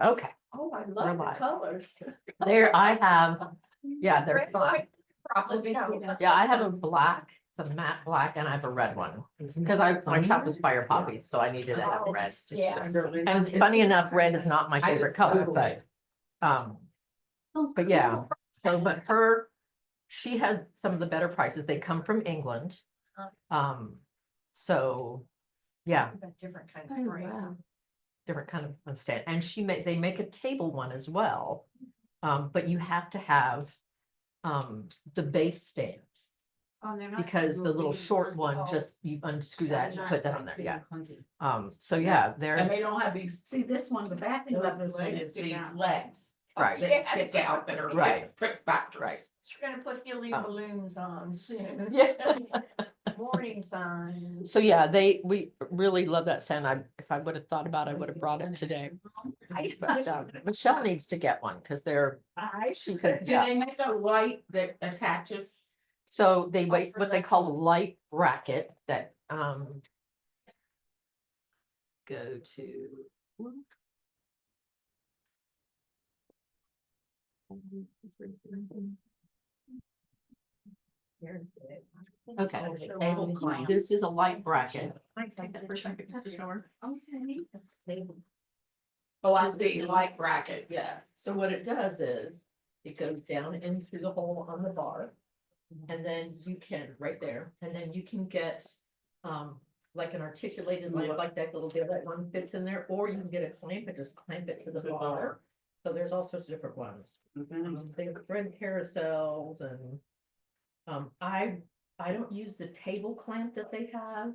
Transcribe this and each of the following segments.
Okay, Oh, I We're love the live. colors. there I have, yeah, there's Red, black. white, probably no. Yeah, I have a black, it's a matte black, and I have a red one. Because my shop was fire poppies, so I needed to have Oh, red. yeah. And it's funny enough, red is not my favorite color, but yeah, so, but she has some of the better prices. They come from England. So, yeah, Different kind Oh, of frame. wow. different kind of stand, and they make a table one as well. But you have to have the base stand, Oh, they're not because the little big short one, ones. just you unscrew that and They're put that not on there, big yeah. and clunky. So yeah, And they're they don't have these, see this one, the bad thing about this one Legs is stick these out. legs. Right. That stick out that are Right. prick factors. Right. We're gonna put helium Um, balloons on soon. Yeah. Warning signs. So yeah, we really love that scent. If I would have thought about it, I would have brought it today. But Michelle needs to get one because she could, Do yeah. they make a light that attaches? So they wait what they call a light bracket that go to. Okay, this is a light bracket. Oh, I This see, is- light bracket. Yes, so what it does is, it goes down into the hole on the bar. And then you can, right there, and then you can get, like an articulated lamp, like that little bit, that one fits in there, or you can get a clamp and just clamp it to the bar. So there's all sorts of different ones. They have thread carousels and, I don't use the table clamp that they have.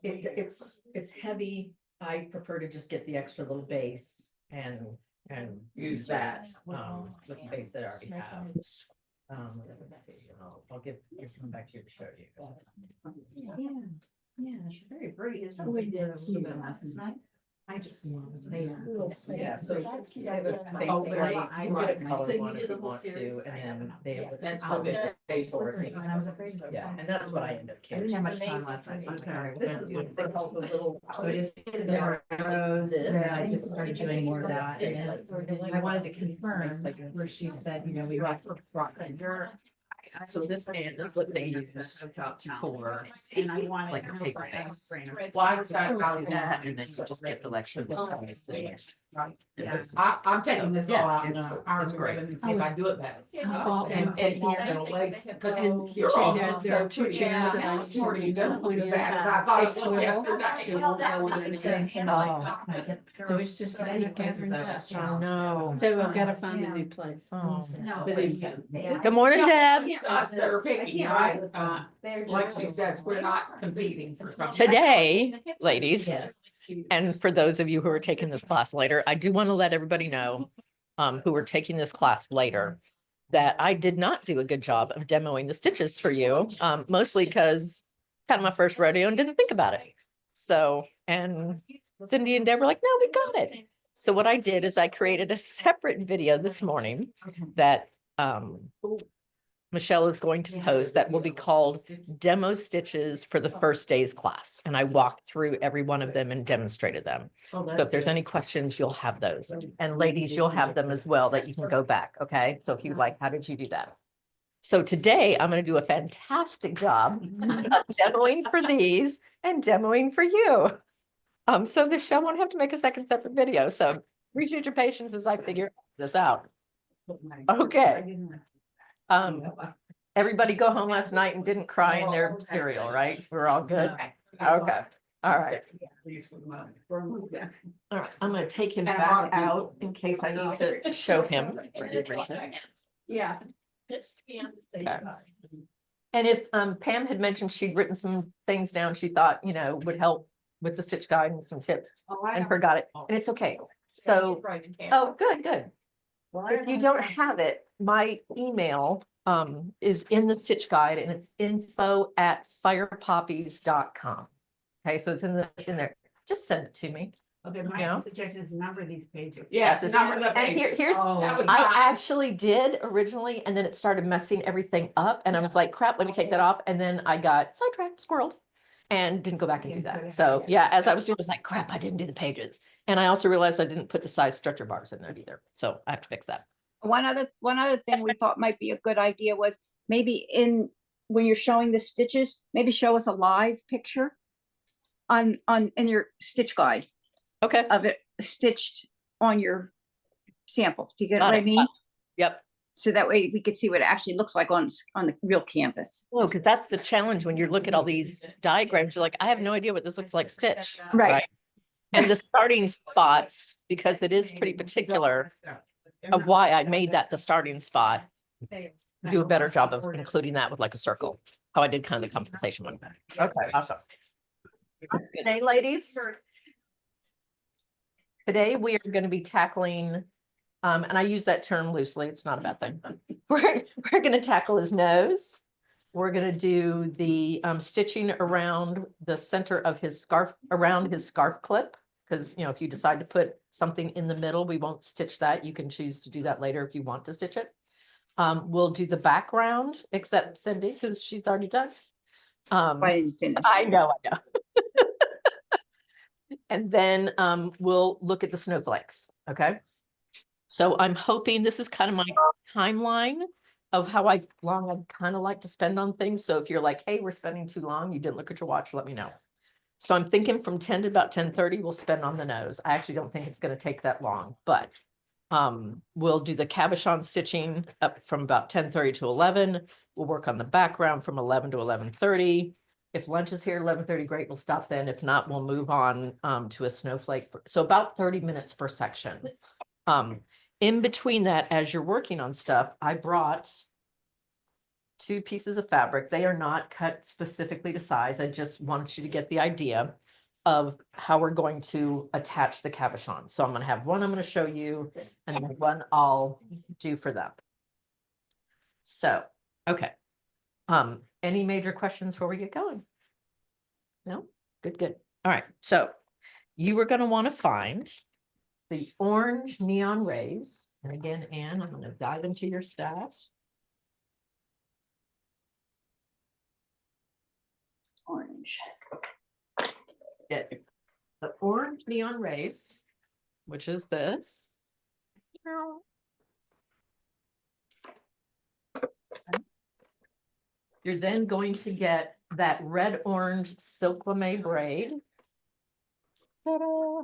It's heavy. I prefer to just get the extra little base and use that, with the base that I already have. Let's see, I'll give some back to you to show you. Yeah, it's very pretty. It's We did a little bit last night. I just love it. Yeah, so they have a base Oh, white, you can get a So color you one did if the you whole want to, series? and then they have. That's how what big they they for it. And I was afraid of. Yeah, and that's what I end up I carrying. didn't have much Amazing time last night, so I'm to kind of. This is what they call the little. So I just did the photos, then I just started doing more of that, and then I wanted to confirm, where she said, you know, we got to front under. So this hand is what they use for, And I wanted. like a table base. Why was that? do that, and then you just get the lecture. Yeah. I'm taking this all out Yeah, now. it's great. And see if I do it better. Oh, And here, because you're Two all, chairs, there are two two chairs chairs, that I and this morning, it doesn't look as use bad as that. I thought it It's was slow. yesterday. Well, that one is the same hand. Oh. So it's just many places I was Oh, trying. no. So I've got to find a new place. Oh. But it's- Good morning, Deb. It's us that are picky, right? Like she says, we're not competing for something. Today, ladies, Yes. and for those of you who are taking this class later, I do want to let everybody know, who are taking this class later, that I did not do a good job of demoing the stitches for you, mostly because kind of my first rodeo and didn't think about it. So, and Cindy and Deb were like, no, we got it. So what I did is I created a separate video this morning that, Michelle is going to post that will be called Demo Stitches for the First Day's Class. And I walked through every one of them and demonstrated them. So if there's any questions, you'll have those. And ladies, you'll have them as well that you can go back, okay? So if you like, how did you do that? So today I'm going to do a fantastic job of demoing for these and demoing for you. So this show won't have to make a second separate video. So appreciate your patience as I figure this out. Okay. Everybody go home last night and didn't cry in their cereal, right? We're all good? Okay, all right. All right, I'm gonna take him back out in case I need to show him for any reason. Yeah. Just to be on the safe Okay. side. And if Pam had mentioned she'd written some things down she thought, would help with the stitch guide and some tips and forgot it, and it's okay. So, oh, good. If you don't have it, my email is in the stitch guide and it's info@firepoppies.com. Okay, so it's in there. Just send it to me. Okay, Yeah. my suggestion is number these pages. Yes, Yes, number the and pages. here's, That was I not- actually did originally, and then it started messing everything up, and I was like, crap, let me take that off, and then I got sidetracked, squirreled. and didn't go back and do that. So yeah, as I was doing, I was like, crap, I didn't do the pages. And I also realized I didn't put the size stretcher bars in there either. So I have to fix that. One other thing we thought might be a good idea was maybe when you're showing the stitches, maybe show us a live picture in your stitch guide Okay. of it stitched on your sample. Do you get Got what I it. mean? Yep. So that way we could see what it actually looks like on the real canvas. Well, because that's the challenge when you look at all these diagrams, you're like, I have no idea what this looks like stitched. Right. And the starting spots, because it is pretty particular of why I made that the starting spot, do a better job of including that with like a circle, how I did kind of the compensation one. Okay, awesome. That's good. Today, ladies, today we are going to be tackling, and I use that term loosely, it's not a bad thing. We're going to tackle his nose. We're going to do the stitching around the center of his scarf, around his scarf clip. Because, you know, if you decide to put something in the middle, we won't stitch that. You can choose to do that later if you want to stitch it. We'll do the background, except Cindy, because she's already done. I didn't finish. I know. And then we'll look at the snowflakes. Okay. So I'm hoping this is kind of my timeline of how long I'd kind of like to spend on things. So if you're like, hey, we're spending too long, you didn't look at your watch, let me know. So I'm thinking from 10 to about 10:30, we'll spend on the nose. I actually don't think it's going to take that long, but we'll do the cabochon stitching up from about 10:30 to 11. We'll work on the background from 11 to 11:30. If lunch is here 11:30, great, we'll stop then. If not, we'll move on to a snowflake. So about 30 minutes per section. In between that, as you're working on stuff, I brought 2 pieces of fabric. They are not cut specifically to size. I just want you to get the idea of how we're going to attach the cabochon. So I'm going to have one I'm going to show you and then one I'll do for them. So, okay. Any major questions before we get going? No? Good, good. All right. So you are going to want to find the orange neon rays. And again, Anne, I'm going to dive into your stash. Orange. Get the orange neon rays, which is this. You're then going to get that red orange silk lame braid. Ta-da.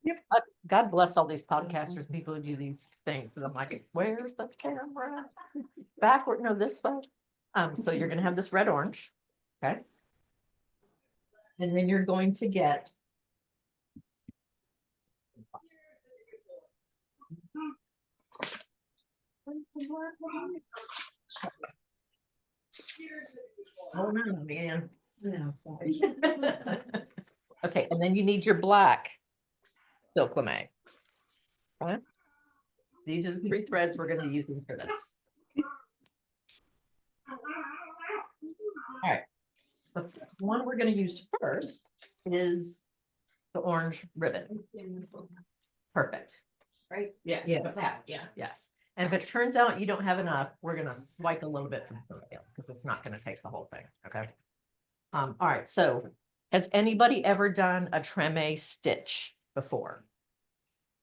Yep. God bless all these podcasters, people who do these things. And I'm like, where's the camera? Backward, no, this way. So you're gonna have this red orange, okay? And then you're going to get oh no, man. No. Okay, and then you need your black silk lame. Right? These are the 3 threads we're going to be using for this. All right. The one we're going to use first is the orange ribbon. Perfect. Right? Yeah. Yes. Yeah. Yes. And if it turns out you don't have enough, we're going to swipe a little bit from the tail because it's not going to take the whole thing. Okay. All right. So has anybody ever done a treme stitch before?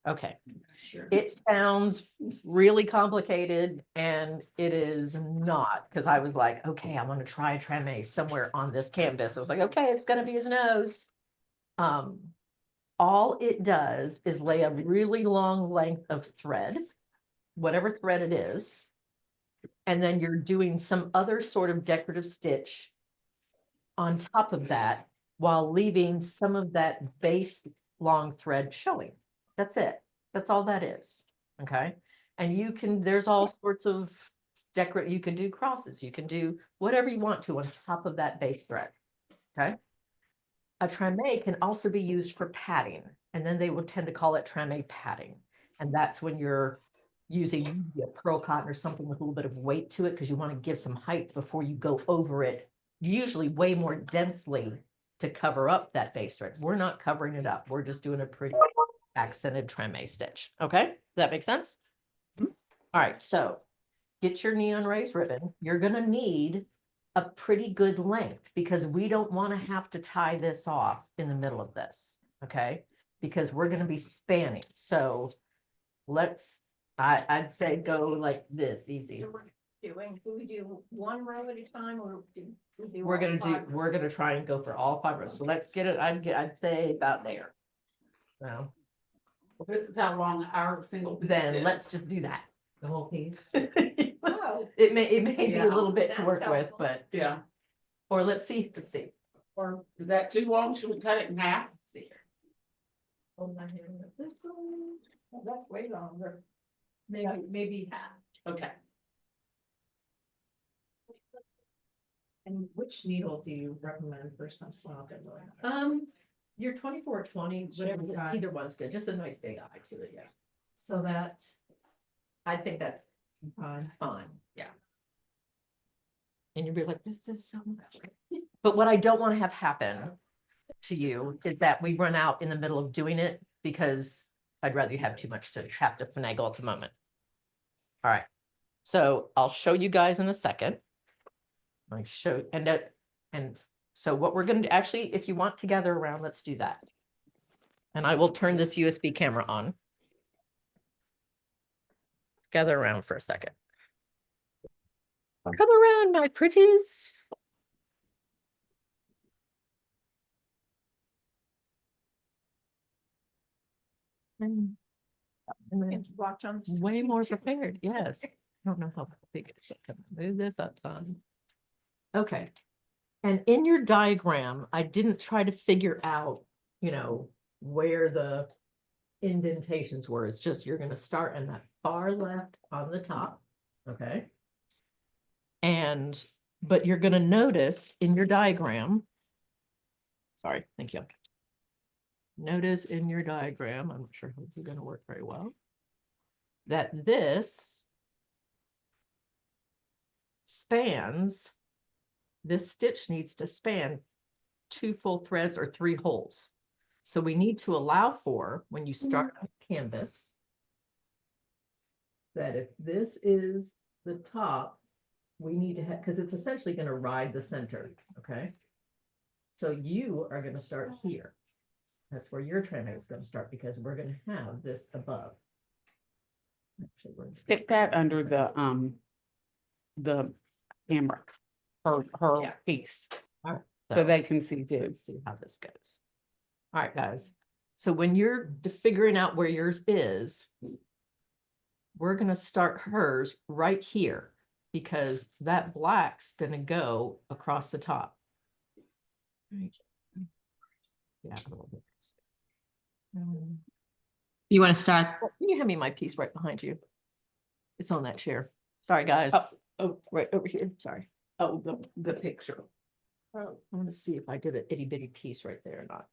Okay. Sure. It sounds really complicated and it is not, because I was like, okay, I want to try a treme somewhere on this canvas. I was like, okay, it's going to be his nose. All it does is lay a really long length of thread, whatever thread it is, and then you're doing some other sort of decorative stitch on top of that while leaving some of that base long thread showing. That's it. That's all that is. Okay. And you can, there's all sorts of decorate, you can do crosses, you can do whatever you want to on top of that base thread. Okay. A treme can also be used for padding, and then they would tend to call it treme padding. And that's when you're using a pearl cotton or something with a little bit of weight to it because you want to give some height before you go over it, usually way more densely to cover up that base thread. We're not covering it up. We're just doing a pretty accented treme stitch. Okay, does that make sense? All right, so get your neon rays ribbon. You're going to need a pretty good length because we don't want to have to tie this off in the middle of this, okay? Because we're going to be spanning. So let's, I'd say go like this, easy. So we do one row at a time or do we do? We're all gonna five? we're gonna try and go for all 5 rows. So let's get it, I'd say about there. Well, Well, this is how long our single. piece then is. let's just do that. The whole piece. Oh, It may be Yeah. a little bit to That's work with, helpful. but, yeah, or let's see. or is that too long? Should we cut it in half? Let's see here. Hold my hand with this one. Oh, that's way longer. Maybe half. Okay. And which needle do you recommend for sunflower? Your 24-20, whatever, Okay. either one's good, just a nice big eye to it, yeah. So that, I think that's fine, yeah. And you'll be like, this is so much. But what I don't want to have happen to you is that we run out in the middle of doing it because I'd rather you have too much to have to finagle at the moment. All right, so I'll show you guys in a second. I show, and so what we're gonna do, actually, if you want to gather around, let's do that. And I will turn this USB camera on. Let's gather around for a second. Come around, my pretties. And Watch on. the way more screen. prepared, yes. I don't know how big it is. I can move this up some. Okay. And in your diagram, I didn't try to figure out, where the indentations were. It's just you're gonna start in that far left on the top, okay? But you're gonna notice in your diagram, sorry, thank you. Notice in your diagram, I'm not sure how this is gonna work very well, that this spans, this stitch needs to span 2 full threads or 3 holes. So we need to allow for, when you start on canvas, that if this is the top, we need to have, because it's essentially going to ride the center, okay? So you are going to start here. That's where your trim is going to start because we're going to have this above. Actually, Stick that under the camera, her Yeah. piece, Alright, so they can see too. let's see how this goes. All right, guys. So when you're figuring out where yours is, we're going to start hers right here because that black's going to go across the top. Right. Yeah, a little bit. You want to start? Can you hand me my piece right behind you? It's on that chair. Sorry, guys. Oh, Right over here. Sorry. oh, the picture. Oh, I want to see if I did an itty bitty piece right there or not.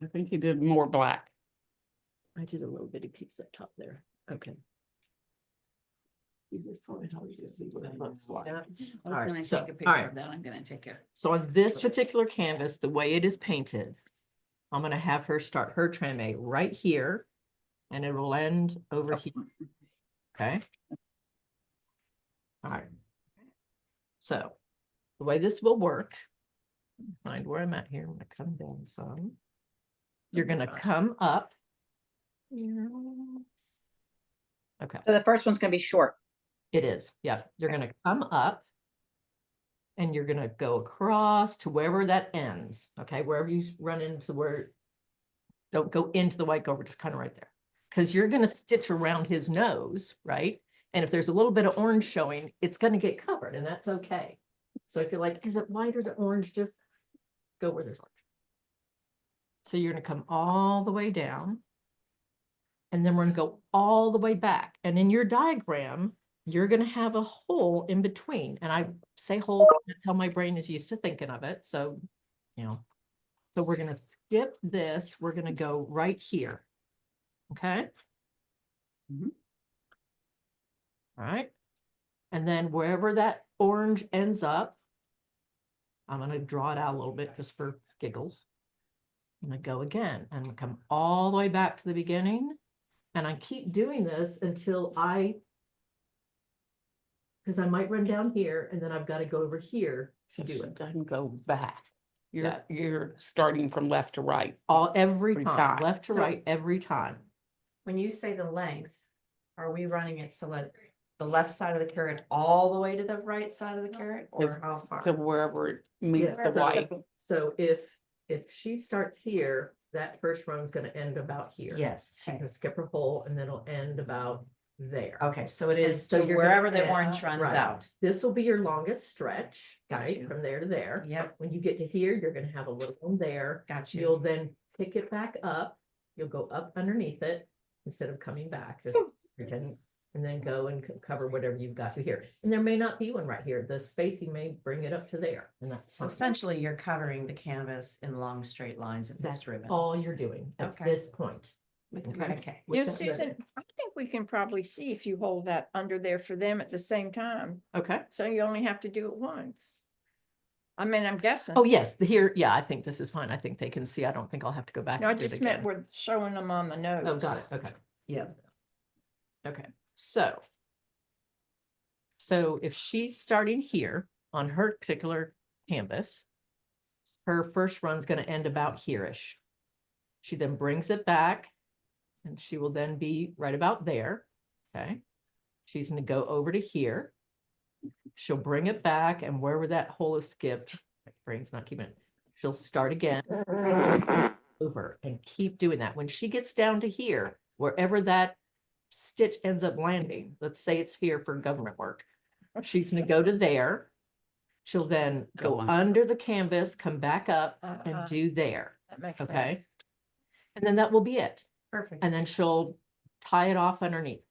I think you did more black. I did a little bitty piece up top there. Okay. I'm Alright, gonna so- take a picture alright. of that. I'm gonna take a. So on this particular canvas, the way it is painted, I'm gonna have her start her trame right here and it will end over here. Okay? All right. So the way this will work, find where I'm at here. I'm gonna come down some. You're gonna come up. here. Okay. So the first one's gonna be short. It is, yeah. You're gonna come up and you're gonna go across to wherever that ends, okay? Wherever you run into where, don't go into the white over, just kind of right there. Because you're gonna stitch around his nose, right? And if there's a little bit of orange showing, it's gonna get covered and that's okay. So if you're like, is it white or is it orange? Just go where there's orange. So you're gonna come all the way down. And then we're gonna go all the way back. And in your diagram, you're gonna have a hole in between. And I say hole, that's how my brain is used to thinking of it. So, so we're gonna skip this. We're gonna go right here. Okay? Mhm. All right. And then wherever that orange ends up, I'm gonna draw it out a little bit just for giggles. I'm gonna go again and come all the way back to the beginning. And I keep doing this until I because I might run down here and then I've got to go over here to So do she it. doesn't go back. Yeah. You're starting from left to right. Every Every time, time. left to So- right, every time. When you say the length, are we running it so that the left side of the carrot all the way to the right side of the carrot or Yes, how far? To wherever it meets Yeah, the white. So if she starts here, that first run's gonna end about here. Yes. She's gonna skip her hole and then it'll end about there. Okay, so it is so to you're gonna wherever the end- orange runs right. out. This will be your longest stretch, Got right, you. from there to there. Yep, When you get to here, you're gonna have a little one there. got you. You'll then pick it back up. You'll go up underneath it instead of coming back, just pretend, and then go and cover whatever you've got to here. And there may not be one right here. The spacing may bring it up to there, and that's So fine. essentially you're covering the canvas in long straight lines at That's this ribbon. all you're doing at Okay. this point. With- Okay. Okay. With Yeah, that ribbon. Susan, I think we can probably see if you hold that under there for them at the same time. Okay. So you only have to do it once. I mean, I'm guessing. Oh, yes, here, yeah, I think this is fine. I think they can see. I don't think I'll have to go back. No, I and do it just meant again. with showing them on the nose. Oh, got it. Okay. Yeah. Okay, so if she's starting here on her particular canvas, her first run's gonna end about here-ish. She then brings it back and she will then be right about there. Okay. She's gonna go over to here. She'll bring it back, and wherever that hole is skipped, my brain's not keeping it, she'll start again over and keep doing that. When she gets down to here, wherever that stitch ends up landing, let's say it's here for government work, she's gonna go to there. She'll then Go go on. under the canvas, come back up Uh-huh. and do there, That makes sense. okay? And then that will be it. Perfect. And then she'll tie it off underneath,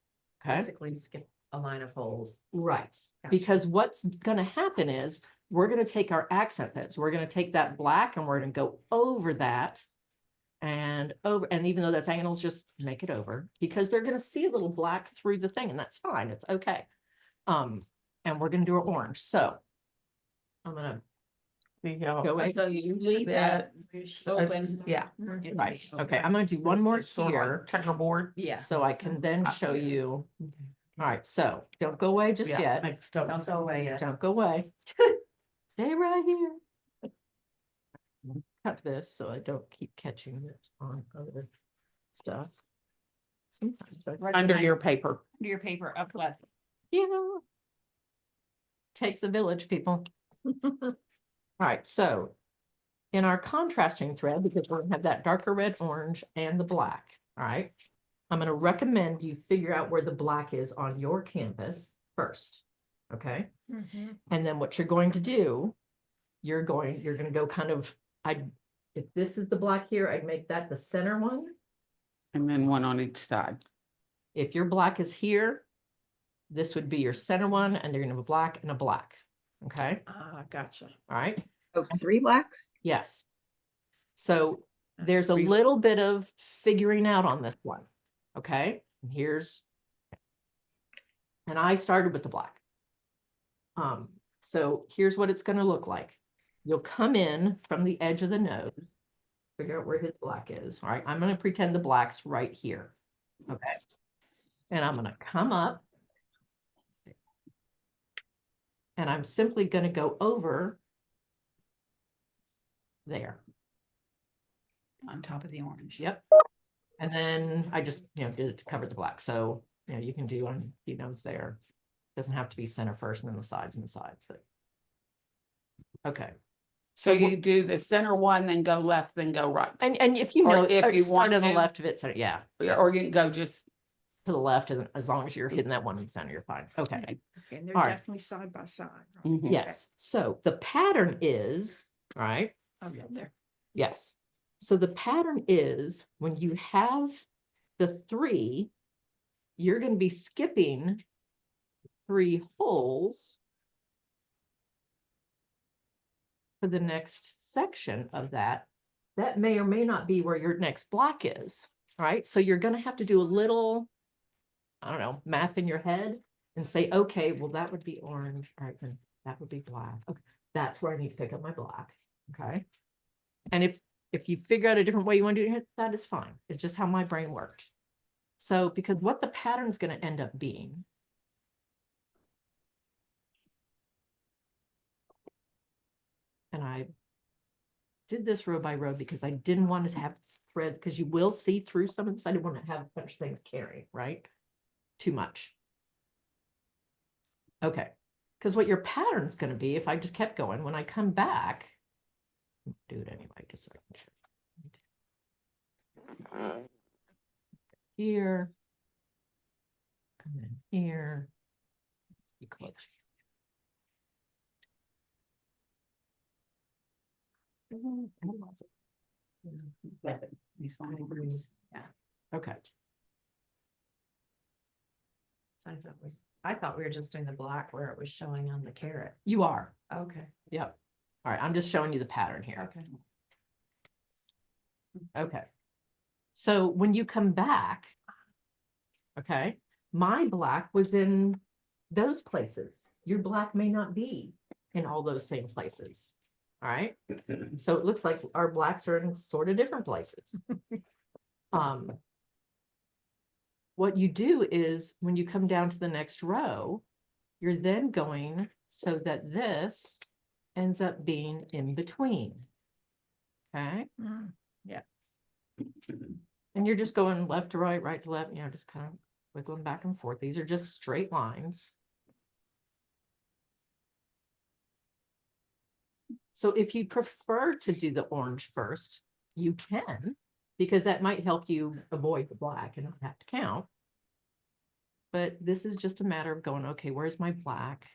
okay? Basically skip a line of holes. Right, Gotcha. because what's gonna happen is, we're gonna take our accent threads, we're gonna take that black and we're gonna go over that. And over, and even though that's angles, just make it over, because they're gonna see a little black through the thing, and that's fine, it's okay. And we're gonna do our orange, so. I'm gonna See how- go away, So you leave that open. Yeah. right, okay, I'm gonna do one more It's sort of like here, checkerboard. Yeah. so I can then show you. All right, so don't go away just Yeah, yet. makes total Don't go away yet. Don't go away. Stay right here. Cut this so I don't keep catching it on other stuff. Sometimes I- Under your paper. Under your paper up left. Yeah. Takes a village, people. All right, so in our contrasting thread, because we're gonna have that darker red, orange, and the black, all right? I'm gonna recommend you figure out where the black is on your canvas first, okay? Mhm. And then what you're going to do, you're gonna go kind of, if this is the black here, I'd make that the center one. And then one on each side. If your black is here, this would be your center one, and they're gonna have a black and a black, okay? Ah, gotcha. All right, Oh, 3 blacks? yes. So there's a We- little bit of figuring out on this one, okay? And and I started with the black. So here's what it's gonna look like. You'll come in from the edge of the nose, figure out where his black is, all right? I'm gonna pretend the black's right here, okay? And I'm gonna come up. And I'm simply gonna go over there. On top of the orange. Yep. And then I just, did it to cover the black. So, you can do on, there. Doesn't have to be center first and then the sides, but. Okay. So you do the center one, then go left, then go right. And if you Or know, if or you start want on the to. left of it, so yeah, Or you can go just, to the left, and as long as you're hitting that one in the center, you're fine. Okay. Okay, and they're All right. definitely side by side. right? Mhm. Yes. So the pattern is, all right, I'll get there. yes. So the pattern is, when you have the 3, you're going to be skipping 3 holes for the next section of that. That may or may not be where your next block is, all right? So you're going to have to do a little, I don't know, math in your head and say, okay, well, that would be orange. All right, then that would be black. Okay, that's where I need to pick up my black, okay? And if you figure out a different way you want to do it, that is fine. It's just how my brain worked. So, because what the pattern is going to end up being and I did this row by row because I didn't want to have threads, because you will see through some of this. I didn't want to have a bunch of things carry, right? Too much. Okay, because what your pattern's going to be, if I just kept going, when I come back, do it anyway, just so I can show. Here, and then here. Be close. Yeah. Okay. So I thought we were just doing the black where it was showing on the carrot. You are. Okay, Yep. All right. I'm just showing you the pattern here. okay. Okay. So when you come back, okay, my black was in those places. Your black may not be in all those same places. All right. So it looks like our blacks are in sort of different places. What you do is when you come down to the next row, you're then going so that this ends up being in between. Okay. Yeah. And you're just going left to right, right to left, you know, just kind of wiggling back and forth. These are just straight lines. So if you prefer to do the orange first, you can, because that might help you avoid the black and not have to count. But this is just a matter of going, okay, where's my black?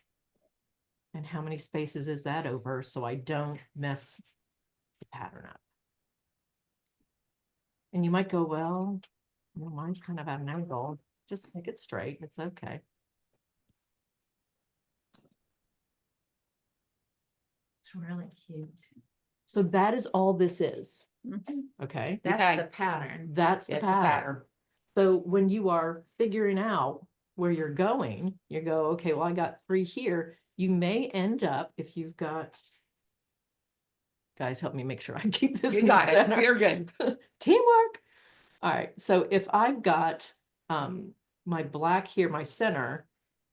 And how many spaces is that over? So I don't mess the pattern up. And you might go, well, you know, mine's kind of at an angle. Just make it straight. It's okay. It's really cute. So that is all this is. Mhm. Okay. That's Okay. the pattern. That's the It's a pattern. pattern. So when you are figuring out where you're going, you go, okay, well, I got 3 here. You may end up, if you've got, guys, help me make sure I keep this You in the got it. center. You're good. Teamwork. All right. So if I've got my black here, my center,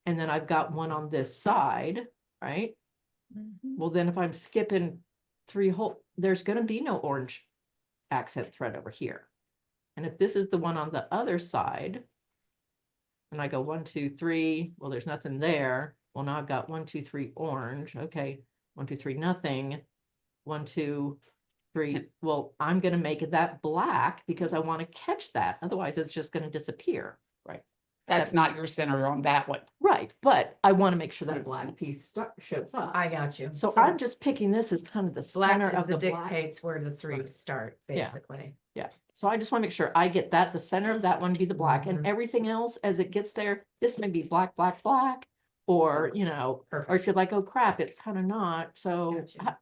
and then I've got one on this side, right? Mhm. Well, then if I'm skipping 3 whole, there's going to be no orange accent thread over here. And if this is the one on the other side, and I go 1, 2, 3, well, there's nothing there. Well, now I've got 1, 2, 3 orange. Okay. 1, 2, 3, nothing. 1, 2, 3. Well, I'm going to make that black because I want to catch that. Otherwise, it's just going to disappear. Right. That's not your center on that one. Right. But I want to make sure that black piece shows up. I got you. So I'm just picking this as kind of the center Black is of the the black. dictates where the 3 start, Yeah. basically. Yeah. So I just want to make sure I get that, the center of that one be the black, and everything else as it gets there, this may be black, black, black, or, you know, or if you're like, oh crap, it's kind of not. So, Gotcha.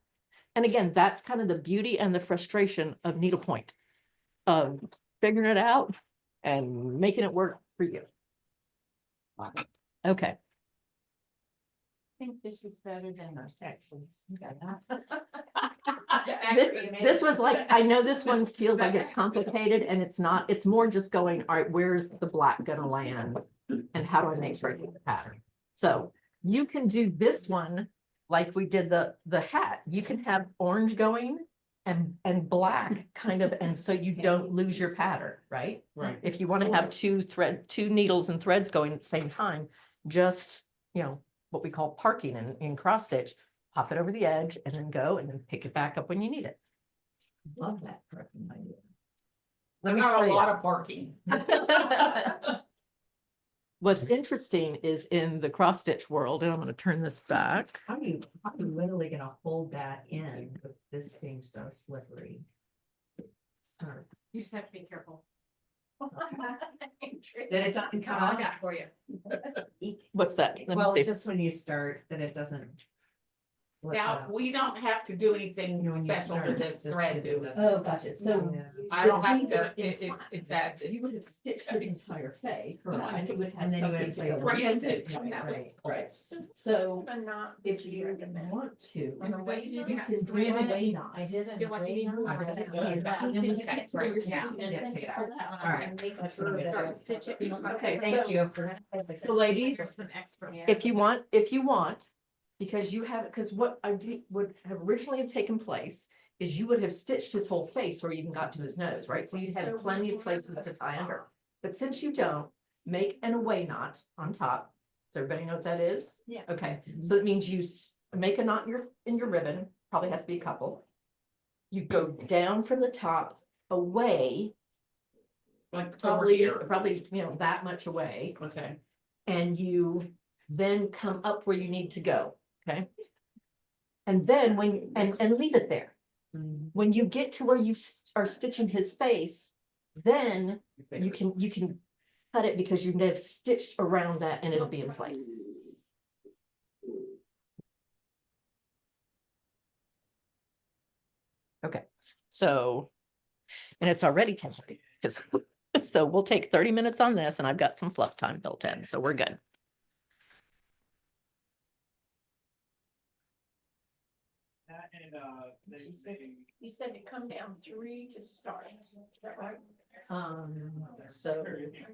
and again, that's kind of the beauty and the frustration of needlepoint, of figuring it out and making it work for you. Okay. I think this is better than our Texas. This was like, I know this one feels like it's complicated, and it's not. It's more just going, all right, where's the black gonna land? And how do I make sure I get the pattern? So you can do this one like we did the hat. You can have orange going and black kind of, and so you don't lose your pattern, right? Right. If you want to have 2 needles and threads going at the same time, just, you know, what we call parking in cross stitch, pop it over the edge and then go and then pick it back up when you need it. Love that parking idea. Let me Not tell a you. lot of parking. What's interesting is in the cross stitch world, and I'm going to turn this back. How are you literally gonna hold that in with this being so slippery? Start. You just have to be careful. That it doesn't come out. for you. What's that? Let me Well, see. just when you start, that it doesn't. slip Now, out. we don't have to do anything When you special start, with this just- thread, it do we? doesn't- Oh, gotcha. So Yeah. I don't have if we to, were in it's class, that. you would have stitched his entire face. Correct. And it would have And then you would something have to to go Right, with it. it. Right. Right. So But not. if you want to, On the way you down. can bring away knife. I did. Feel like you need more. I That's did. good. And then we Okay, get to where right, you're yeah. sitting and Yes, then take it pull out. that one All off right. and make That's it what I'm gonna start do. stitch it. Okay, Thank so- you for. So ladies, An extra. if you want, Because you have, because what would have originally have taken place is you would have stitched his whole face or even got to his nose, right? So you'd have plenty of places to tie under. But since you don't, make an away knot on top. Does everybody know what that is? Yeah. Okay, so it means you make a knot in your ribbon, probably has to be a couple. You go down from the top away, Like probably, you know, that much away. Okay. And you then come up where you need to go, okay? And then and leave it there. When you get to where you are stitching his face, then you can cut it because you've now stitched around that and it'll be in place. Okay, so, and it's already 10:30, so we'll take 30 minutes on this and I've got some fluff time built in, so we're good. You said to come down 3 to start, is that right? So, On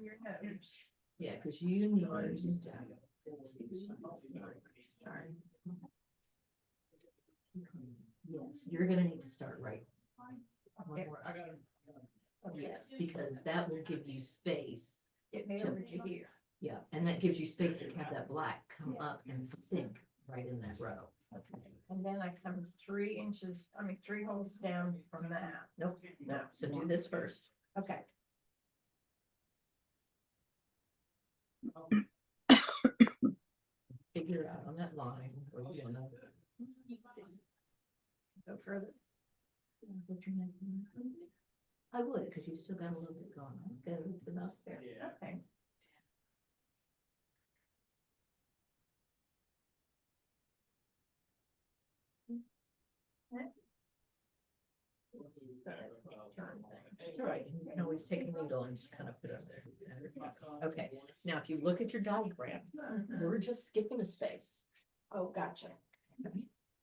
your nose. yeah, because you need. Yes, you're gonna need to start right. One more up. Yes, because that will give you space. Get me over to here. Yeah, and that gives you space to have that black come up and sink right in that row. Okay, and then I come 3 inches, 3 holes down from that. Nope, no, so do this first. Okay. Figure out on that line where you wanna. Go further. I would, because you still got a little bit going on. Go about there. Okay. It's all right, you can always take a needle and just kind of put it up there. Okay, now if you look at your diagram, we're just skipping a space. Oh, gotcha.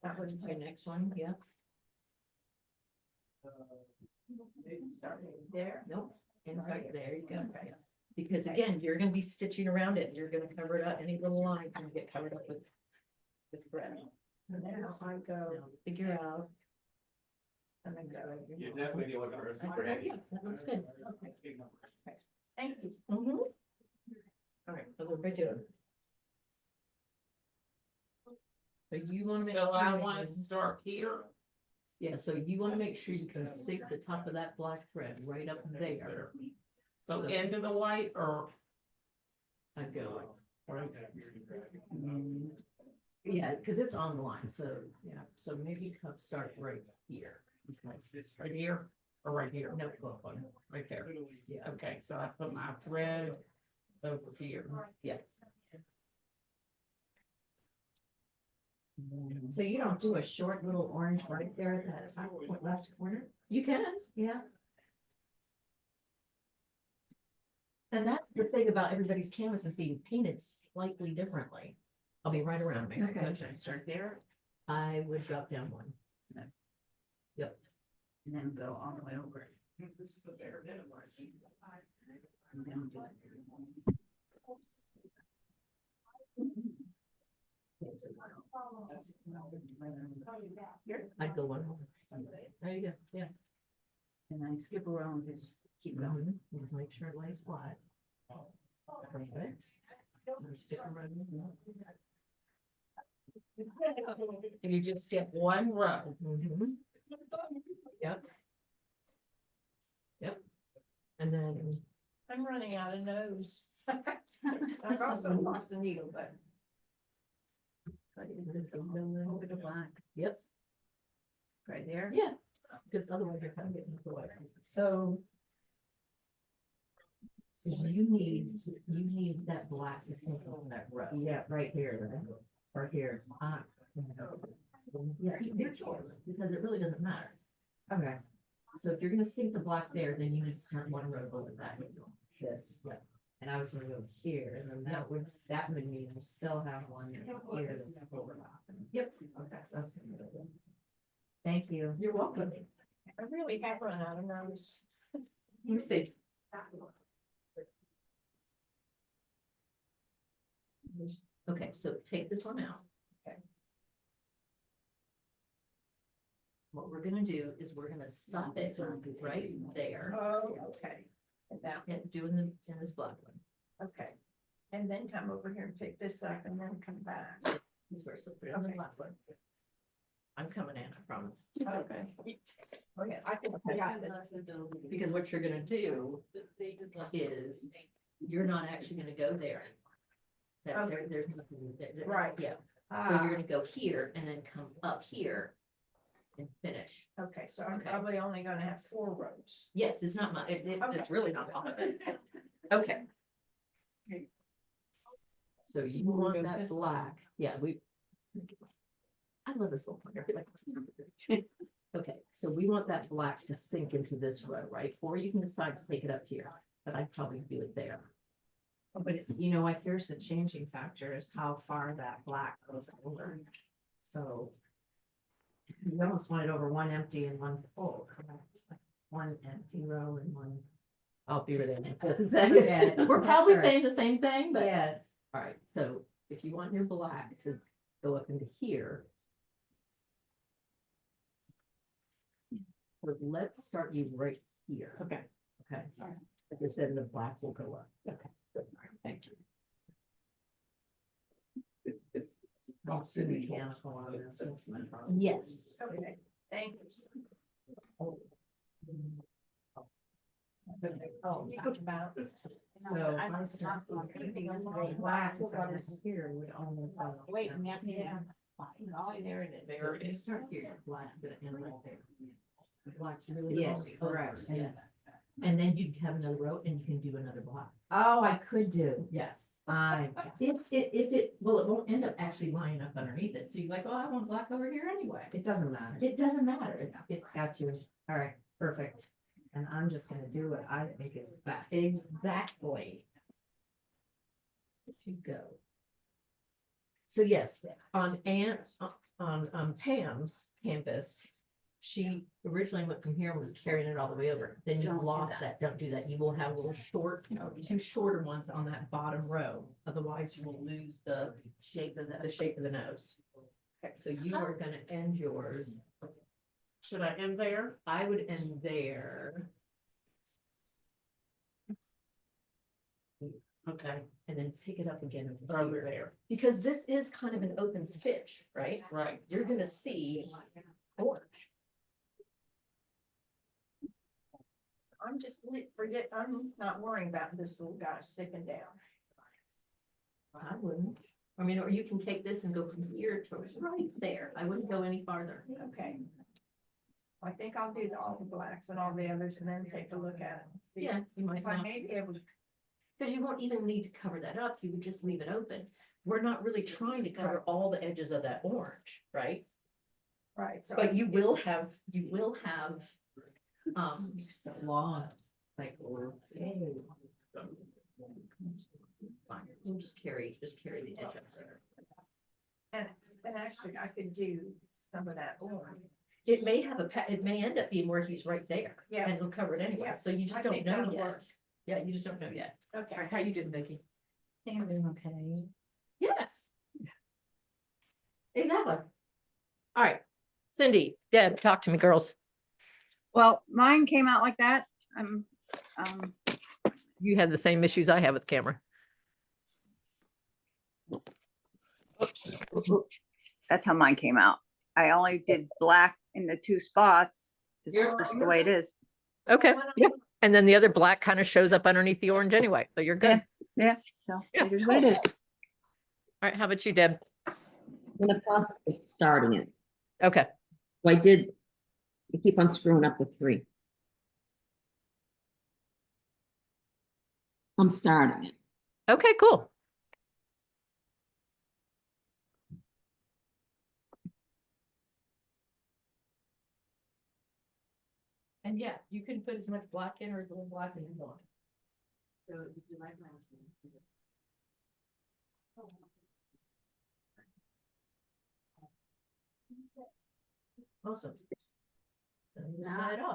That one's your next one, yeah. Starting there. Nope, inside there you go. Yeah. Because again, you're gonna be stitching around it, you're gonna cover it up, any little lines gonna get covered up with thread. Now I go, Now, figure out. and then go. You're definitely the only person. Yeah, that looks good. Thank you. Mhm. All right, how's everybody doing? So you wanna make. So I want to start here. Yeah, so you wanna make sure you can sink the top of that black thread right up there. So into the white or I'd go. Yeah, cause it's on the line, so, yeah, so maybe start right here. Okay. right here or right here? No, go on, Right there. yeah, Okay, so I put my thread over here. yes. So you don't do a short little orange right there at that top left corner? You can, yeah. And that's the thing about everybody's canvases being painted slightly differently. I'll be right around there. Okay. Should I start there? I would drop down one. Yep. And then go all the way over. This is the bare minimum, I think. And then do it. I'd go one more. There you go, yeah. And then skip around and just keep going. Just make sure it lays flat. Perfect. And skip around. And you just get one row. Mhm. Yep. Yep. And then, I'm running out of nose. I've also lost a needle, but. Over the black, yep, right there. yeah, because otherwise you're kind of getting the way. So So you need that black to sink on that row. yeah, right here, or here. So, yeah, your choice, because it really doesn't matter. Okay, So if you're gonna sink the black there, then you need to start one row below that. this. Yeah. And I was gonna go here, and then that would mean I still have one here that's overlapping. Yep. Okay, so that's gonna be good. Thank you. You're welcome. I really have run out of nose. You see. Okay, so take this one out. Okay. what we're gonna do is we're gonna stop it right there. Oh, okay. And that, And doing the, in this black one. okay. And then come over here and pick this up and then come back. This is where, so put it on the Okay. black one. I'm coming in, I promise. Okay. Oh, yeah, I got this. Because what you're gonna do is, you're not actually gonna go there. That there, there's nothing, that's- Right. yeah, so Ah, you're gonna go here and then come up here and finish. okay, so I'm Okay. probably only gonna have 4 rows. Yes, it's not my, it's really not all of it. Okay. So you want that black, yeah, I love this little pointer. I feel like- Okay, so we want that black to sink into this row, right? Or you can decide to take it up here, but I'd probably do it there. But it's, you know what, here's the changing factor is how far that black goes over. So. You almost want it over one empty and one full, correct? Like one empty row and one. I'll be right in. Yeah, We're that's probably all right. saying the same thing, but. Yes. All right, so if you want your black to go up into here. But let's start you right here. Okay. Okay. All right. Like I said, the black will go up. Okay. Good. All right, thank you. I'll do mechanical on this. That's my problem. Yes. Okay, thank you. Oh, talk about. So I start thinking the black is on here would only. Wait, yeah. Oh, there it is. There it is. Start here. Black's gonna end right there. Black's really. Yes, close. correct. Yeah. And then you have another row and you can do another block. Oh, I could do. Yes. I, If it, well, it won't end up actually lining up underneath it. So you're like, oh, I want black over here anyway. it doesn't matter. It doesn't matter. It's Got you. All right, perfect. And I'm just gonna do what I think is best. exactly. There you go. So yes, on Pam's campus, she originally went from here and was carrying it all the way over. Then you Don't do lost that. that. Don't do that. You will have little short, two shorter ones on that bottom row. Otherwise, you will lose the shape of the nose. Okay, so you are gonna end yours. Should I end there? I would end there. Okay, And then pick it up again over there, because this is kind of an open stitch, right? right. You're gonna see orange. I'm just, I'm not worrying about this little guy sticking down. I wouldn't. I mean, or you can take this and go from here to right there. I wouldn't go any farther. Okay. I think I'll do all the blacks and all the others and then take a look at it. and see. Yeah, you might If I not, may be able to. because you won't even need to cover that up. You would just leave it open. We're not really trying to cover all the edges of that orange, right? Right. So But you will have, So long. Like, fine, you'll just carry the edge up there. and actually I could do some of that orange. It may have it may end up being where he's right there. Yeah. And it'll cover it anyway, Yeah, so you just I don't think know that'll yet. work. Yeah, you just don't know yet. Okay. How you doing, Vicky? I'm doing okay. Yes. Exactly. All right, Cindy, Deb, talk to me, girls. Well, mine came out like that. You have the same issues I have with camera. That's how mine came out. I only did black in the 2 spots. It's You're- just the way it is. Okay, Yep. and then the other black kind of shows up underneath the orange anyway, so you're good. Yeah, so Yeah, it is what it is. All right, how about you, Deb? In the process of starting it. Okay, So I keep on screwing up the 3. I'm starting it. okay, cool. And yeah, you can put as much black in or as little black as you want. So did you like my? Awesome.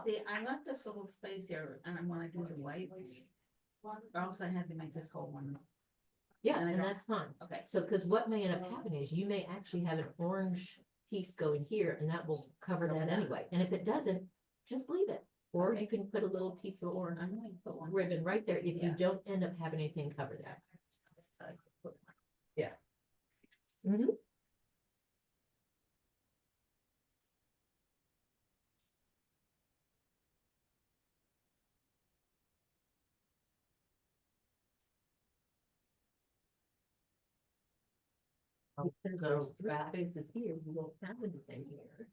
See, I left this little space here and I want to do the white. Also, I had to make this whole one. Yeah, And I and don't- that's fine. Okay. So, because what may end up happening is you may actually have an orange piece going here and that will cover that anyway. And if it doesn't, just leave it. Or you can put a little piece of orange ribbon right there if you don't end up having anything cover that. Yeah. Mhm. Because there's three spaces here, you won't have anything here.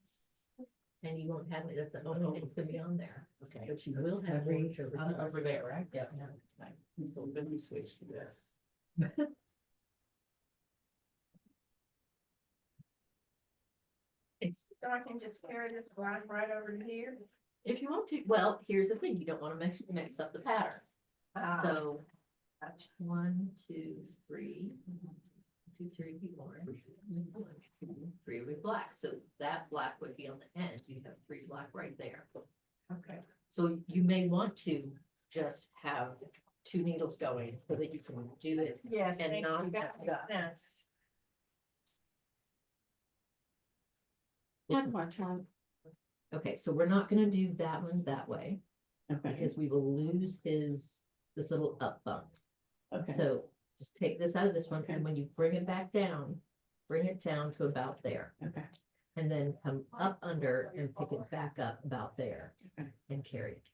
And you won't have it, that's the only thing that's gonna be on there. Okay. But you will have orange over there, right? Yeah. So then we switch to this. So I can just carry this black right over to here. If you want to, well, here's the thing, you don't wanna mix up the pattern. So, that's 1, 2, 3. 2, 3 would be orange. 3 would be black. So that black would be on the end. You have 3 black right there. Okay. So you may want to just have 2 needles going so that you can do it. Yes, And thank not you. That mess makes up. sense. One more time. Okay, so we're not gonna do that one that way Okay, because we will lose this little up bump. okay. So just take this out of this one, and when you bring it back down, bring it down to about there. Okay. And then come up under and pick it back up about there Okay. and carry it.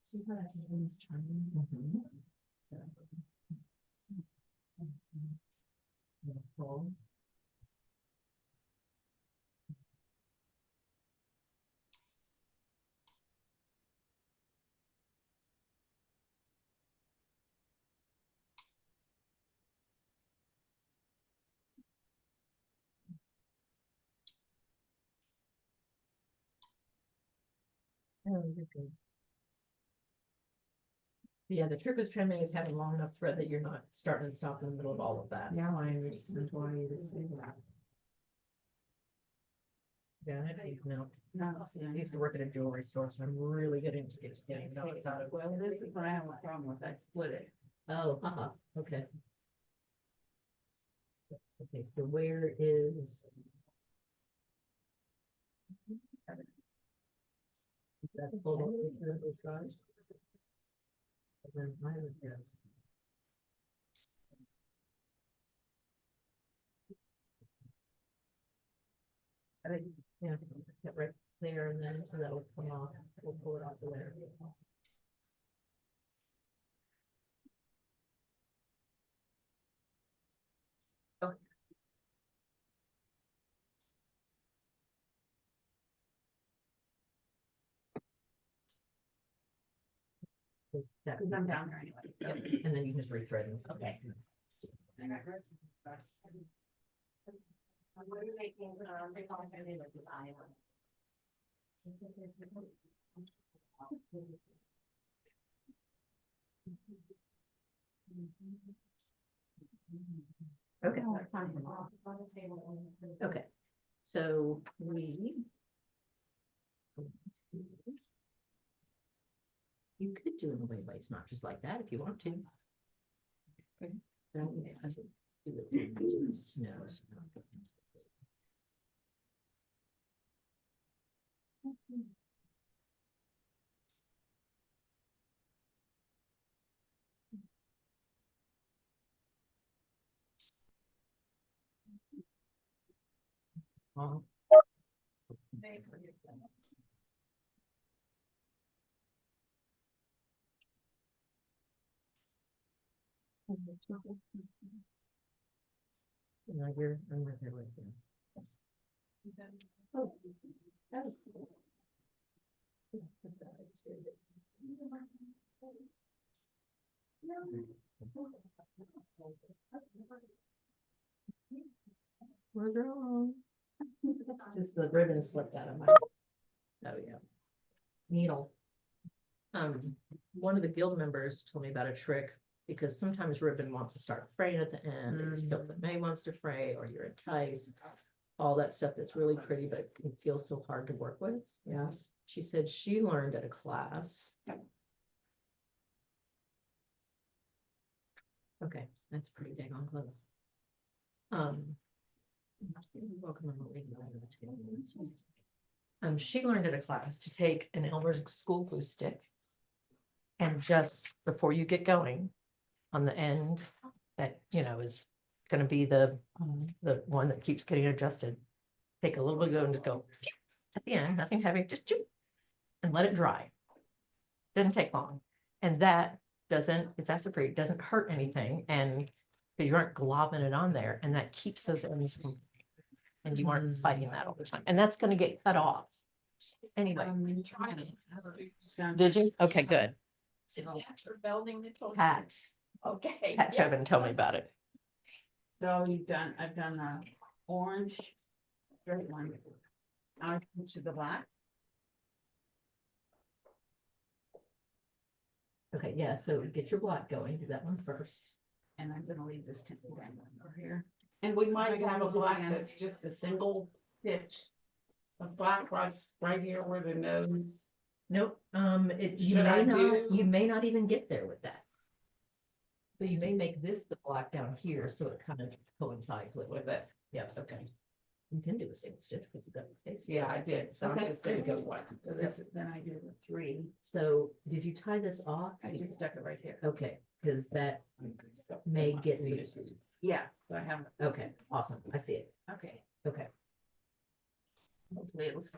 See how that is turning. Yeah, the trick with trimming is having long enough thread that you're not starting and stopping in the middle of all of that. Now I understand why you say that. Yeah, no. No, see, I used to work at a jewelry store, so I'm really good into getting knots out of. well, this is what I have a problem with, I split it. Oh, okay. Okay, so where is? That's full of those guys. And then mine is this. I think, yeah, get right there and then so that will come off, we'll pull it off the layer. That, Cause I'm down there anyway. yep, and then you can just rethread them. Okay. What are you making, they call it like this eye. Okay. Okay, so we. You could do it in a way, but it's not just like that if you want to. Okay. Snow. I'm right there with you. Oh. We're wrong. Just the ribbon slipped out of my. Oh, yeah. Needle. One of the guild members told me about a trick because sometimes ribbon wants to start fraying at the end, or your still May wants to fray, or you're enticed. All that stuff that's really pretty but can feel so hard to work with. Yeah. She said she learned at a class. Okay, that's pretty dang on close. Welcome on the league. She learned at a class to take an Elmer's school glue stick. And just before you get going, on the end, that, you know, is gonna be the one that keeps getting adjusted. Take a little bit of glue and just go phew, at the end, nothing heavy, just choo, and let it dry. Doesn't take long. And that doesn't, it's acid free, doesn't hurt anything, and because you aren't globbing it on there, and that keeps those ends from, and you aren't fighting that all the time, and that's gonna get cut off. Anyway, did you? Okay, good. For building the tool. Pat, Okay. Pat yeah. Chobin told me about it. So I've done the orange, straight one. Now I switch to the black. Okay, yeah, so get your black going, do that one first. And I'm gonna leave this temple down over here. And we might have a black that's just a single stitch. A black right here where the nose. Nope, you Should I may not, do- you may not even get there with that. So you may make this the black down here, so it kind of coincides with it. Yeah, okay. You can do a single stitch because you've got the space. Yeah, I did. So I'm Okay, just gonna there go you go. one. So this, then I do the 3. So did you tie this off? I just stuck it right here. Okay, because that may get loose. Yeah, so I have, Okay, awesome, I see it. okay, Okay, hopefully it was.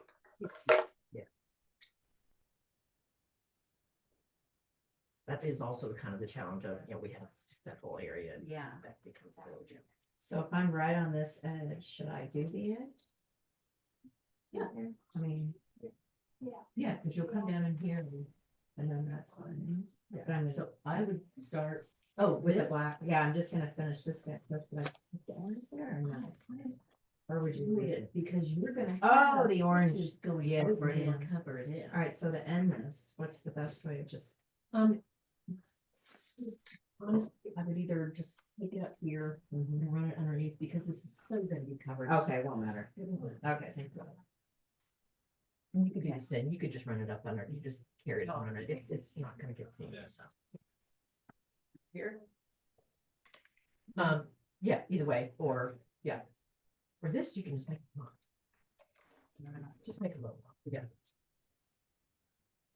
that is also kind of the challenge of, you know, we have to stick that whole area and Yeah. that becomes a little challenge. So if I'm right on this edge, should I do the edge? Yeah. I mean, Yeah, because you'll come down in here and then that's fine. but I'm So I would start, with the this? black, yeah, I'm just gonna finish this guy first, but I put the orange there or not? Or would you read it? because you're gonna. Oh, have the orange. stitches Going Yes, over and ma'am. cover it in. All right, so to end this, what's the best way of just, Honestly, I would either just take it up here and run it underneath because this is so gonna be covered. okay, won't matter. Okay, Thank you. And you could do the same, you could just run it up under, you just carry it on, and it's not gonna get seen, so. Here. Yeah, either way, or, yeah. For this, you can just make a knot. Just make a little knot, yeah.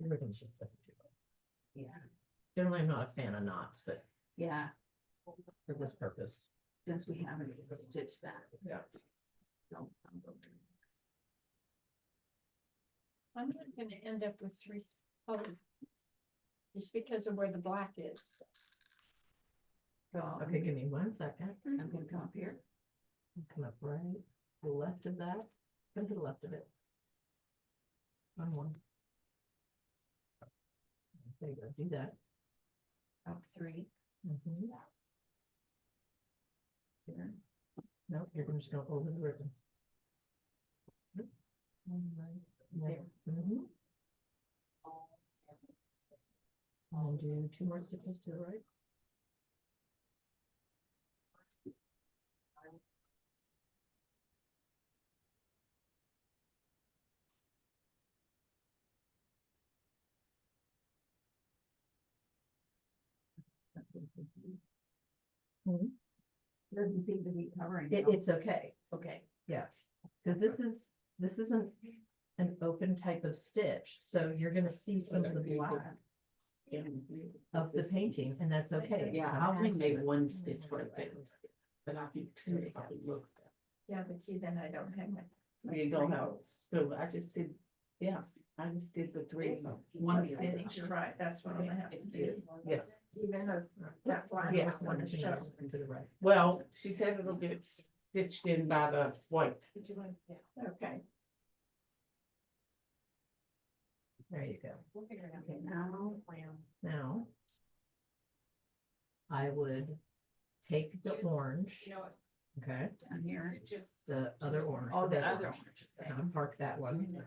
Everything's just doesn't do it. Yeah, Generally, I'm not a fan of knots, but yeah, for this purpose. since we haven't stitched that. Yeah. I'm not gonna end up with 3 colors. Just because of where the black is. So, Okay, give me 1 second. I'm gonna come up here. Come up right to the left of that, come to the left of it. One. There you go, do that. Up 3. Mhm. Here. No, you're just gonna open the ribbon. There. Mhm. And do 2 more stitches to the right. Doesn't seem to be covering. It's okay, Okay. yeah, because this isn't an open type of stitch, so you're gonna see some of the black of the painting, and that's okay. Yeah, I only made one stitch right there. But I think 2 probably look. Yeah, but see, then I don't have my. You don't know, so I just did, yeah, I just did the 3, one stitch. Right, that's what I'm gonna have to do. Yeah. Even though that black Yeah. is one to show. To the right. Well, she said it'll get stitched in by the white. Okay. There you go. Okay, now, I would take the orange, okay, I'm here. the other orange. Oh, the that other orange. Park that one.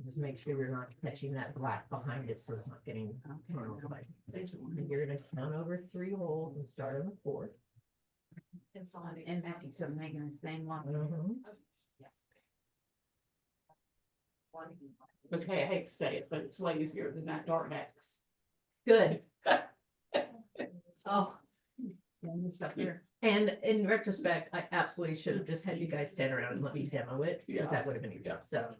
Just make sure you're not catching that black behind it, so it's not getting torn over by. And you're gonna count over 3 holes and start on the 4th. And making, so making the same one. Mhm. Okay, I hate to say it, but it's way easier than that dark X. Good. Oh. Up here. And in retrospect, I absolutely should have just had you guys stand around and let me demo it, Yeah. because that would have been easy, so.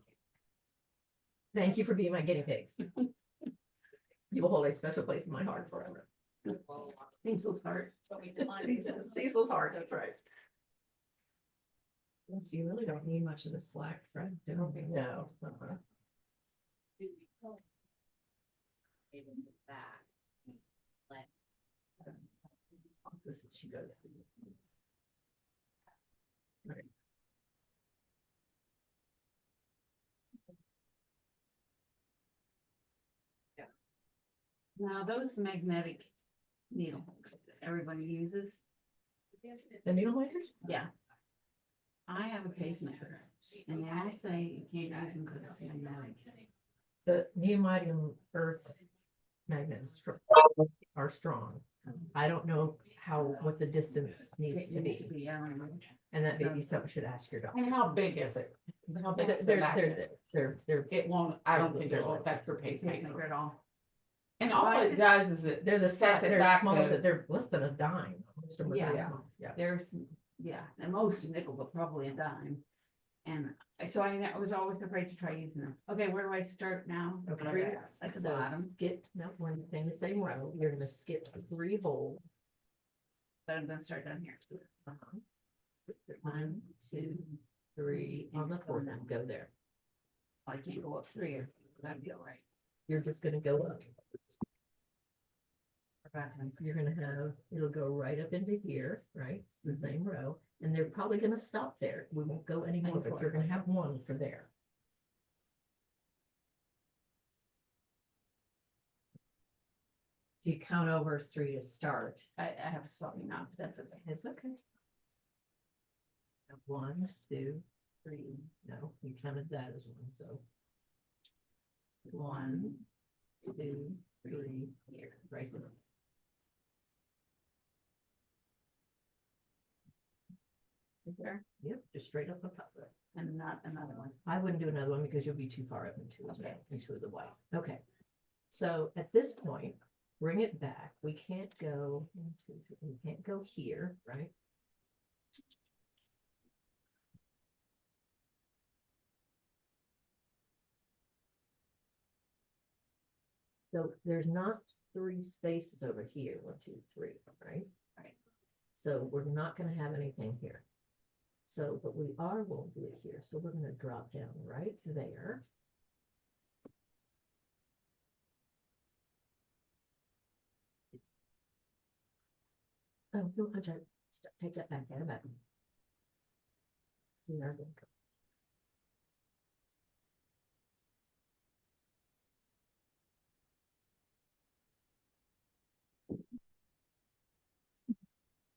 Thank you for being my guinea pigs. You will hold a special place in my heart forever. Cecil's heart. Cecil's heart, that's right. So you really don't need much of this black thread, do you? No. uh-uh. She goes. Right. Now, those magnetic needle hooks that everybody uses, The needle makers? yeah. I have a pacemaker, and they all say you can't use them because it's magnetic. The neodymium earth magnets are strong. I don't know what the distance needs to It needs be, I don't know. and that may be something should ask your doctor. And how big is it? How big is the They're, magnet? they're, It won't, I don't think it will affect your pacemaker Pacemaker at all. And all it does is it they're the sets size, it they're back small, to- that they're less than a dime. Most of them are very Yeah. small. Yeah. There's, yeah, and most a nickel, but probably a dime. And so I was always afraid to try using them. Okay, where do I start now? Okay. Three at the So bottom, skip, no, we're in the same row. You're gonna skip 3 holes. but I'm gonna start down here. Uh-huh. 1, 2, 3 on the fourth, and go there. I can't go up three, or that'd be all right. You're just gonna go up. Back then. You're gonna have, it'll go right up into here, right? It's the same row, and they're probably gonna stop there. We won't go anymore, but you're gonna have 1 for there. So you count over 3 to start. I have a slightly not, but that's okay. It's okay. 1, 2, 3. No, you counted that as 1, so. 1, 2, 3, here, right there. There, Yep, just straight up on top of it. and not another one. I wouldn't do another one because you'll be too far up into the white. Okay. So at this point, bring it back. We can't go, we can't go here, right? So there's not 3 spaces over here. 1, 2, 3, right? Right. So we're not gonna have anything here. So, but we are going to do it here. So we're gonna drop down right there. Oh, no, I'm sorry. Take that back, back. You are gonna go.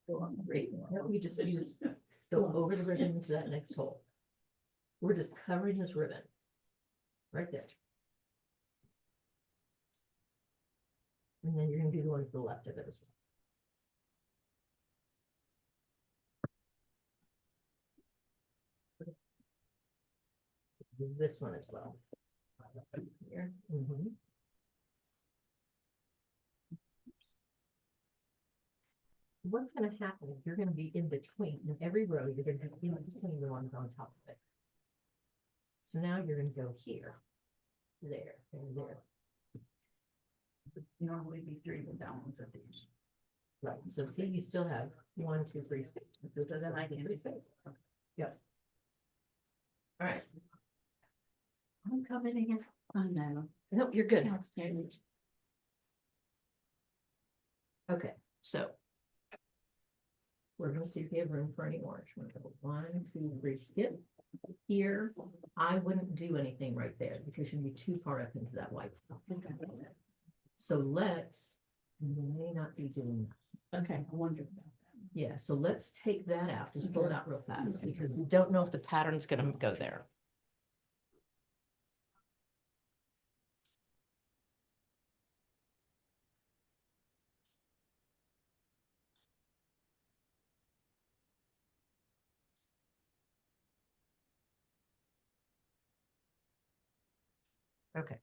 Go on, great. No, you just go over the ribbon into that next hole. We're just covering this ribbon. Right there. And then you're gonna do the one to the left of it as well. This one as well. Here. Mhm. What's gonna happen is you're gonna be in between, in every row, you're gonna be in between the ones on top of it. So now you're gonna go here, there, and there. Normally be 3 with down ones at these. Right, so see, you still have 1, 2, 3 spaces. So then I can 3 spaces. Yep. All right. I'm coming in. I know. Nope, you're good. Okay, so. We're gonna see if we have room for any orange. We're gonna go 1, 2, 3, skip. Here, I wouldn't do anything right there because you'd be too far up into that white. So let's, we may not be doing that. Okay, I wonder. Yeah, so let's take that out, just pull it out real fast, because we don't know if the pattern's gonna go there. Okay.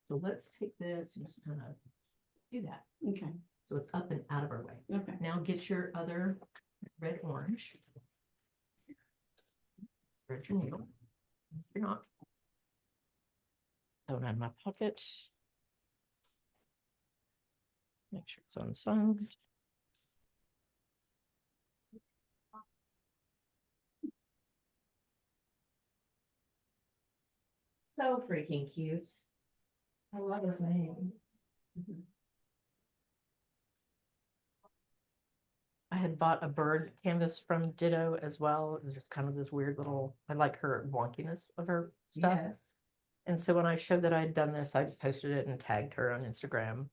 So let's take this and just kind of do that. Okay, So it's up and out of our way. okay. Now get your other red orange. Thread your needle. If you're not. Throw it in my pocket. Make sure it's on the side. So freaking cute. I love his name. I had bought a bird canvas from Ditto as well. It's just kind of this weird little, I like her wonkiness of her stuff. Yes. And so when I showed that I had done this, I posted it and tagged her on Instagram.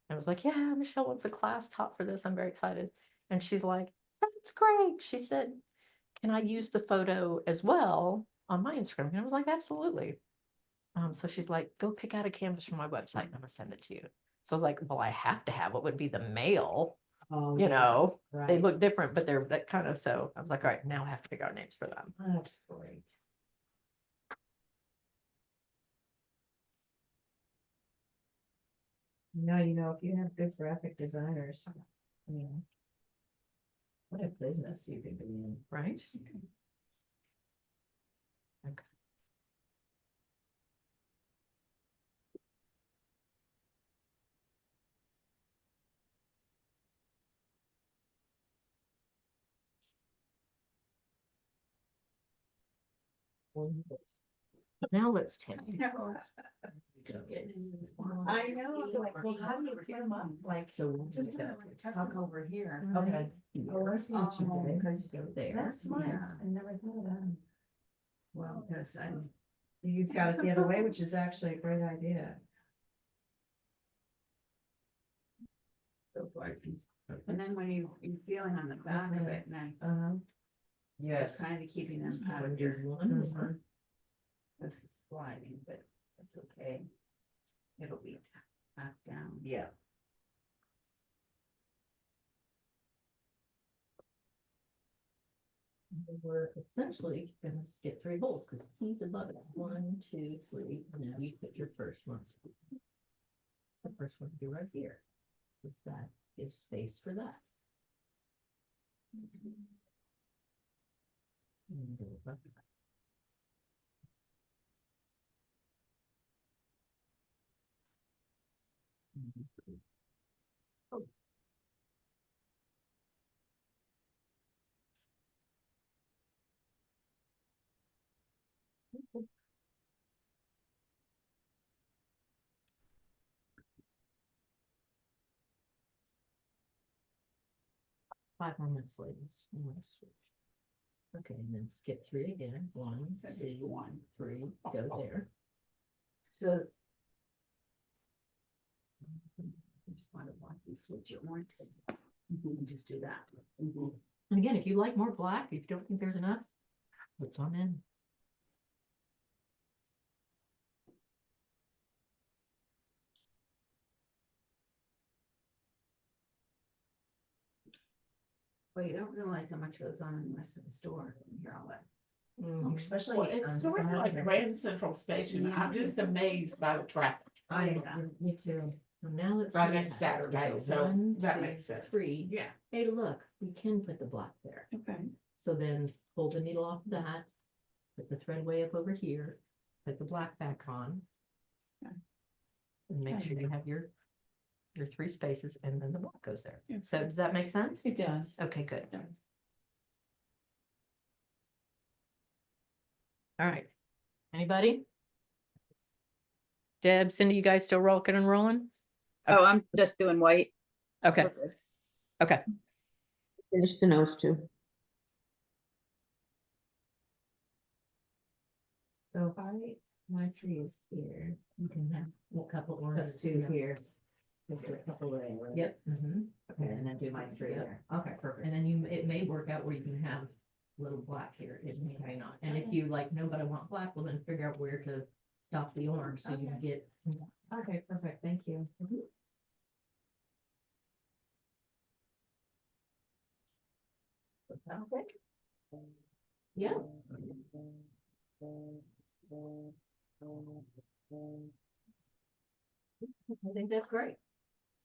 I was like, yeah, Michelle wants a class top for this. I'm very excited. And she's like, that's great. She said, can I use the photo as well on my Instagram? And I was like, absolutely. So she's like, go pick out a canvas from my website and I'm gonna send it to you. So I was like, well, I have to have what would be the male, Oh, you know, they right. look different, but they're that kind of, so I was like, all right, now I have to figure out names for them. That's great. If you have good graphic designers, I mean, what a business you could be in. Right? Okay. Now let's take. I know, like, well, how do you put them up? Like, So just tuck over here. Okay. Oh, I see what you did. Because go there. That's smart. Yeah. I never thought of that. Well, because you've got it the other way, which is actually a great idea. So far, and then when you're feeling on the back of it, and then Yes. kind of keeping them out One, of your, one. this is sliding, but it's okay. It'll be tacked down. Yeah. We're essentially gonna skip 3 holes because he's above it. 1, 2, 3. Now you put your first one. The first one will be right here. Because that gives space for that. And go above that. Oh. Five more minutes, ladies. I'm gonna switch. Okay, and then skip 3 again. 1, 2, 1, 3. Go there. So. I just want to watch you switch your orange. And just do that. And again, if you like more black, if you don't think there's enough, put some in. Well, you don't realize how much goes on in the rest of the store when you're all that. Especially. Well, it's sort of like Grand Central Station. I'm just amazed by the traffic. Me too. So now let's. By see next that. Saturday, So so 1, that 2, makes sense. 3. Yeah. Hey, look, we can put the black there. Okay. So then pull the needle off that, put the thread way up over here, put the black back on. Okay. And make Okay. sure you have your 3 spaces and then the black goes there. Yeah. So does that make sense? It does. Okay, good. It does. All right. Anybody? Deb, Cindy, you guys still rocking and rolling? Oh, I'm just doing white. Okay, okay. Finish the nose too. So if my 3 is here, You can have a couple oranges. plus 2 yeah. here. Just a couple there. right? Yep. Mhm. Okay, and then do my 3 Yep. there. Okay, perfect. And then it may work out where you can have little black here, it may not. And if you like, no, but I want black, well then figure out where to stop the orange so you can get. Okay, perfect. Thank you. Okay. Yeah. I think that's great.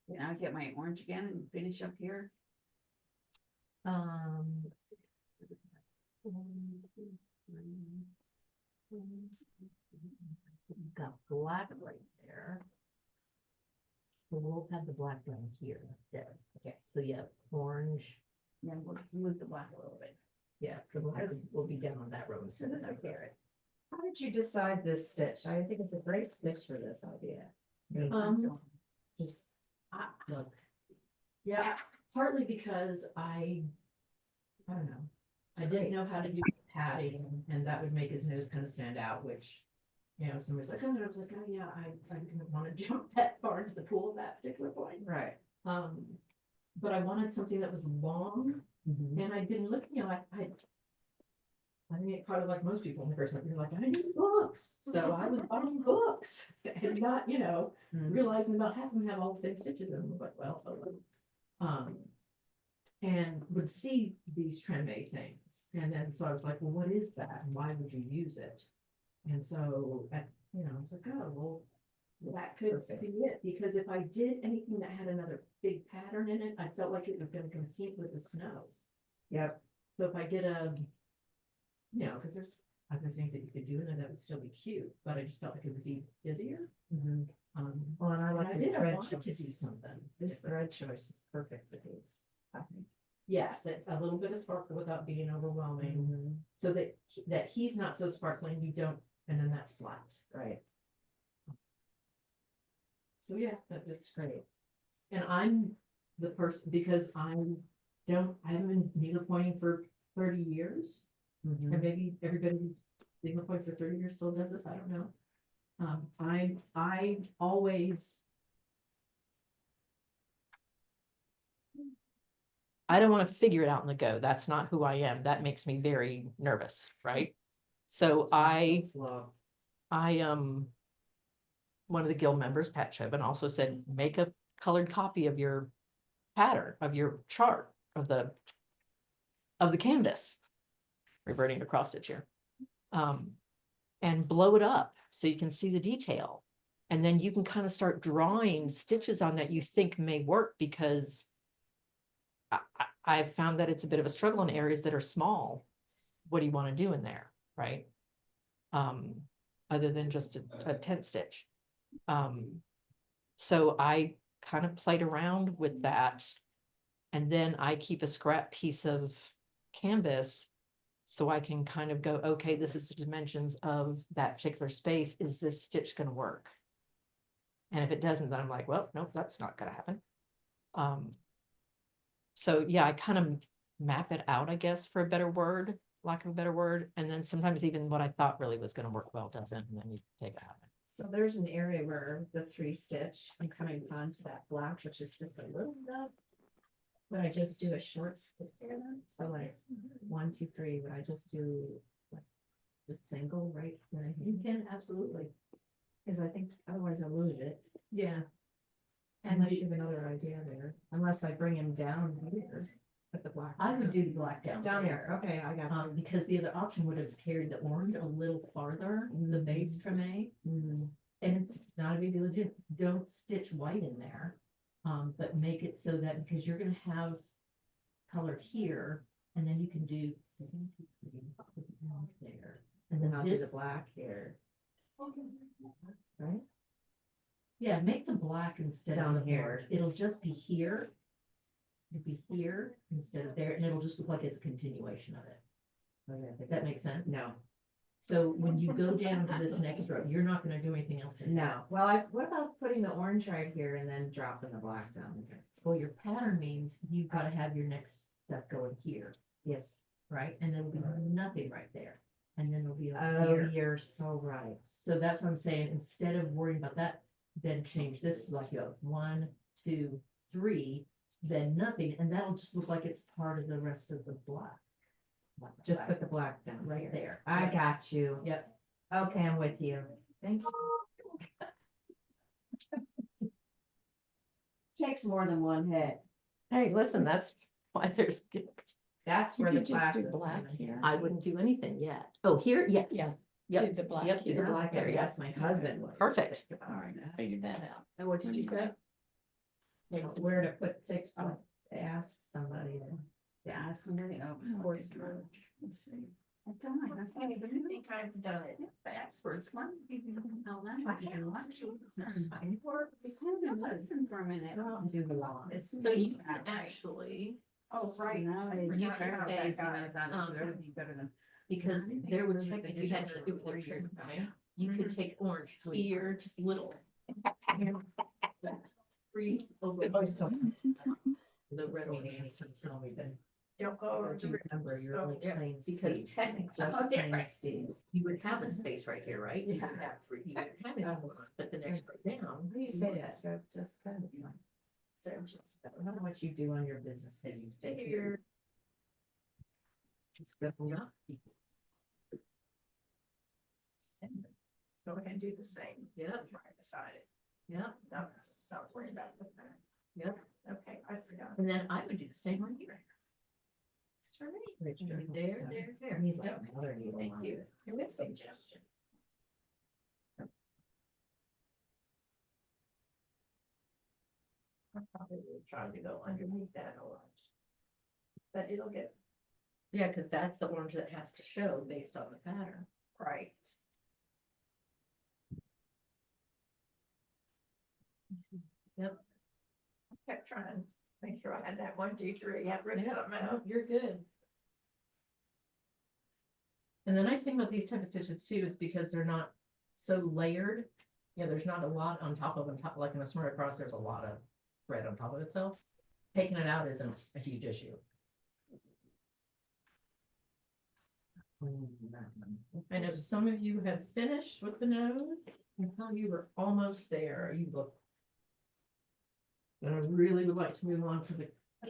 And I'll get my orange again and finish up here. Let's see. 1, 2, 3, 4. We've got black right there. So we'll have the black down here instead. Okay, so yeah, orange. Then we'll move the black a little bit. Yeah, the black will be down on that row instead of that there. How did you decide this stitch? I think it's a great stitch for this idea. Just, Look. Yeah, partly because I don't know, I didn't know how to do padding and that would make his nose kind of stand out, which, you know, somebody's like, oh, and I was like, oh, yeah, I didn't want to jump that far into the pool at that particular point. right. But I wanted something that was long and I'd been looking, you know, I mean, probably like most people in the first month, you're like, I need books. So I was buying books and not, you know, realizing about half of them have all the same stitches in them, but well, oh, well. And would see these treme things. And then, so I was like, well, what is that? And why would you use it? And so, you know, I was like, oh, well, that could be it. Because if I did anything that had another big pattern in it, I felt like it was going to compete with the snow. Yep. So if I did you know, because there's other things that you could do in there that would still be cute, but I just felt like it would be busier. Well, and I And like I the did, I thread wanted to do choice. something. This thread choice is perfect for these. I think. Yes, a little bit of sparkle without being overwhelming, so that he's not so sparkling, you don't, and then that's flat. Right. So yeah, that's great. And I'm the person, because I haven't been needlepointing for 30 years. And maybe everybody who's needlepoints for 30 years still does this, I don't know. I always. I don't want to figure it out on the go. That's not who I am. That makes me very nervous, right? So Slow. one of the guild members, Pat Chauvin, also said, make a colored copy of your pattern, of your chart, of the canvas. Reverting to cross stitch here. And blow it up so you can see the detail. And then you can kind of start drawing stitches on that you think may work, because I've found that it's a bit of a struggle in areas that are small. What do you want to do in there, right? Other than just a tent stitch. So I kind of played around with that. And then I keep a scrap piece of canvas so I can kind of go, okay, this is the dimensions of that particular space. Is this stitch going to work? And if it doesn't, then I'm like, well, nope, that's not going to happen. So yeah, I kind of map it out, I guess, for a better word, lack of a better word. And then sometimes even what I thought really was going to work well doesn't, and then you take it out. So there's an area where the 3-stitch, I'm coming onto that black, which is just a little bit. But I just do a short stitch there then? So like 1, 2, 3, but I just do like the single right there. You can, absolutely. Because I think otherwise I'll lose it. Yeah. Unless you have another idea there, unless I bring him down here, put the black. I would do the black down there, okay, I got it. because the other option would have carried the orange a little farther, the base treme. And it's not a big deal, don't stitch white in there. But make it so that, because you're gonna have color here, and then you can do there. And then I'll do the this, black here. Right? yeah, make the black instead Down of the here. orange. It'll just be here. It'll be here instead of there, and it'll just look like it's a continuation of it. Okay, If that makes sense. no, So when you go down to this next row, you're not gonna do anything else in there. no. Well, what about putting the orange right here and then dropping the black down here? Well, your pattern means you've gotta have your next step going here, Yes. right? And there will be nothing right there. And then there'll be a Oh, here. you're so right. So that's what I'm saying, instead of worrying about that, then change this to like you have 1, 2, 3, then nothing, and that'll just look like it's part of the rest of the black. Just put the black down Right here. there. I Yep. got you. Yep. Okay, I'm with you. Thank you. Takes more than one hit. Hey, listen, that's why there's, That's You where the could just class do is. black coming. here. I wouldn't do anything yet. Oh, here, yes. Yeah. Yep, the black yep, do the here. black there, yes. Yes, my husband would. Perfect. All right, I Figured that out. And what did you say? where to put ticks, like, to ask somebody to. Yeah, somebody, oh, of course. Let's see. I've done my husband. I think I've done it. The experts, one. Oh, that's why I don't want to listen for a minute. Do the law. So you can actually, Oh, right. No, You you can can say, everything's better than. because there would check if you had to, it was their trip, right? You could take orange here, just little. Free over. Missing something? The red meeting, and you can tell me that. Don't go over Do you remember you're So, like yeah, plain because Steve, technically- just Oh, yeah, plain right. Steve. You would have a space right here, right? You would Yeah. have three, you would have it, but the next right down. How do you say that, Jessica? It's like, I don't know what you do on your business days. here. It's good. Yeah. Go ahead and do the same. Yeah, Right beside it. yeah, No, don't worry about that. yeah. Okay, I forgot. And then I would do the same right here. It's for me. There, there. I need like Yep. another needle. Thank on you. it. Good suggestion. I probably will try to go underneath that orange. But it'll get Yeah, because that's the orange that has to show based on the pattern. right. Yep. I kept trying to make sure I had that 1, 2, 3, had written Yeah, something no, out. you're good. And the nice thing about these type of stitches too is because they're not so layered. Yeah, there's not a lot on top of them, like in a smart across, there's a lot of thread on top of itself. Taking it out isn't a huge issue. I know some of you have finished with the nose. I thought you were almost there. You look. But I really would like to move on to the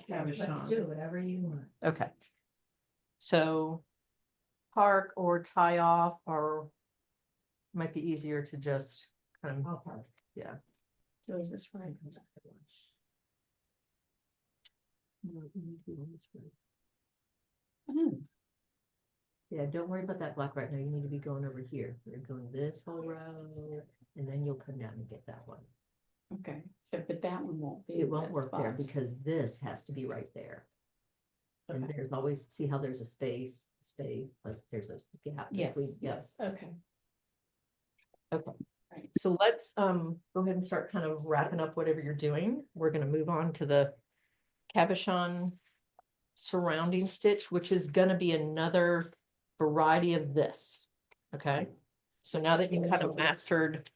cabochon. Let's do whatever you want. Okay. So park or tie off, or might be easier to just kind of, I'll park. yeah. So is this right? Yeah, don't worry about that black right now. You need to be going over here. You're going this whole row, and then you'll come down and get that one. Okay, so but that one won't be. It won't that work there spot. because this has to be right there. And Okay. there's always, see how there's a space, like there's a gap Yes, between, yes. okay. So let's go ahead and start kind of wrapping up whatever you're doing. We're gonna move on to the cabochon surrounding stitch, which is gonna be another variety of this. Okay, so now that you've kind of mastered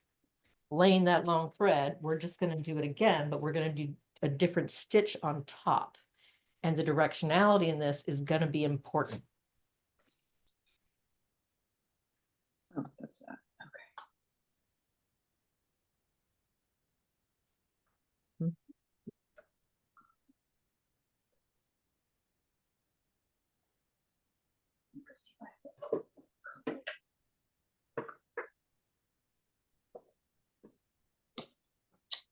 laying that long thread, we're just gonna do it again, but we're gonna do a different stitch on top. And the directionality in this is gonna be important. Oh, that's that.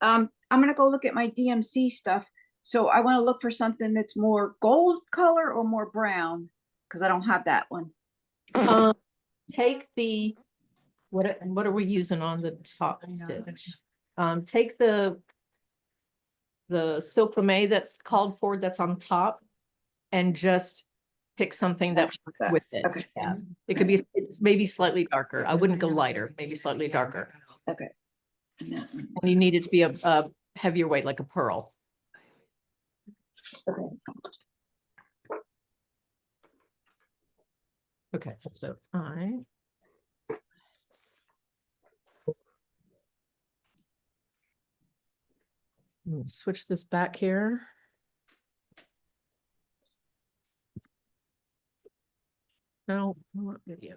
I'm gonna go look at my DMC stuff. So I want to look for something that's more gold color or more brown, because I don't have that one. Take the, what are we using on the top stitch? Take the silk lame that's called for, that's on top, and just pick something that works with it. Okay. Yeah, it could be, it's maybe slightly darker. I wouldn't go lighter, maybe slightly darker. Okay. And that one. And you need it to be a heavier weight, like a pearl. Okay. Okay, so switch this back here. No, I want video.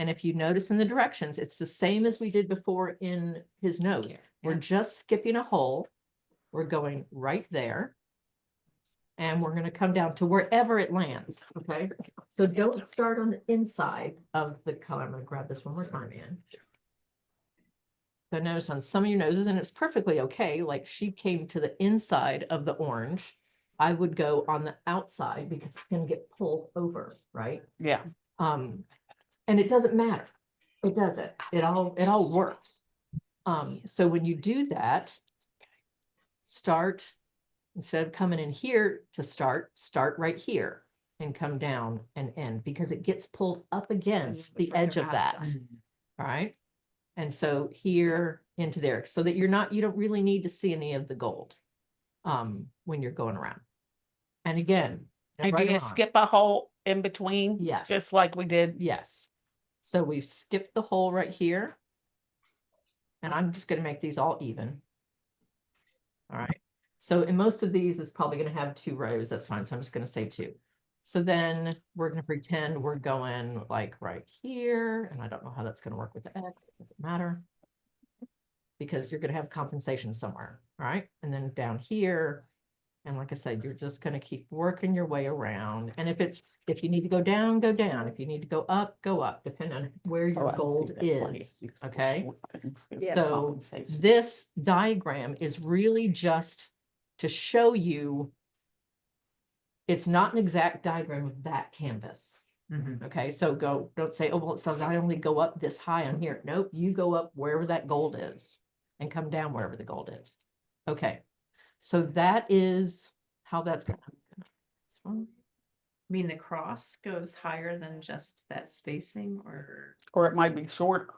And if you notice in the directions, it's the same as we did before in his nose. We're just skipping a hole. We're going right there. And we're going to come down to wherever it lands, okay? So don't start on the inside of the color. I'm going to grab this one more time, Ann. So notice on some of your noses, and it's perfectly okay, like she came to the inside of the orange. I would go on the outside because it's going to get pulled over, right? Yeah. And it doesn't matter. It doesn't. It all works. So when you do that, start, instead of coming in here to start right here and come down and end, because it gets pulled up against the edge of that. All right. And so here into there, so that you don't really need to see any of the gold when you're going around. And again, And right do you or wrong. skip a hole in between? Yes. Just like we did? Yes. So we've skipped the hole right here. And I'm just going to make these all even. All right. So in most of these, it's probably going to have 2 rows. That's fine. So I'm just going to say 2. So then we're going to pretend we're going like right here. And I don't know how that's going to work with the X. It doesn't matter. Because you're going to have compensation somewhere. All right. And then down here. And like I said, you're just going to keep working your way around. And if you need to go down, go down. If you need to go up, depending on where your gold is. Okay. So this diagram is really just to show you it's not an exact diagram of that canvas. Okay, so don't say, oh, well, it says I only go up this high on here. Nope, you go up wherever that gold is and come down wherever the gold is. Okay, so that is how that's going to. I mean, the cross goes higher than just that spacing, or? Or it might be short.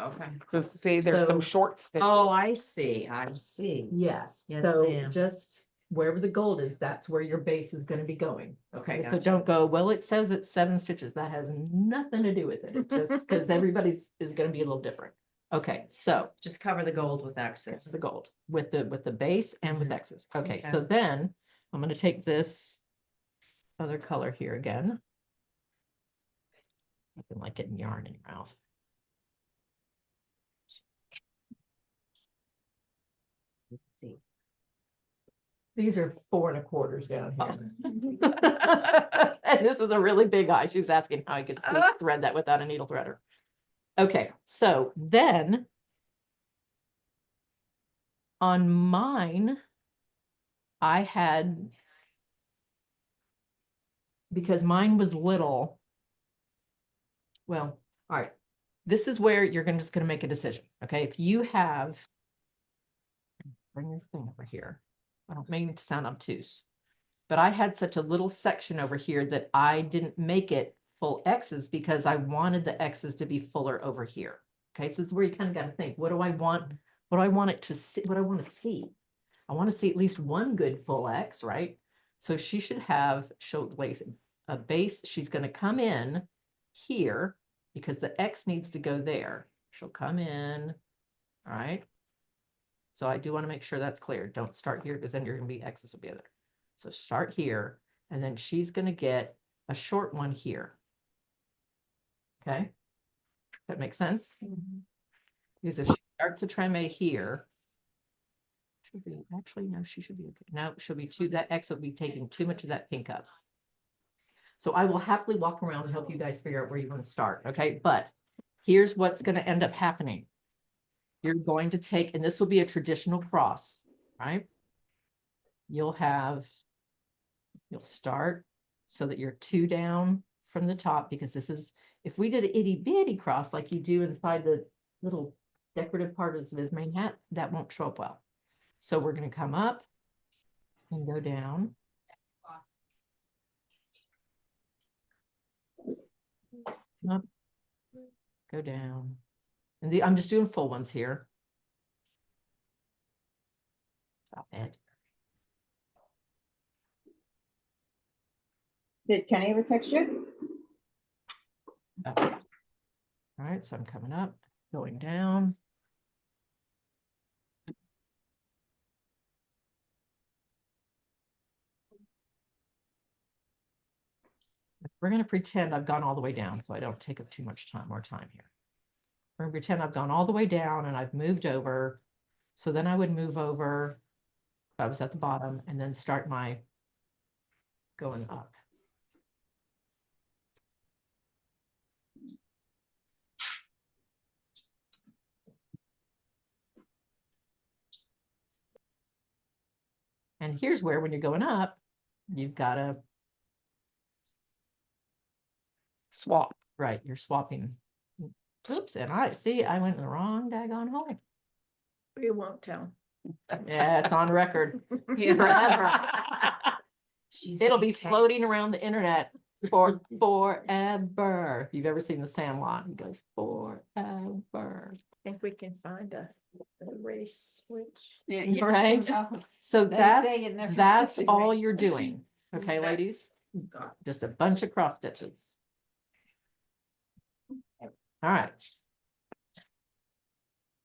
Okay. Just see, there's some So- short stitches. Oh, I see, I see. Yes, Yes, so ma'am. just wherever the gold is, that's where your base is going to be going. Okay, so gotcha. don't go, well, it says it's 7 stitches. That has nothing to do with it. It's just because everybody's is going to be a little different. Okay, so Just cover the gold with that's access. the gold with the base and with Mhm. X's. Okay, Okay. so then I'm going to take this other color here again. Nothing like getting yarn in your mouth. See. These are 4 1/4 down here. And this is a really big eye. She was asking how I could thread that without a needle threader. Okay, so then on mine, I had, because mine was little. Well, all right. This is where you're just going to make a decision. Okay, if you have, bring your thing over here. I don't mean to sound obtuse, but I had such a little section over here that I didn't make it full X's because I wanted the X's to be fuller over here. Okay, so this is where you kind of got to think, what do I want? What do I want it to see? What do I want to see? I want to see at least one good full X, right? So she should have a base. She's going to come in here because the X needs to go there. She'll come in, all right? So I do want to make sure that's clear. Don't start here because then you're going to be X's will be there. So start here, and then she's going to get a short one here. Okay, that makes sense? Because if she starts a treme here, should be actually no, she should be okay. No, she'll be that X will be taking too much of that pink up. So I will happily walk around and help you guys figure out where you want to start. Okay, but here's what's going to end up happening. You're going to take, and this will be a traditional cross, right? You'll start so that you're 2 down from the top, because this is, if we did an itty bitty cross like you do inside the little decorative part of his main hat, that won't show up well. So we're going to come up and go down. Up, go down. And I'm just doing full ones here. Stop it. Did Kenny ever text you? Okay. All right, so I'm coming up, going down. we're gonna pretend I've gone all the way down, so I don't take up too much more time here. We're gonna pretend I've gone all the way down and I've moved over. So then I would move over, if I was at the bottom, and then start my going up. And here's where, when you're going up, you've got to swap, right? You're swapping. Oops, and I see I went in the wrong daggone hole. We won't tell. Yeah, it's on record forever. It'll be floating around the internet for forever. If you've ever seen The Sandlot, he goes forever. Think we can find a race switch. Right? So They that's say in their that's fancy all race. you're doing. Okay, ladies? Just a bunch of cross stitches. All right.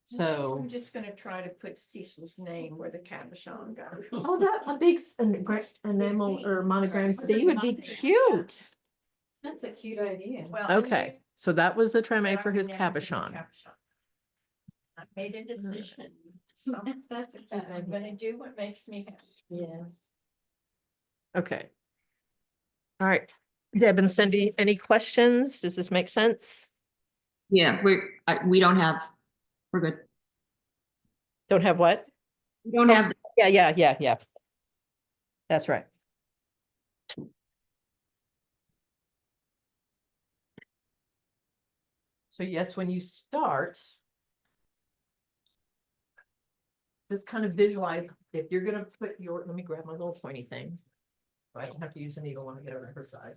So, I'm just gonna try to put Cecil's name where the cabochon goes. oh, that a big enamel or monogram C would be cute. That's a cute idea. Well, and Okay, so that was the then treme I for his can name it the cabochon. I made a decision. So That's a cute I'm idea. gonna do what makes me happy. Yes. Okay. All right. Deb and Cindy, any questions? Does this make sense? Yeah, we don't have, we're good. Don't have what? We don't have, Yeah. That's right. So yes, when you start, just kind of visualize, if you're gonna put your, let me grab my little pointy thing. I don't have to use the needle when I get over to her side.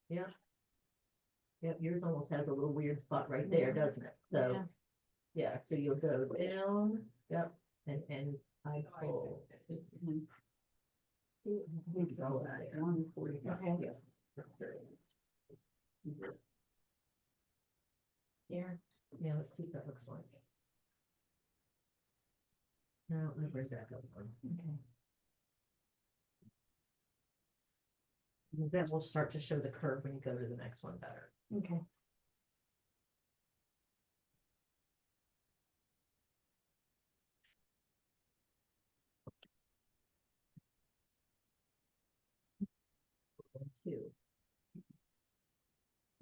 Yeah. Yeah, yours almost has a little weird spot right there, doesn't it? So, yeah, so you'll go down, yep, and I pull. Yeah, let's see what that looks like. No, where's that go from? Okay. Then we'll start to show the curve when you go to the next one better. Okay. Two.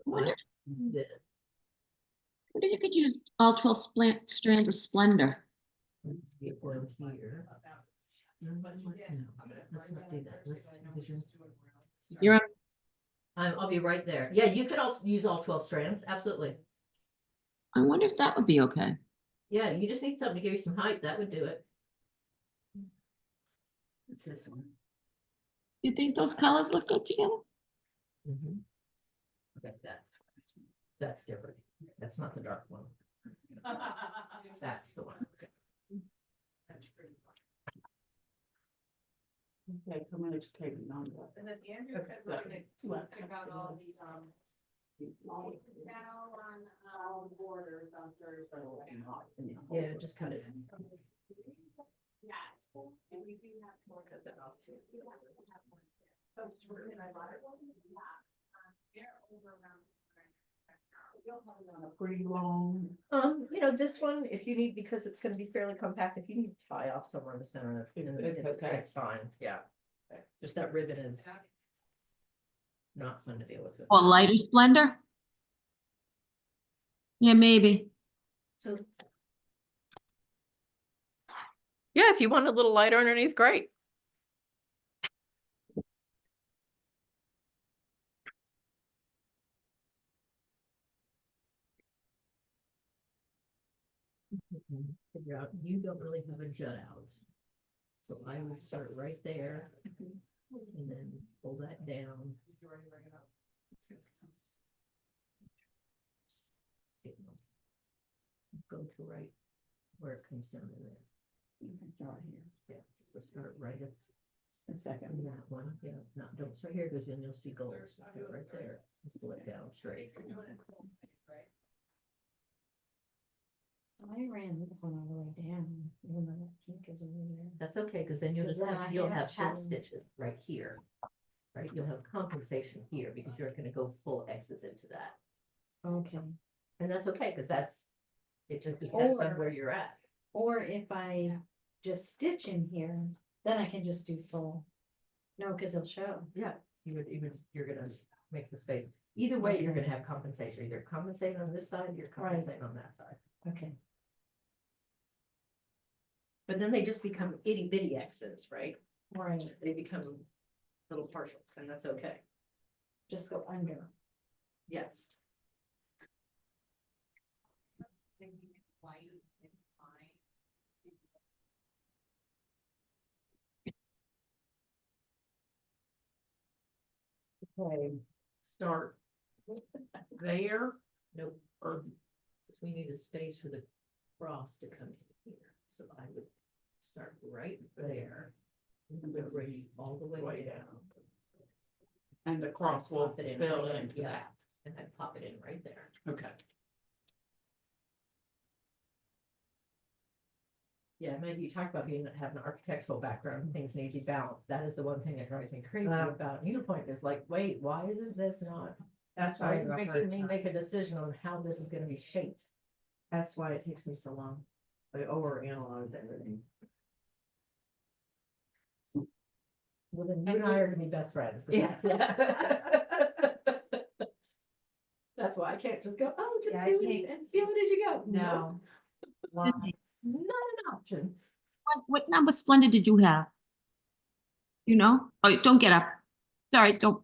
wonder This. wonder if you could use all 12 strands of Splendor. Let's get one here. No, let's not do that. Let's do vision. You're on, I'll be right there. Yeah, you could also use all 12 strands. Absolutely. I wonder if that would be okay. Yeah, you just need something to give you some height. That would do it. It's this one. You think those colors look good together? Okay, that's different. That's not the dark one. That's the one. Okay. That's pretty. Okay, come on, educated on that. And then Andrew said That's, something what? about all these, borders on Thursday. Yeah, just cut it. Yes, and we do have more cut that off too. Those two, and I bought it. They're over around. You'll have it on a Pretty long. This one, if you need, because it's gonna be fairly compact, if you need to tie off somewhere in the center, It's okay. it's fine, yeah. Just that ribbon is not fun to deal with. Or lighter Splendor? Yeah, maybe. So. Yeah, if you want a little lighter underneath, great. Figure out, you don't really have a jut out. So I would start right there and then pull that down. Go to right where it comes down to there. Yeah, so start right at A second. in that one. Yeah, no, don't start here because then you'll see gold. Start right there. Pull it down straight. I ran this one all the way down, even though that pink is over there. That's okay, because then you'll just Because then have, I you'll have have half to- stitches right here. Right, you'll have compensation here because you're gonna go full X's into that. Okay. And that's okay, because it just depends on Or- where you're at. Or if I just stitch in here, then I can just do full. No, because it'll show. Yeah, you're gonna make the space. Either way, you're gonna have compensation. You're compensating on this side, you're Right. compensating on that side. Okay. But then they just become itty bitty X's, right? Right, They become little partials, and that's okay. just go under. Yes. Okay, start there Nope. or Because we need a space for the cross to come in here. So I would start right there. And then bring you all the way way down. down. And the cross will Pop it in fill right into yeah, that. and then pop it in right there. Okay. Yeah, maybe you talk about having an architectural background, and things need to be balanced. That is the one thing that drives me crazy about needlepoint is like, wait, why isn't this not? That's Why are you making me make a decision on how this is gonna be shaped? That's why it takes me so long. I overanalyze everything. Well, then you and I are gonna be best friends. Yeah. That's why I can't just go, oh, just Yeah, I do it can't- and feel it as you go. No. It's not an option. What number Splendid did you have? You know? Oh, don't get up. Sorry, don't.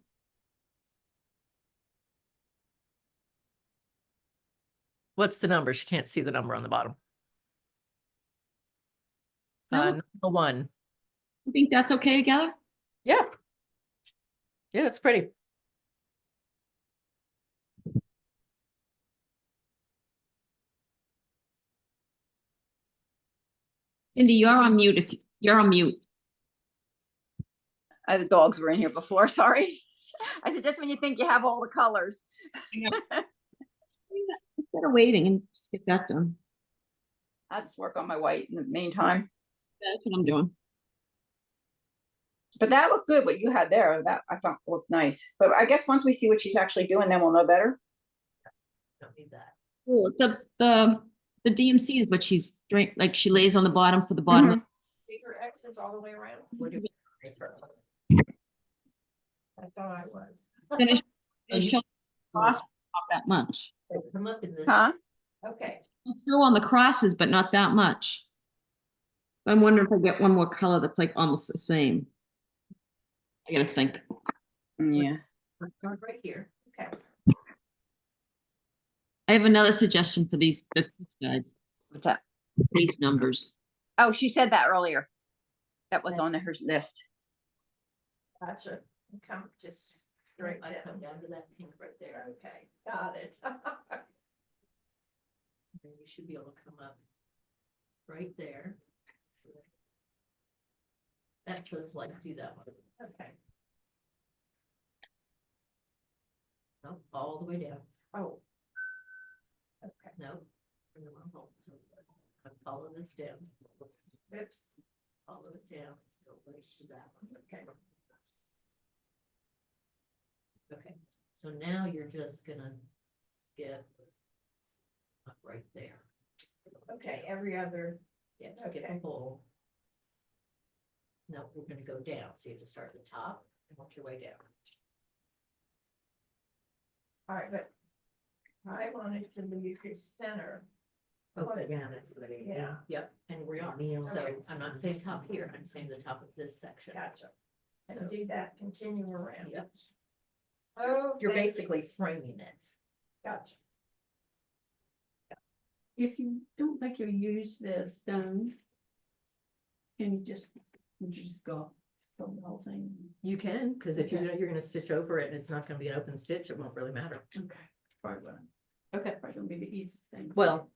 What's the number? She can't see the number on the bottom. No. Number 1. You think that's okay together? Yeah. Yeah, it's pretty. Cindy, you're on mute if you're on mute. The dogs were in here before, sorry. I said, just when you think you have all the colors. Instead of waiting and just get that done. I'll just work on my white in the meantime. That's what I'm doing. But that looked good, what you had there. That I thought looked nice. But I guess once we see what she's actually doing, then we'll know better. Don't need that. Well, the DMC is what she's doing, like she lays on the bottom for the bottom. Mhm. Bigger X's all the way around. What do I thought I was. Finish. And you- Show cross not that much. Come up in this. Huh? Okay. Throw on the crosses, but not that much. I'm wondering if I get one more color that's like almost the same. I gotta think. Yeah. Start right here. Okay. I have another suggestion for this guide, What's that? page numbers. Oh, she said that earlier. That was on her list. Gotcha. Come just straight I come down. down to that pink right there. Okay, got it. Then you should be able to come up right there. That's what it's like to do that one. Okay. No, all the way down. Oh. Okay. No. Bring them on home. So I follow this down. Oops. Follow it down. Go right to that one. Okay. Okay, so now you're just gonna skip up right there. Okay, every other. Yeah, skip Okay. a full. No, we're gonna go down, so you have to start at the top and work your way down. All right, but I wanted to leave the center. Okay, yeah, that's what I mean. Yeah. Yep, and we are, so Okay. I'm not saying top here, I'm saying the top of this section. Gotcha. So- And do that, continue around. Yep. Oh. You're basically framing it. Gotcha. If you don't think you'll use the stone, can you just, would you just go the whole thing? You can, because if you're gonna stitch over it and it's not gonna be an open stitch, it won't really matter. Okay. Probably gonna, Okay. probably gonna be the easiest thing. Well.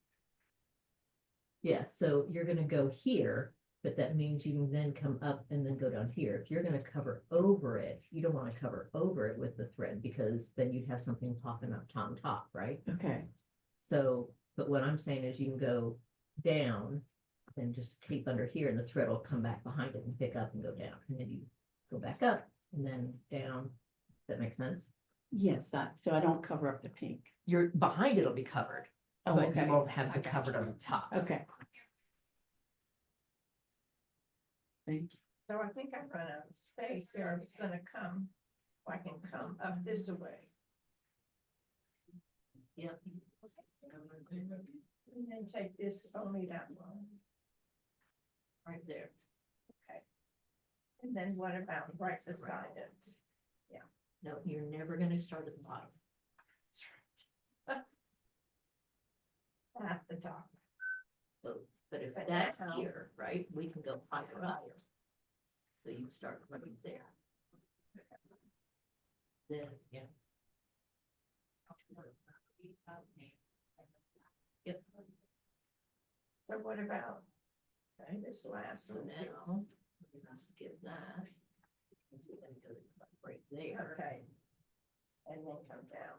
Yeah, so you're gonna go here, but that means you can then come up and then go down here. If you're gonna cover over it, you don't wanna cover over it with the thread because then you'd have something popping up on top, right? Okay. So, but what I'm saying is you can go down then just keep under here and the thread will come back behind it and pick up and go down. And then you go back up and then down. Does that make sense? Yes, so I don't cover up the pink. Your behind it'll be covered, Oh, but okay. you won't have I the got covered you. on the top. Okay. Thank you. So I think I run out of space here. I was gonna come, I can come up this way. Yep. And then take this only that long. Right there. And then what about right beside it? No, you're never gonna start at the bottom. At the top. So, but if But that's now- here, right, we can go higher up. So you start right there. Then, yeah. Yep. So what about? Okay, this last So one. now, we're gonna skip that. We're gonna go right there. Okay. And then come down.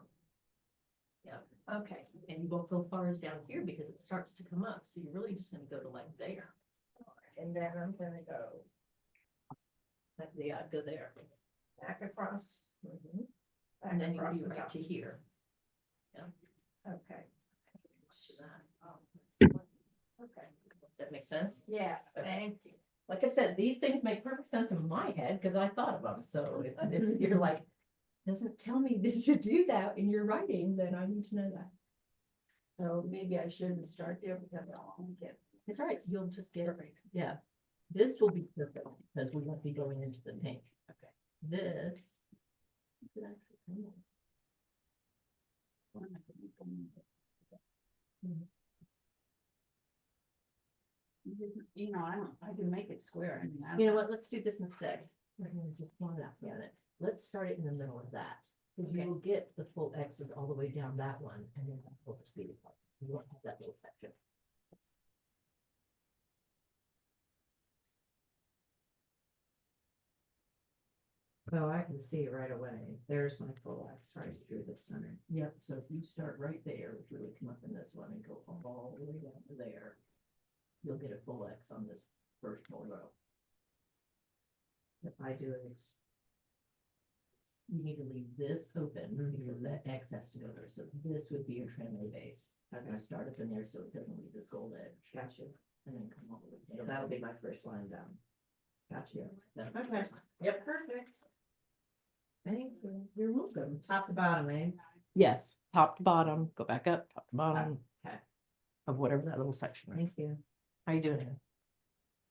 Yep. Okay, And you won't go far as down here because it starts to come up. So you're really just gonna go to like there. and then I'm gonna go Like, yeah, go there. back across. Mhm. Back And then you'll across be the right top. to here. Okay, Watch that. okay. That makes sense? Yes, Okay. thank you. Like I said, these things make perfect sense in my head because I thought of them. So if you're like, doesn't tell me this to do that in your writing, then I need to know that. So maybe I shouldn't start there because I'll get. It's all right. You'll just get, yeah. This will be perfect because we won't be going into the pink. Okay. This. could actually come on. You know, I can make it square. I mean, I You know what? Let's do this instead. We're gonna just one that on it. Let's start it in the middle of that. Because you will get the full X's all the way down that one and then that will just be the part. You won't have that little section. So I can see it right away. There's my full X right through the center. Yep, so if you start right there, which really come up in this one and go all the way down to there, you'll get a full X on this first whole row. If I do it, You need to leave this open because that X has to go there, so this would be your tramway base. I'm gonna start up in there so it doesn't leave this gold edge. gotcha. And then come all the way So down. that'll be my first line down. Gotcha. Okay. Yep, perfect. Thank you. You're welcome. Top to bottom, eh? Yes, top to bottom, go back up, top to bottom. Okay. Of whatever that little section is. Thank you. How you doing?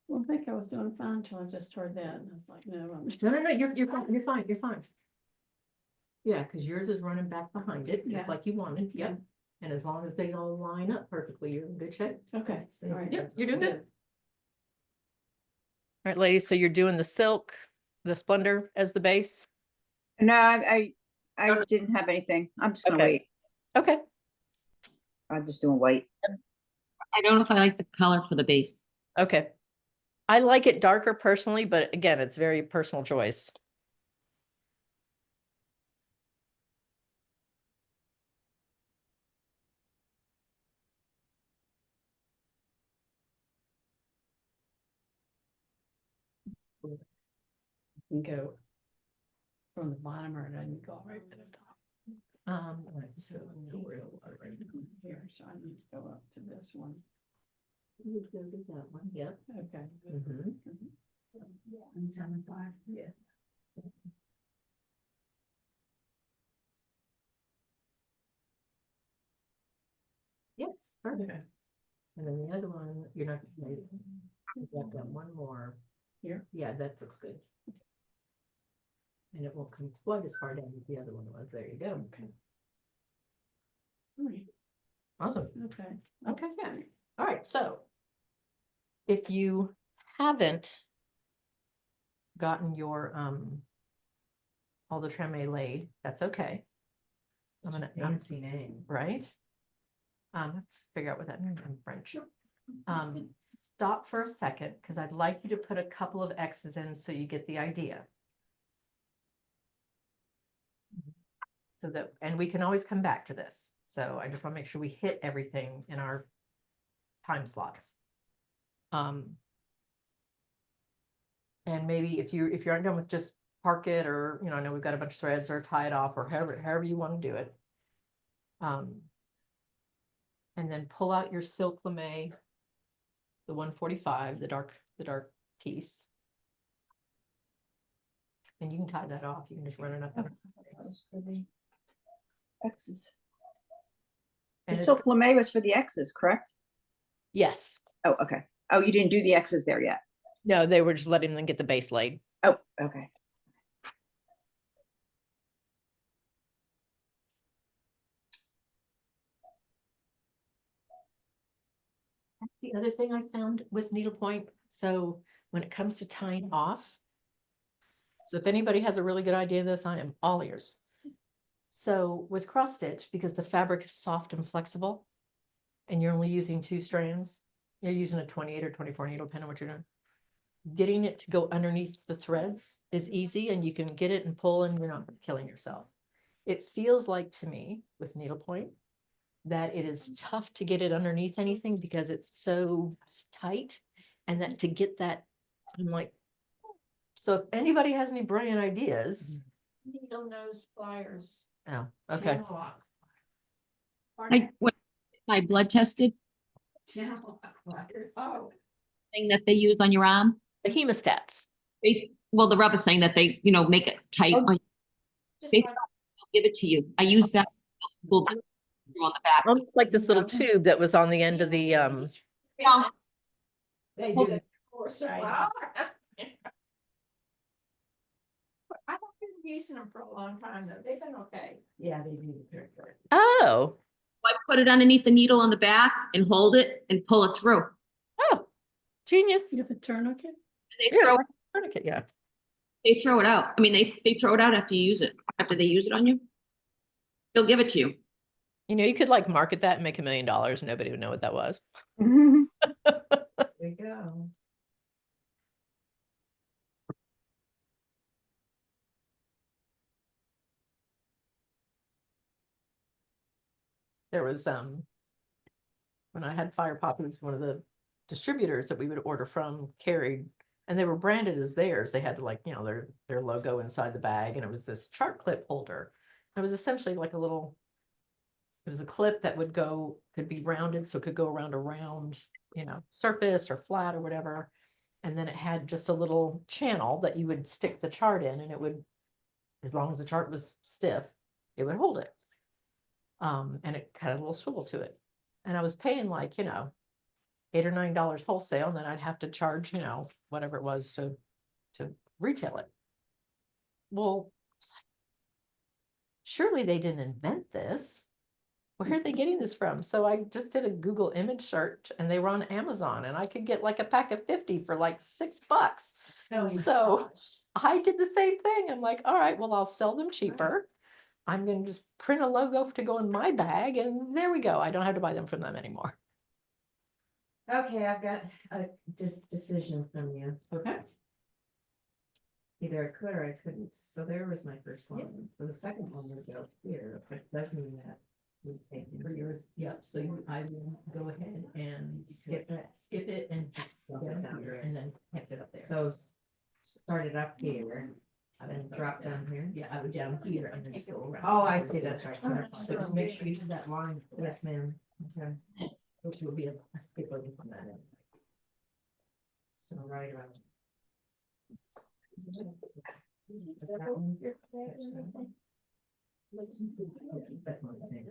Well, I think I was doing fine until I just heard that. And I was like, no, I'm. No, you're fine, you're fine, you're fine. Yeah, because yours is running back behind it, Yeah. just like you wanted, yep. And as long as they all line up perfectly, you're in good shape. Okay, all right. Yep, you're doing good. All right, ladies, so you're doing the silk, the splendor as the base? No, I didn't have anything. I'm just gonna Okay. wait. Okay, I'm just doing white. I don't know if I like the color for the base. okay. I like it darker personally, but again, it's very personal choice. Can go from the bottom or then go right to the top. All right, so Here, so I need to go up to this one. You would go to that one, yep. Okay. Mhm. And 7.5. Yeah. Yes, perfect. And then the other one, you're not, you've got one more. Here? Yeah, that looks good. And it won't come quite as far down as the other one was. There you go. Okay. All right, Awesome. okay. Okay, yeah. All right, so if you haven't gotten your all the treme laid, that's okay. I'm gonna Fancy name. right? Let's figure out what that means in French. Stop for a second, because I'd like you to put a couple of X's in so you get the idea. So that, and we can always come back to this. So I just want to make sure we hit everything in our time slots. And maybe if you aren't done with just park it, or, I know we've got a bunch of threads, or tie it off, or however you want to do it. And then pull out your silk lame, the 145, the dark piece. And you can tie that off. You can just run it up. Those for the X's. The And it's- silk lame was for the X's, correct? Yes. Oh, okay. Oh, you didn't do the X's there yet. No, they were just letting them get the base laid. Oh, okay. That's the other thing I found with needlepoint. So when it comes to tying off, so if anybody has a really good idea of this, I am all ears. So with cross stitch, because the fabric is soft and flexible, and you're only using 2 strands, you're using a 28 or 24 needle, depending on what you're doing. Getting it to go underneath the threads is easy, and you can get it and pull, and you're not killing yourself. It feels like to me with needlepoint that it is tough to get it underneath anything because it's so tight, and that to get that, I'm like, so if anybody has any brilliant ideas. Needle nose pliers. Oh, okay. channel lock. When I blood tested, Channel lock pliers. Oh, thing that they use on your arm, The hemostats. well, the rubber thing that they, make it tight. Oh. When just they like give it to you. I use that on the back. Almost like this little tube that was on the end of the, Yeah. they Oh. do. Right. I've been using them for a long time though. They've been okay. Yeah, they do the trick. oh, I put it underneath the needle on the back and hold it and pull it through. genius. You have a tourniquet? They Yeah, throw, like a tourniquet, yeah. they throw it out. I mean, they throw it out after you use it, after they use it on you. They'll give it to you. You could like market that and make $1 million. Nobody would know what that was. There you go. There was, when I had Fire Poppies, one of the distributors that we would order from carried, and they were branded as theirs. They had like, their logo inside the bag, and it was this chart clip holder. It was essentially like it was a clip that could be rounded, so it could go around a round, surface or flat or whatever. And then it had just a little channel that you would stick the chart in, and it would, as long as the chart was stiff, it would hold it. And it had a little swivel to it. And I was paying like, $8 or $9 wholesale, and then I'd have to charge, whatever it was to retail it. Well, it's like, surely they didn't invent this. Where are they getting this from? So I just did a Google image search, and they were on Amazon, and I could get like a pack of 50 for like $6. So I did the same thing. I'm like, all right, well, I'll sell them cheaper. I'm going to just print a logo to go in my bag, and there we go. I don't have to buy them from them anymore. Okay, I've got a decision from you. Okay. Either I could or I couldn't. So there was my first one. So the second one would go here, but it doesn't mean that we take For yours, yep. So I will go ahead and skip it and just Drop it down here, here. and then heft it up there. So start it up here and then drop down here. Yeah, I would down here and then just go around. Oh, I see, that's right. So just make sure you do that line. Yes, ma'am. Okay. Which will be a skip over from that end. So right around.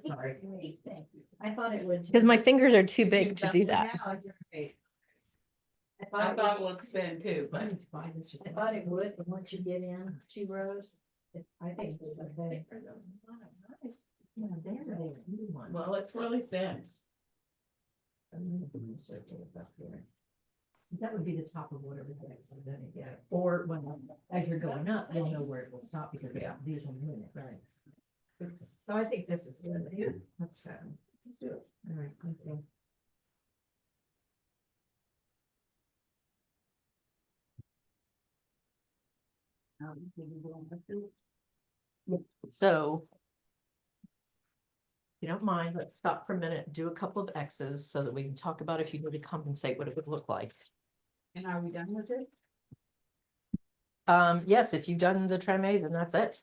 Sorry. I thought it would. Because my fingers are too big to do that. Now it's great. I thought it looked thin too, but. I thought it would, but once you get in 2 rows, I think it's okay. Yeah, there they are. Well, it's really thin. That would be the top of whatever the next one, then you get it. Or when, as you're going up, you'll know where it will stop because these will move it, right? So I think this is good. Yeah. Let's try. Let's do it. All right, okay. So you don't mind, let's stop for a minute, do a couple of X's so that we can talk about if you need to compensate, what it would look like. And are we done with this? Yes, if you've done the treme, then that's it.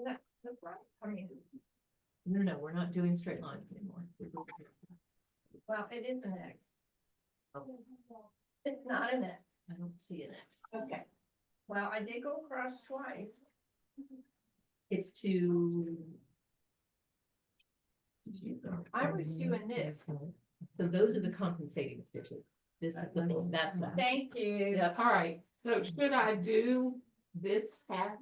That's right. I mean, No, we're not doing straight lines anymore. well, it is an X. It's not an X. I don't see an X. Okay. Well, I did go across twice. It's to. I was doing this. So those are the compensating stitches. This is the full, that's that. Thank you. Yep. All right, so should I do this half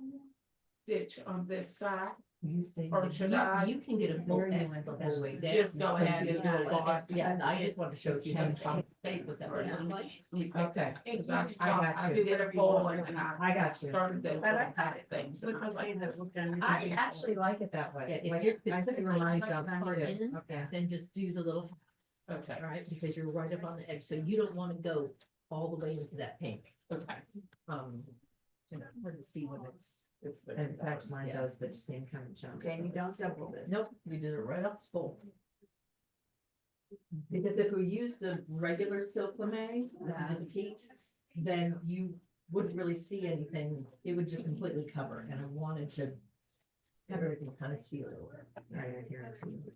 stitch on this side? You stay. Or should I You can get a full Very X nice. the whole way down. Just go ahead and do a Yeah, bar. yeah, I just want to show you how to compensate with that. Okay. Because I got I you. did it forward and I got you. started the But I- kind of things. I actually like it that way. Yeah, if Like, you're- if I it's see like where mine like jumps far too. in, Okay. Then just do the little halves, Okay, all right, because you're right up on the edge, so you don't want to go all the way into that pink. okay. Hard to see when it's. In fact, mine Yeah. does the same kind of jump. Okay, you don't double this. Nope, you did it right off the spool. Because if we use the regular silk lame, this is the petite, then you wouldn't really see anything. It would just completely cover, and I wanted to have everything kind of see a little bit. Right here too.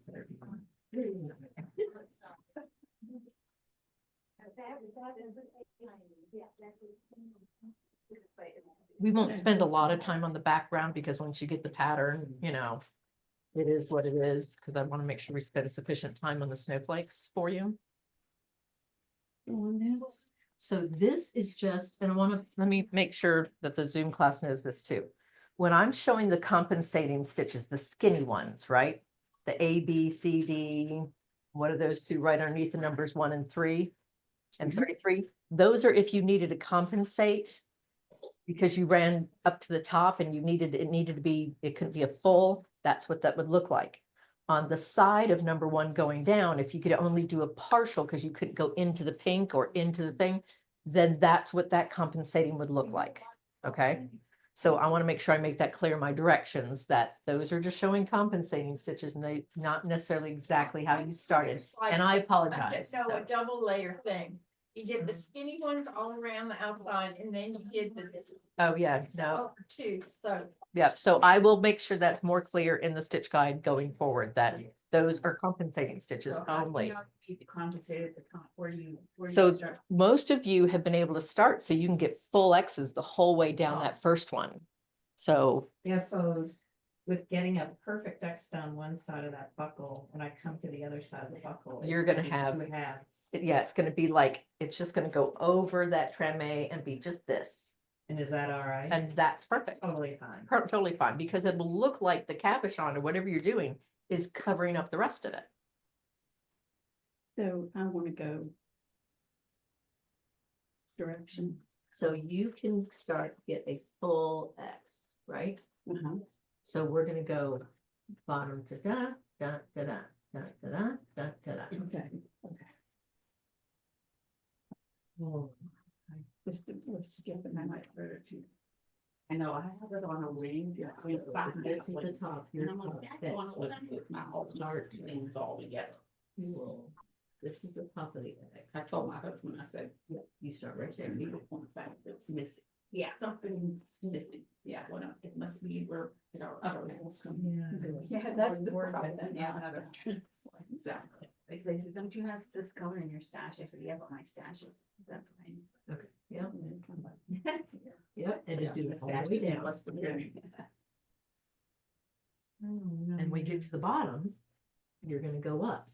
We won't spend a lot of time on the background because once you get the pattern, it is what it is, because I want to make sure we spend sufficient time on the snowflakes for you. So this is just, and let me make sure that the Zoom class knows this too. When I'm showing the compensating stitches, the skinny ones, right? The A, B, C, D, what are those two right underneath the numbers 1 and 3 and 33? Those are if you needed to compensate because you ran up to the top and it needed to be, it couldn't be a full, that's what that would look like. On the side of number 1 going down, if you could only do a partial because you couldn't go into the pink or into the thing, then that's what that compensating would look like, okay? So I want to make sure I make that clear in my directions, that those are just showing compensating stitches and they not necessarily exactly how you started. And I apologize. No, so. a double layer thing. You did the skinny ones all around the outside and then you did the. Oh, yeah, no, over 2, so. yeah, so I will make sure that's more clear in the stitch guide going forward, that those are compensating stitches only. You compensated at the top, where do you So start? most of you have been able to start, so you can get full X's the whole way down that first one. So, Yeah, so with getting a perfect X down one side of that buckle, when I come to the other side of the buckle. it's You're gonna be have- 2 halves. yeah, it's gonna be like, it's just gonna go over that treme and be just this, And is that all right? and that's perfect. Totally fine. Totally fine, because it will look like the capuchon or whatever you're doing is covering up the rest of it. So I want to go direction. So you can get a full X, right? So we're gonna go bottom to da, da, da, da, da, da, da, da, da, da. Okay. Let's skip and I might further too. I know I have it on a ring. This is the top. And Your I'm top like, I fits want with to put my whole start things all together. cool. This is the top of the X. I told my husband, I said, You start right there. there needle point fact that's missing. Yeah, something's missing. Yeah, well, it must be where, I don't know. Yeah. Yeah, that's the Word problem. with it. Yeah, exactly. Like, they said, don't you have this color in your stash? I said, yeah, but my stash is, that's fine. Okay, yeah, And then come back. yeah, and just do The this all stash the way is down. less forgiving. And we get to the bottom, you're gonna go up,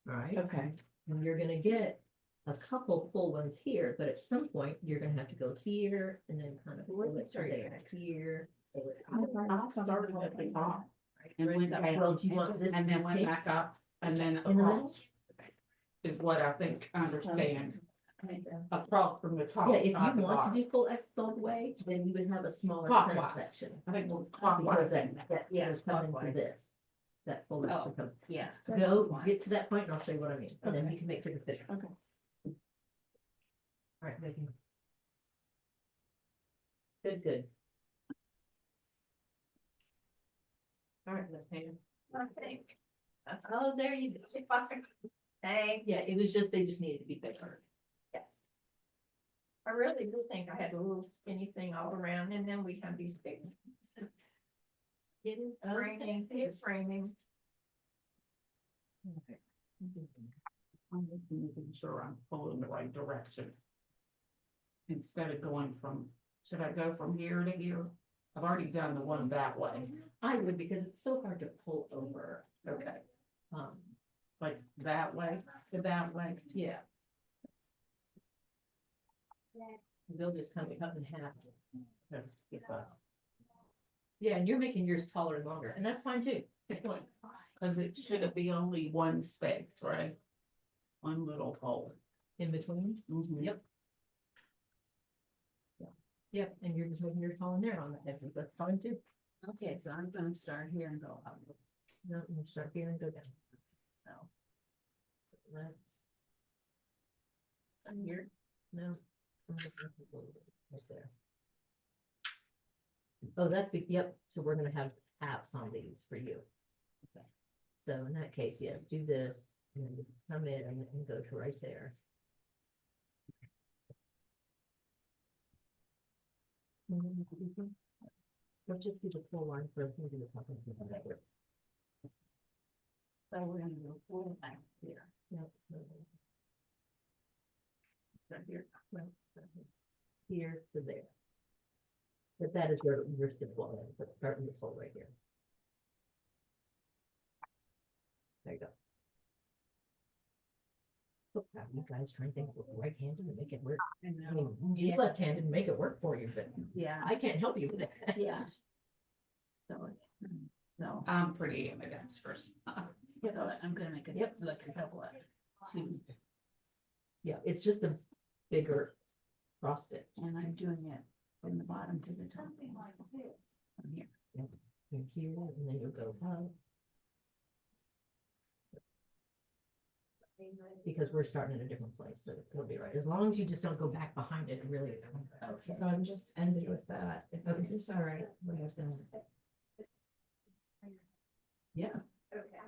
all right? Okay. And you're gonna get a couple full ones here, but at some point, you're gonna have to go here and then kind of pull it through there, here. pull it out. I started at the top and went Okay, well, do you want this and then went pink back up and then in the middle? across. Is what I think I understand. Across from the top. Yeah, if not you the want bottom. to do full X all the way, then you would have a smaller Clockwise. center section. I think we're Because clockwise. that is coming to clockwise. this, that full X Oh. would come. Yeah. Go, get to that point and I'll show you what I mean, and then Okay. you can make your decision. Okay. All right, Vicky. Good, good. All right, Miss Pam. I think. Oh, there you go. Thank, Yeah, it was just, they just needed to be bigger. yes. I really do think I had a little skinny thing all around, and then we have these big ones. It is Framing, framing. I'm just making sure I'm pulling the right direction. Instead of going from, should I go from here to here? I've already done the one that way. I would, because it's so hard to pull over. Okay, Um, like that way to that way. yeah. They'll just kind of cut in half. Yeah, and you're making yours taller and longer, and that's fine too. Cause it should be only one space, right? One little hole. In between. Mhm. Yep. Yep, and you're just making yours tall and narrow on the edges, that's fine too. Okay, so I'm gonna start here and go up. No, you start here and go down. So. Let's. Here. No. Right there. Oh, that's big, yep, so we're gonna have apps on these for you. Okay. So in that case, yes, do this, and then come in and go to right there. Let's just do the full line first and do the top. So we're gonna go full back here. Yep. Right here. Here to there. But that is where your stip wall is, let's start in this hole right here. There you go. Oh, crap, you guys trying things with right-handed and make it work. I I know. mean, you left-handed and make it work for you, but Yeah, I can't help you with that. yeah. So I'm pretty ambidextrous. So I'm gonna make it Yep. like a couple of two, Yeah, it's just a bigger cross stitch. and I'm doing it from the bottom to the top. From here. And here, and then you'll go up. Because we're starting in a different place, so it'll be right, as long as you just don't go back behind it, really. Okay, so I'm just ended with that. If this is all right, we have done. Yeah, Okay.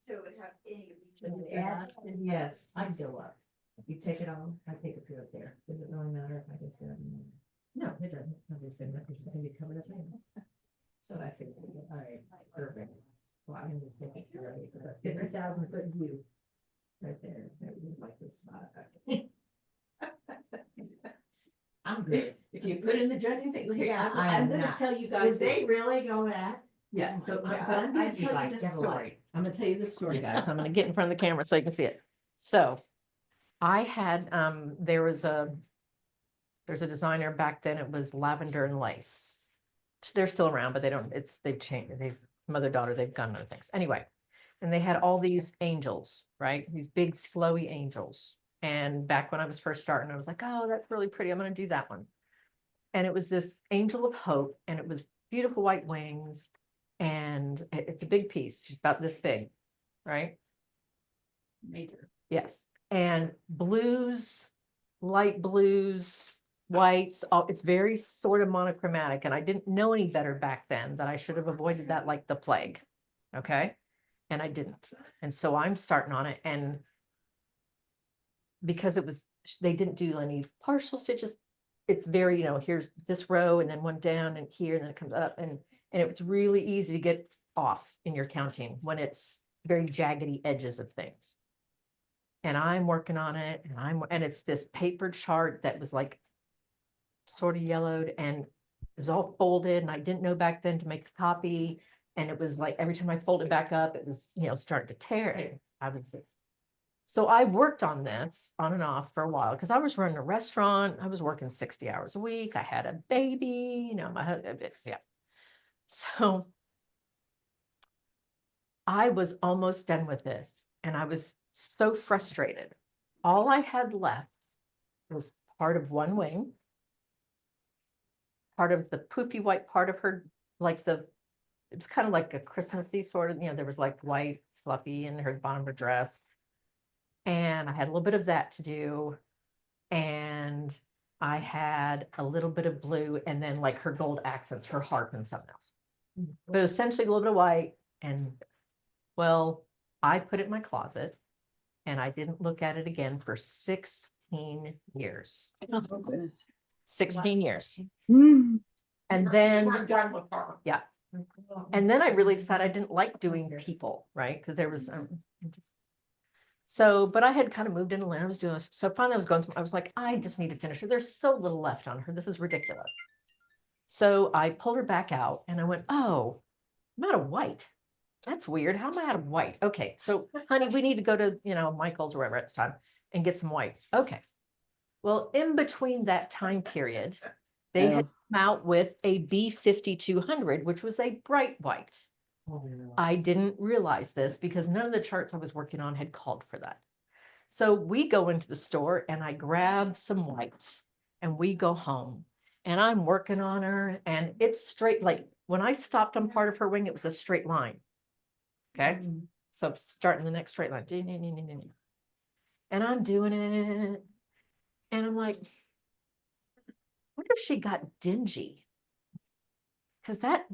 So it would have any of these. Yeah, yes. I go up. You take it all, I take it through up there. Does it really matter if I just do it? No, it doesn't, nobody's gonna, it's gonna be covered up anyway. So I figured, all right, perfect. So I'm gonna take it through, 50,000 foot view. Right there, that was like this spot. I'm good. If you put in the judging thing, here, Yeah, I'm I'm gonna not. tell you guys. this- really go that? Yeah, so, Yeah, but I'm gonna I'd be tell you like, this get a story. I'm gonna tell you this story, guys. I'm gonna get in front of the camera so you can see it. So I had, there's a designer back then, it was Lavender and Lace. They're still around, but they've changed, mother-daughter, they've gone other things. Anyway, and they had all these angels, right? These big flowy angels. And back when I was first starting, I was like, oh, that's really pretty. I'm gonna do that one. And it was this angel of hope, and it was beautiful white wings. And it's a big piece, she's about this big, right? Major. Yes, and blues, light blues, whites, it's very sort of monochromatic, and I didn't know any better back then, that I should have avoided that like the plague, okay? And I didn't, and so I'm starting on it, and because they didn't do any partial stitches, it's very, here's this row, and then one down, and here, and then it comes up, and it's really easy to get off in your counting when it's very jaggedy edges of things. And I'm working on it, and it's this paper chart that was like sort of yellowed, and it was all folded, and I didn't know back then to make a copy. And it was like, every time I fold it back up, it was, starting to tear. So I worked on this on and off for a while, because I was running a restaurant. I was working 60 hours a week. I had a baby, my husband, yeah. So I was almost done with this, and I was so frustrated. All I had left was part of one wing, part of the poofy white part of her, it was kind of like a Christmassy sort of, there was like white fluffy in her bottom of her dress. And I had a little bit of that to do. And I had a little bit of blue and then like her gold accents, her harp and something else. But essentially a little bit of white and well, I put it in my closet and I didn't look at it again for 16 years. Oh, goodness. 16 years. Hmm. And then, We're done with her. yeah. And then I really decided I didn't like doing people, right? Because there was just so, but I had kind of moved into land. I was doing this. So finally I was going through, I was like, I just need to finish her. There's so little left on her. This is ridiculous. So I pulled her back out and I went, oh, I'm out of white. That's weird. How am I out of white? Okay. So honey, we need to go to, Michael's or wherever at the time and get some white. Okay. Well, in between that time period, they had come out with a B5200, which was a bright white. I didn't realize this because none of the charts I was working on had called for that. So we go into the store and I grab some whites and we go home and I'm working on her and it's straight. Like when I stopped on part of her wing, it was a straight line. Okay. So I'm starting the next straight line. And I'm doing it. And I'm like, wonder if she got dingy. Because that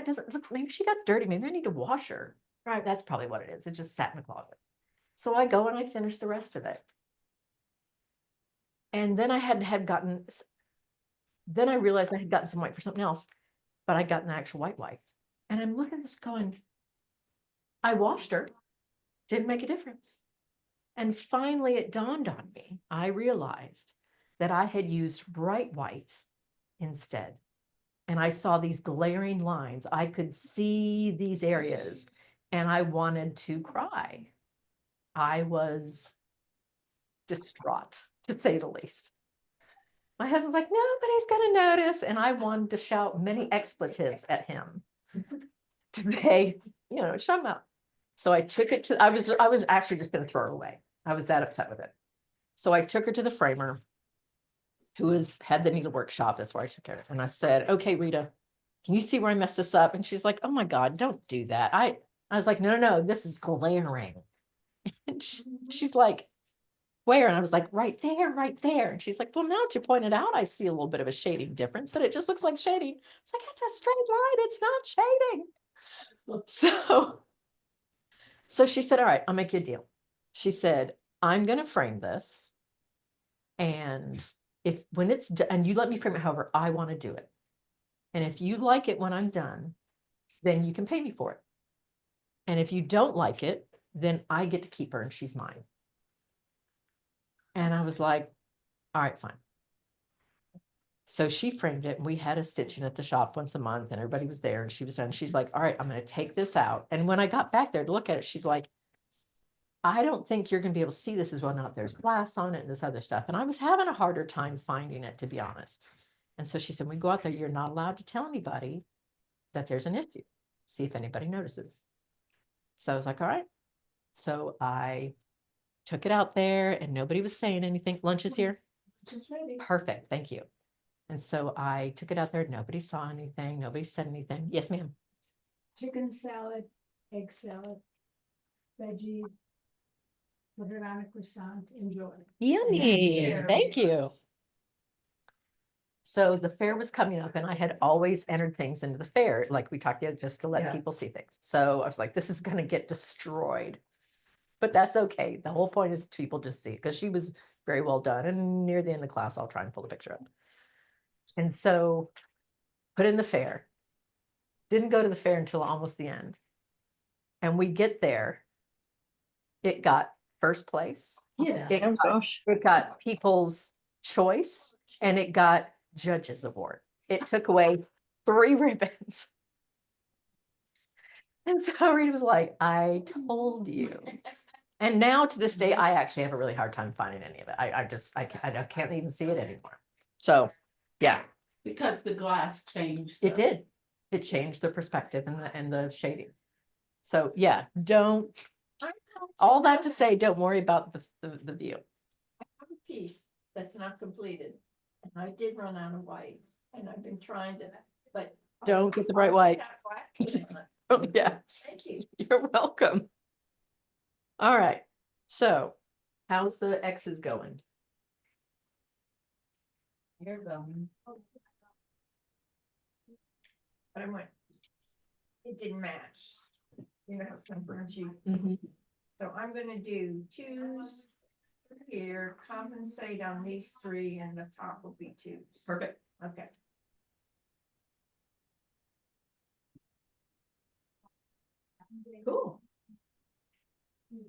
doesn't look, maybe she got dirty. Maybe I need to wash her. Right. That's probably what it is. It just sat in the closet. So I go and I finish the rest of it. And then I then I realized I had gotten some white for something else, but I'd gotten the actual white. And I'm looking at this going, I washed her, didn't make a difference. And finally it dawned on me, I realized that I had used bright white instead. And I saw these glaring lines. I could see these areas and I wanted to cry. I was distraught, to say the least. My husband's like, nobody's going to notice. And I wanted to shout many expletives at him to say, shut him up. So I took it to, I was actually just going to throw her away. I was that upset with it. So I took her to the framer who had the needle workshop. That's where I took her. And I said, okay, Rita, can you see where I messed this up? And she's like, oh my God, don't do that. I was like, no, this is glaring. And she's like, where? And I was like, right there. And she's like, well, now that you pointed out, I see a little bit of a shading difference, but it just looks like shading. It's like, it's a straight line. It's not shading. So she said, all right, I'll make you a deal. She said, I'm going to frame this. And when it's done, and you let me frame it however I want to do it. And if you like it when I'm done, then you can pay me for it. And if you don't like it, then I get to keep her and she's mine. And I was like, all right, fine. So she framed it and we had a stitching at the shop once a month and everybody was there and she was done. She's like, all right, I'm going to take this out. And when I got back there to look at it, she's like, I don't think you're going to be able to see this as well now. There's glass on it and this other stuff. And I was having a harder time finding it, to be honest. And so she said, when we go out there, you're not allowed to tell anybody that there's an issue. See if anybody notices. So I was like, all right. So I took it out there and nobody was saying anything. Lunch is here. Just ready. Perfect. Thank you. And so I took it out there. Nobody saw anything. Nobody said anything. Yes, ma'am. Chicken salad, egg salad, veggie, put it on a croissant, enjoy. Yummy. Yeah. Thank you. So the fair was coming up and I had always entered things into the fair, like we talked about, just to let people see things. So I was like, this is going to get destroyed, but that's okay. The whole point is people just see it because she was very well done. And near the end of the class, I'll try and pull the picture up. And so put in the fair, didn't go to the fair until almost the end. And we get there. It got first place. Yeah. It got people's choice and it got judges award. It took away 3 ribbons. And so Rita was like, I told you. And now to this day, I actually have a really hard time finding any of it. I can't even see it anymore. So yeah. Because the glass changed. It did. It changed the perspective and the shading. So yeah, all that to say, don't worry about the view. I have a piece that's not completed, and I did run out of white, and I've been trying to, but. Don't get the bright white. Oh, yeah, Thank you. you're welcome. All right, so how's the X's going? You're going. But I went, it didn't match. You know, sometimes you, Mhm. so I'm gonna do twos here, compensate on these three, and the top will be twos. Perfect. Okay. Cool.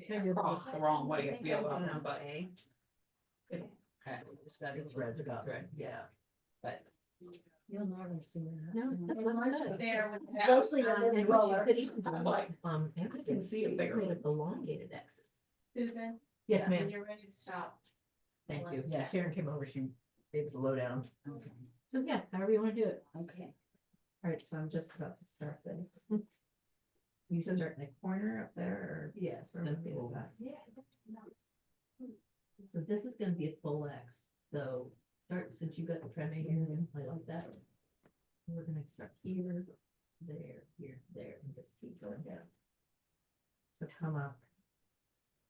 Maybe across the wrong way if you have a, but. Just gotta threads about it, yeah. But. You'll never see that. No, that was good. There with that. Especially in And this what you color. could even do, Like, I can see it there. there. Elongated exits. Susan? Yes, Yeah, ma'am. When you're ready to stop. Thank you. Yeah, Sharon came over, she gave us a lowdown. So yeah, however you wanna do it. Okay. All right, so I'm just about to start this. You So- start in the corner up there or? Yes. or then the we'll- bus? So this is gonna be a full X, so start, since you got the treme here, and play like that. We're gonna start here, there, and just keep going down. So come up.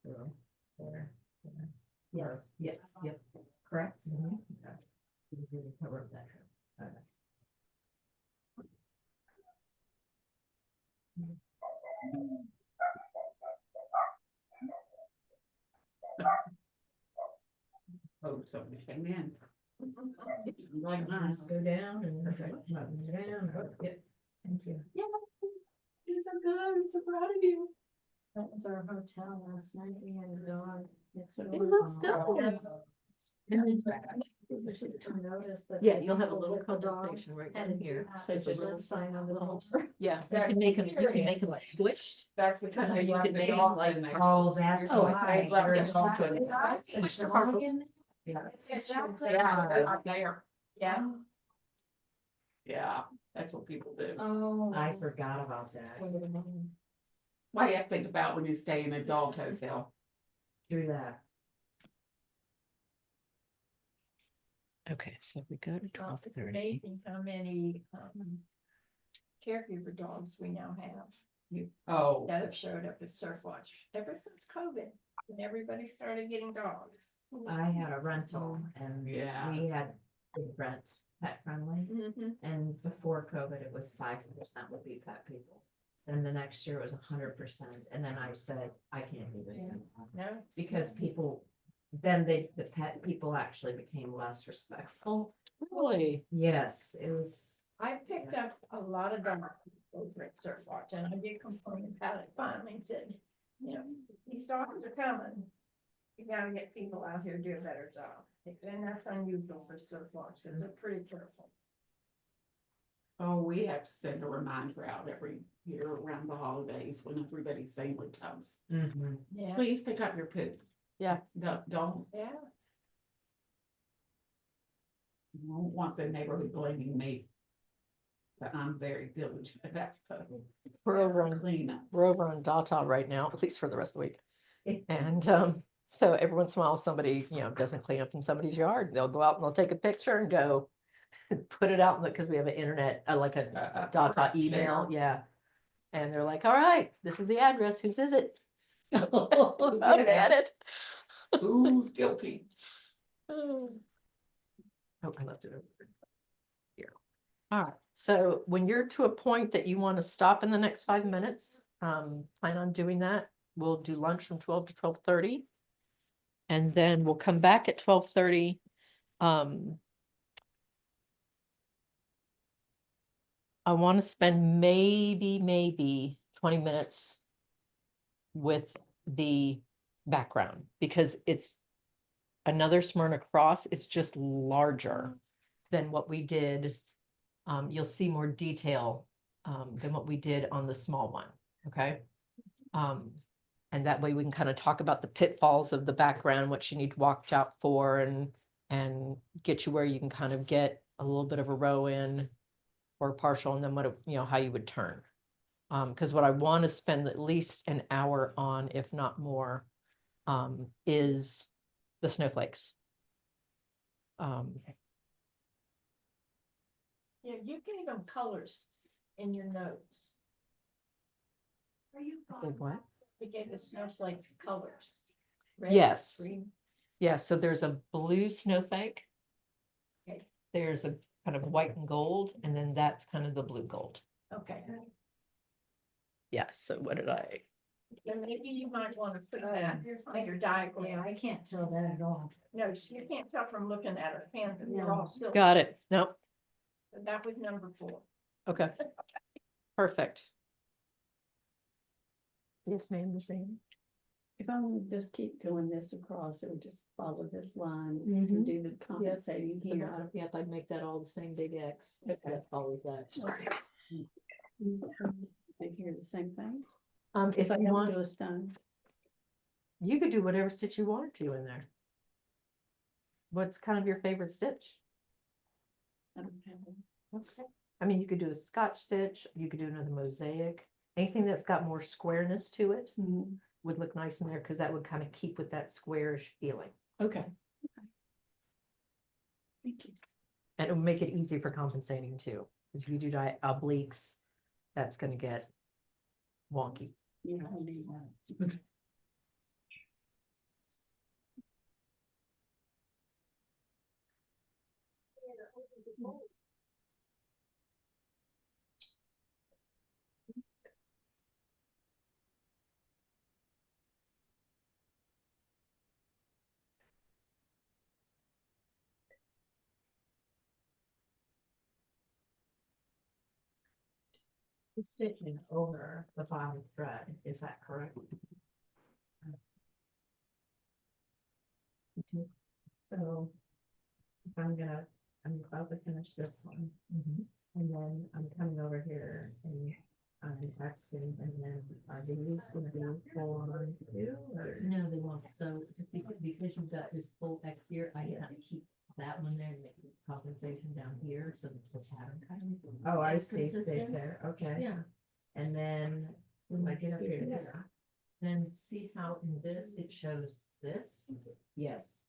So, there, there. Yes. Yep, yep. Correct? Mhm. Okay. You really cover up that trim. Okay. Oh, somebody came in. Like mine. Go down and button down. Oh, yep. Thank you. Yeah, you're so good, I'm so proud of you. That was our hotel last night. We had a dog. It looks good. And then, yeah, you'll have a little conversation right down here. So it's a little sign on the little- door. Yeah, you can make them, you can make them squished. That's because Or they you left could the make them dog like- in there. Oh, that's Oh, why. They left You're the dog in excited. there. Squish the purple. Yes. Exactly. Yeah, they're up there. Yeah. Yeah, that's what people do. Oh. I forgot about that. Why you have to think about when you stay in a dog hotel. Through that. Okay, so we go to It's amazing how many, caregiver dogs we now have Oh, that have showed up at Surf Watch ever since COVID, when everybody started getting dogs. I had a rental and yeah. we had good rent, pet friendly. Mhm. And before COVID, it was 5% would be pet people. Then the next year it was 100%. And then I said, I can't do this anymore. No, Because people, then the pet people actually became less respectful. Really? Yes, it was, I picked up a lot of dogs over at Surf Watch, and I did complain about it finally, and said, you know, these dogs are coming. You gotta get people out here to do a better job, and that's unusual for Surf Watch, because they're pretty careful. Oh, we have to send a reminder out every year around the holidays when everybody's family comes. Yeah. Please pick up your poop. Yeah. Don't Yeah. want the neighborhood blaming me. But I'm very diligent about We're over on cleanup. We're over on Data right now, at least for the rest of the week. And so every once in a while, somebody, doesn't clean up in somebody's yard. They'll go out and they'll take a picture and go put it out, because we have an internet, like a Data email, share. yeah. And they're like, all right, this is the address, whose is it? I'll get it. Who's guilty? Oh, I left it over here. All right, so when you're to a point that you want to stop in the next 5 minutes, plan on doing that. We'll do lunch from 12 to 12:30. And then we'll come back at 12:30. I want to spend maybe 20 minutes with the background, because it's another Smyrna cross. It's just larger than what we did. You'll see more detail than what we did on the small one, okay? And that way we can kind of talk about the pitfalls of the background, what you need to watch out for, and get you where you can kind of get a little bit of a row in or partial, and then what, how you would turn. Because what I want to spend at least an hour on, if not more, is the snowflakes. Yeah, you gave them colors in your notes. Are you? Did what? You gave the snowflakes colors. Red, Yes. green. Yeah, so there's a blue snowflake. Okay. there's a kind of white and gold, and then that's kind of the blue gold. Okay. Yeah, so what did I? Then maybe you might want to put that on your diagram. Yeah, I can't tell that at all. No, you can't tell from looking at her pens, and they're all silver. Got it. No, So that was number 4. okay. Perfect. Yes, ma'am, the same. If I would just keep doing this across, it would just follow this line Mhm. and do the compensating here. Yep, I'd make that all the same big X. Okay. That follows that. And here the same thing. If I you don't want, do a stone. you could do whatever stitch you wanted to in there. What's kind of your favorite stitch? I don't have one. Okay. I mean, you could do a Scotch stitch, you could do another mosaic, anything that's got more squareness to it would look nice in there, because that would kind of keep with that squarish feeling. Okay. Thank you. And it would make it easy for compensating too, because if you do obliques, that's gonna get wonky. Yeah, I need that. Stitching over the bottom thread, is that correct? So I'm about to finish this one. And then I'm coming over here and I'm Xing, and then are these gonna be full on too, or? No, they won't. So just because you've got this full X here, I have to keep that one there and make the compensation down here, so it's the pattern kind of. Oh, I stays see, stay consistent. there, okay. Yeah, And then when I get up here, then see how in this, it shows this, yes,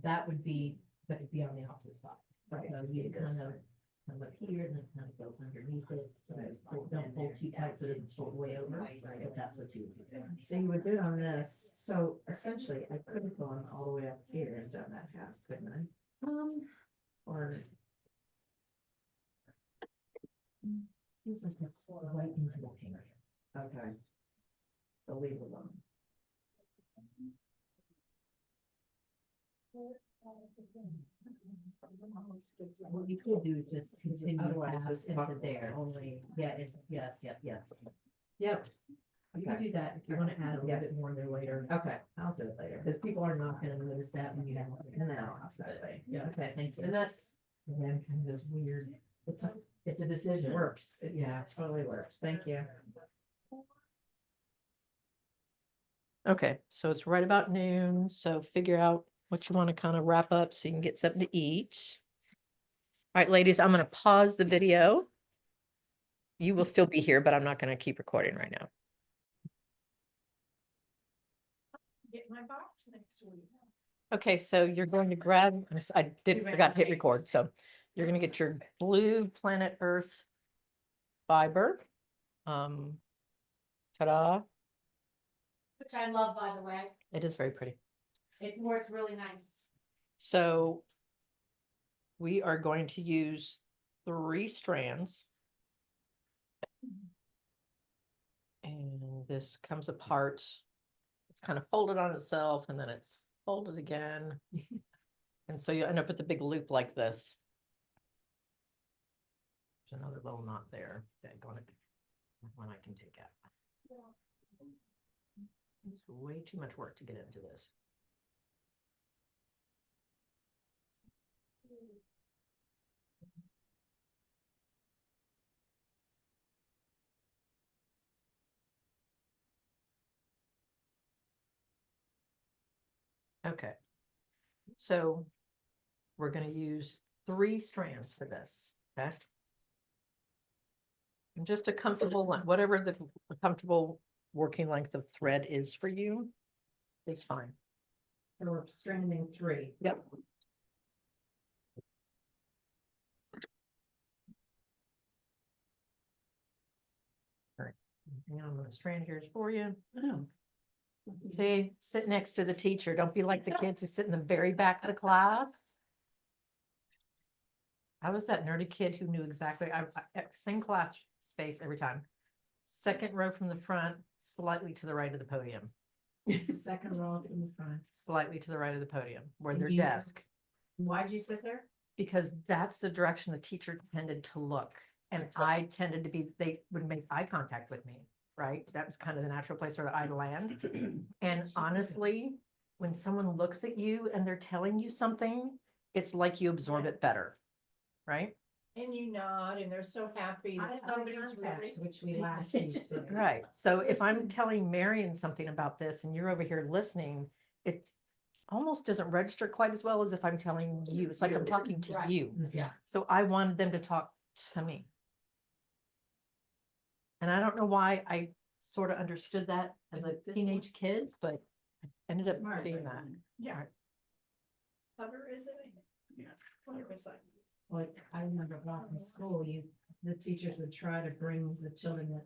that would be, but it'd be on the opposite side. right. So you kind of come up here and then kind of go underneath it, so it's don't pull too tight so it doesn't fold way over, right, but that's what you would do. So you would do it on this, so essentially I could have gone all the way up here and done that half, couldn't I? Or, It's like a right into the pink. okay. So leave it alone. What you could do is just continue Otherwise, past this into buckles there. only. Yeah, it's, yes, yep. Yep. You can Okay. do that if you want to add a little bit more there later, Okay, I'll do it later. because people are not gonna notice that when you have. No, absolutely. Yeah, Okay, thank you. and that's, again, kind of those weird, it's a decision. Works, yeah, totally works, thank you. Okay, so it's right about noon, so figure out what you want to kind of wrap up so you can get something to eat. All right, ladies, I'm gonna pause the video. You will still be here, but I'm not gonna keep recording right now. Get my box next week. Okay, so you're going to grab, I didn't forgot to hit record, so you're gonna get your blue Planet Earth fiber. Ta-da, Which I love, by the way. it is very pretty. It works really nice. So we are going to use 3 strands. And this comes apart. It's kind of folded on itself and then it's folded again. And so you end up with a big loop like this. There's another little knot there. Daggone it. One I can take out. It's way too much work to get into this. Okay. So we're going to use 3 strands for this, okay? And just a comfortable, whatever the comfortable working length of thread is for you, is fine. So we're stranding 3. Yep. All right. And I'm going to strand yours for you. Oh. See, sit next to the teacher. Don't be like the kids who sit in the very back of the class. I was that nerdy kid who knew exactly, same class space every time. Second row from the front, slightly to the right of the podium, Second row in the front. slightly to the right of the podium, where And their you- desk. Why'd you sit there? Because that's the direction the teacher tended to look. And I tended to be, they would make eye contact with me, right? That was kind of the natural place where I'd land. And honestly, when someone looks at you and they're telling you something, it's like you absorb it better, right? And you nod and they're so happy Eye that somebody's really. contact, which we lack these days. Right. So if I'm telling Marion something about this and you're over here listening, it almost doesn't register quite as well as if I'm telling you. It's like I'm talking to Right. you. Yeah. So I wanted them to talk to me. And I don't know why I sort of understood that as a teenage kid, but I ended up Smart, being but- that. Yeah. Cover is it? Yeah. What it was like. Like, I remember back in school, the teachers would try to bring the children that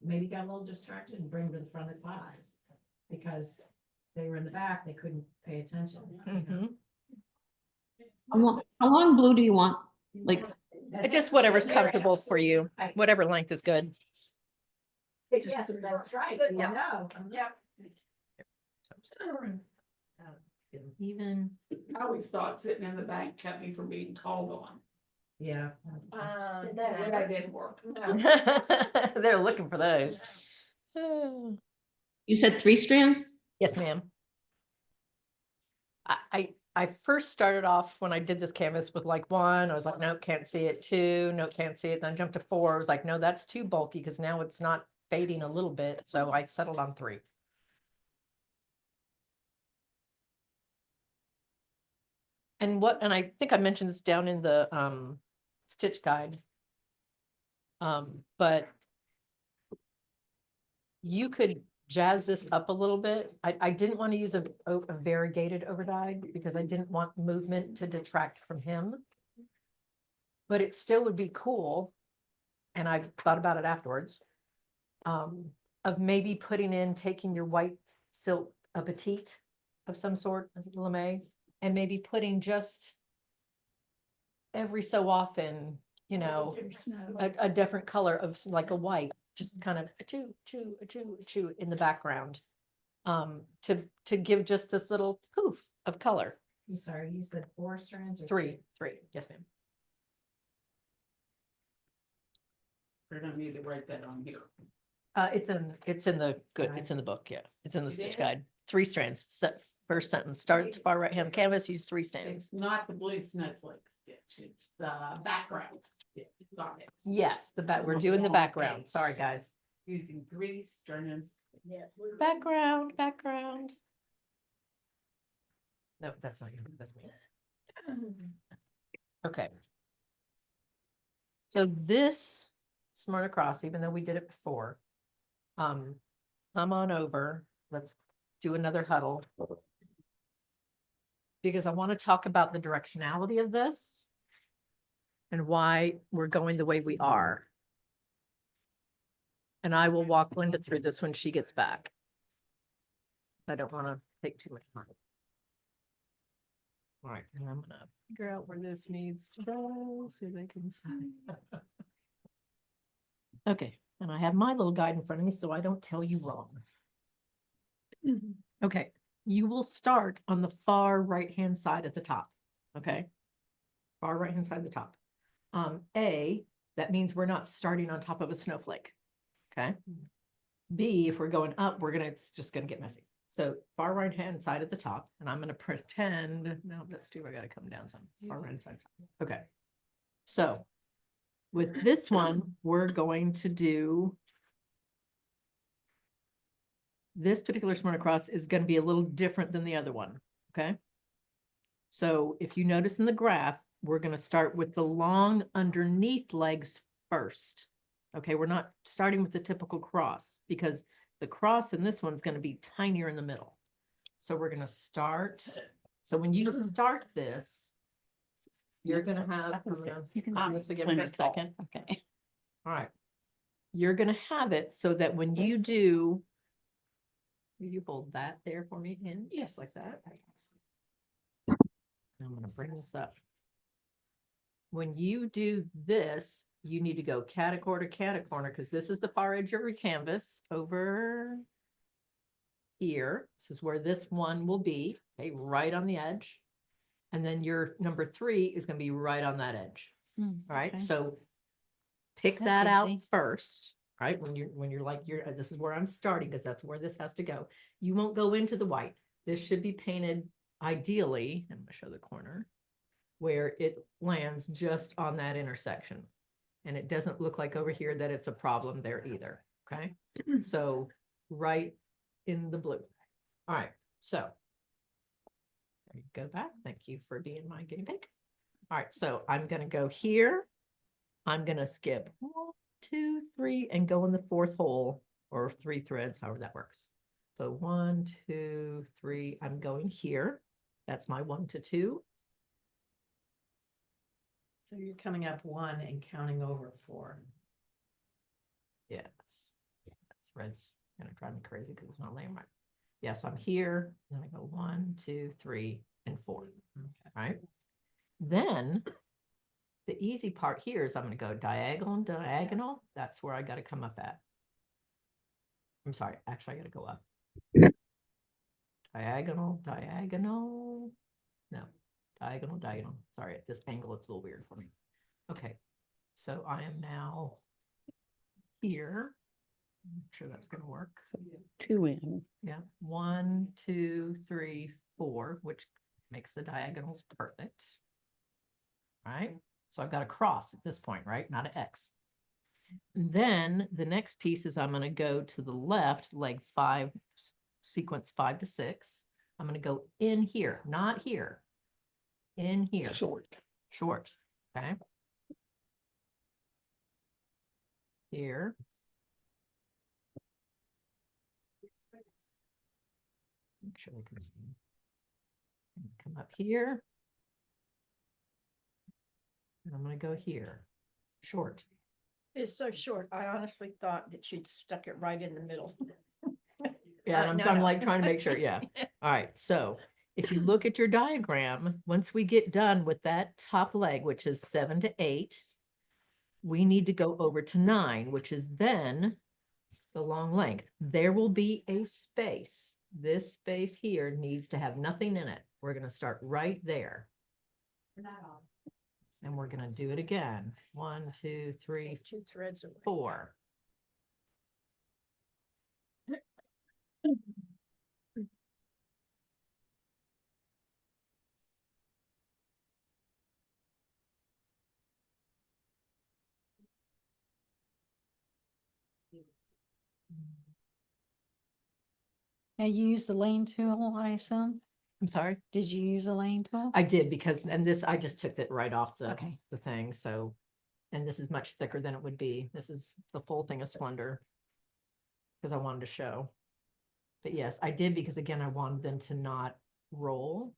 maybe got a little distracted and bring them to the front of the class. Because they were in the back, they couldn't pay attention. Mhm. How long blue do you want? Like, Just whatever's comfortable for you, whatever length is good. Yes, that's right. Good. Yeah. No. Yep. Even. I always thought sitting in the back kept me from being called on. Yeah. That didn't work. They're looking for those. you said 3 strands? Yes, ma'am. I first started off when I did this canvas with like 1, I was like, nope, can't see it. 2, no, can't see it. Then I jumped to 4. I was like, no, that's too bulky because now it's not fading a little bit. So I settled on 3. And I think I mentioned this down in the stitch guide. But you could jazz this up a little bit. I didn't want to use a variegated overdyed because I didn't want movement to detract from him. But it still would be cool. And I thought about it afterwards. Of maybe taking your white silk, a petite of some sort, a lame, and maybe putting just every so often, a different color of like a white, just kind of a choo in the background. To give just this little poof of color. I'm sorry, you said 4 strands or 3, yes, ma'am. We're gonna need to write that on here. It's in the book, yeah. It's in the It stitch is? guide. 3 strands, first sentence, start far right hand canvas, use 3 strands. It's not the blue snowflake stitch, it's the background stitch. Got it. Yes, we're doing the background. Sorry, guys. Using 3 strands. Background. No, that's not you, that's me. Okay. So this Smart Across, even though we did it before, come on over, let's do another huddle. Because I want to talk about the directionality of this and why we're going the way we are. And I will walk Linda through this when she gets back. I don't want to take too much time. All right, and I'm gonna figure out where this needs to go so they can see. Okay, and I have my little guide in front of me so I don't tell you wrong. Okay, you will start on the far right-hand side at the top, okay? Far right-hand side at the top. That means we're not starting on top of a snowflake, okay? B, if we're going up, it's just gonna get messy. So far right-hand side at the top, and I'm gonna pretend, no, that's too, I gotta come down some, far right-hand side. Okay. So with this one, we're going to do this particular Smart Across is going to be a little different than the other one, okay? So if you notice in the graph, we're going to start with the long underneath legs first, okay? We're not starting with the typical cross because the cross in this one's going to be tinier in the middle. So we're going to start. So when you start this, you're going to have, you can do this again for a second. Okay. All right. You're going to have it so that when you do, will you hold that there for me in? Yes, like that. I'm going to bring this up. when you do this, you need to go catacorner, because this is the far edge of your canvas over here. This is where this one will be, okay, right on the edge. And then your number 3 is going to be right on that edge. All right, okay. so pick That's that out easy. first, right? When you're like, this is where I'm starting, because that's where this has to go. You won't go into the white. This should be painted ideally, I'm gonna show the corner, where it lands just on that intersection. And it doesn't look like over here that it's a problem there either, okay? So right in the blue. All right, so there you go back. Thank you for being my guinea pig. All right, so I'm gonna go here. I'm gonna skip 1, 2, 3, and go in the 4th hole, or 3 threads, however that works. So 1, 2, 3, I'm going here. That's my 1 to 2. So you're coming up 1 and counting over 4. Yes. That thread's gonna drive me crazy because it's not laying right. Yes, I'm here. Then I go 1, 2, 3, and 4. Right. Then the easy part here is I'm going to go diagonal, diagonal. That's where I got to come up at. I'm sorry. Actually, I got to go up. Diagonal, diagonal. No, diagonal, diagonal. Sorry, at this angle, it's a little weird for me. Okay. So I am now here. I'm sure that's going to work. So 2 in. Yeah. 1, 2, 3, 4, which makes the diagonals perfect. Right. So I've got a cross at this point, right? Not an X. Then the next piece is I'm going to go to the left, leg 5, sequence 5 to 6. I'm going to go in here, not here. In here. Short. Short. Okay. Here. Make sure we can see. Come up here. And I'm going to go here. Short. It's so short. I honestly thought that she'd stuck it right in the middle. Yeah, and I'm No. like trying to make sure. Yeah. All right. So if you look at your diagram, once we get done with that top leg, which is 7 to 8, we need to go over to 9, which is then the long length. There will be a space. This space here needs to have nothing in it. We're going to start right there. And we're going to do it again. 1, 2, 3, 2 threads away. 4. Now you use the lane tool, I assume? I'm sorry. Did you use a lane tool? I did because, and this, I just took it right off the, Okay. the thing. So, and this is much thicker than it would be. This is the full thing of Splendor because I wanted to show. But yes, I did because again, I wanted them to not roll.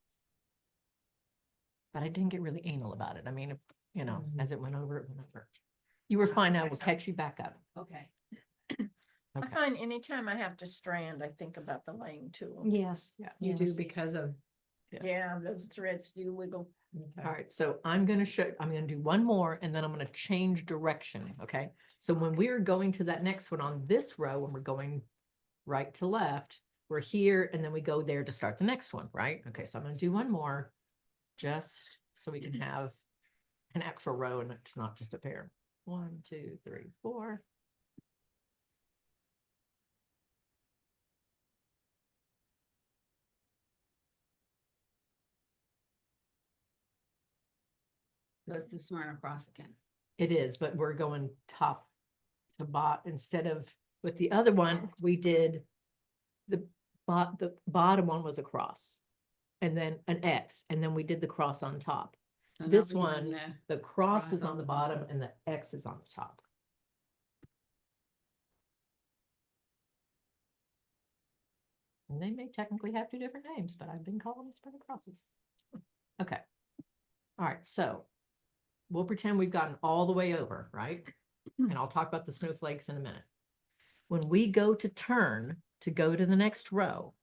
But I didn't get really anal about it. I mean, if, you know, as it went over, it went over. You were fine. I will catch you back up. Okay. I Okay. find anytime I have to strand, I think about the laying tool. Yes. Yeah. You do yes. because of. Yeah, those threads do wiggle. All right, so I'm going to do one more and then I'm going to change direction. Okay. So when we're going to that next one on this row, when we're going right to left, we're here and then we go there to start the next one, right? Okay. So I'm going to do one more just so we can have an actual row and it's not just a pair. 1, 2, 3, 4. That's the smart across again. It is, but we're going top to bottom instead of with the other one, we did the bottom one was a cross and then an X, and then we did the cross on top. So now This we're one, doing the cross is on the bottom and the X is on the top. And they may technically have 2 different names, but I've been calling them spread crosses. Okay. All right. So we'll pretend we've gotten all the way over, right? And I'll talk about the snowflakes in a minute. When we go to turn to go to the next row,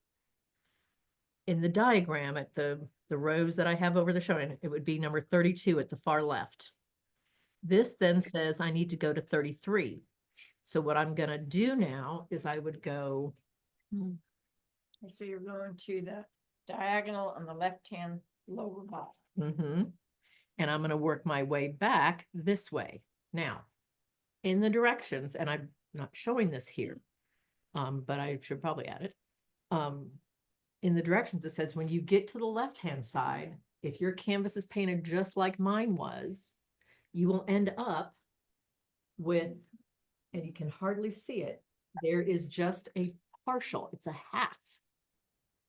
in the diagram at the rows that I have over the showing, it would be number 32 at the far left. This then says I need to go to 33. So what I'm gonna do now is I would go, So you're going to the diagonal on the left-hand lower bottom. and I'm gonna work my way back this way. Now, in the directions, and I'm not showing this here, but I should probably add it. In the directions, it says when you get to the left-hand side, if your canvas is painted just like mine was, you will end up with, and you can hardly see it, there is just a partial, it's a half.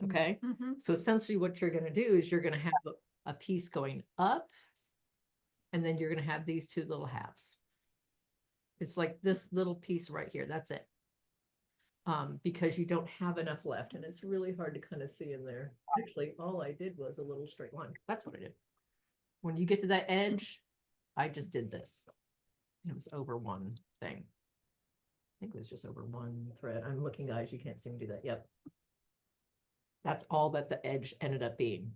Okay, so essentially what you're gonna do is you're gonna have a piece going up, and then you're gonna have these two little halves. It's like this little piece right here, that's it. Because you don't have enough left, and it's really hard to kind of see in there. Actually, all I did was a little straight line. That's what I did. When you get to that edge, I just did this. It was over one thing. I think it was just over one thread. I'm looking, guys, you can't see me do that. Yep. That's all that the edge ended up being.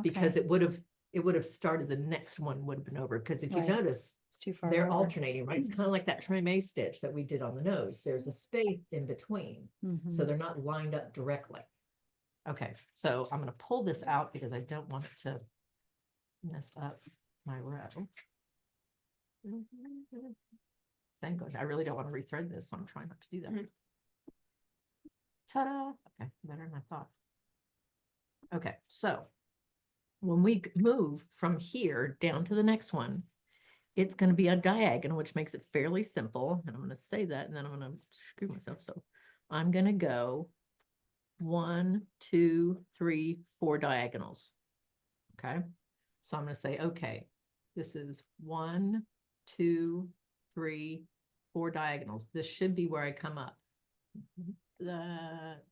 Because it would have started, the next one would have been over. Because if you notice, It's too far. they're over. alternating, right? It's kind of like that trim stitch that we did on the nose. There's a space in between. So they're not lined up directly. Okay, so I'm going to pull this out because I don't want it to mess up my row. Thank gosh, I really don't want to rethread this, so I'm trying not to do that. Ta-da! Okay, better than I thought. Okay, so when we move from here down to the next one, it's going to be a diagonal, which makes it fairly simple. And I'm going to say that, and then I'm going to screw myself. So I'm going to go 1, 2, 3, 4 diagonals. Okay. So I'm going to say, okay, this is 1, 2, 3, 4 diagonals. This should be where I come up. That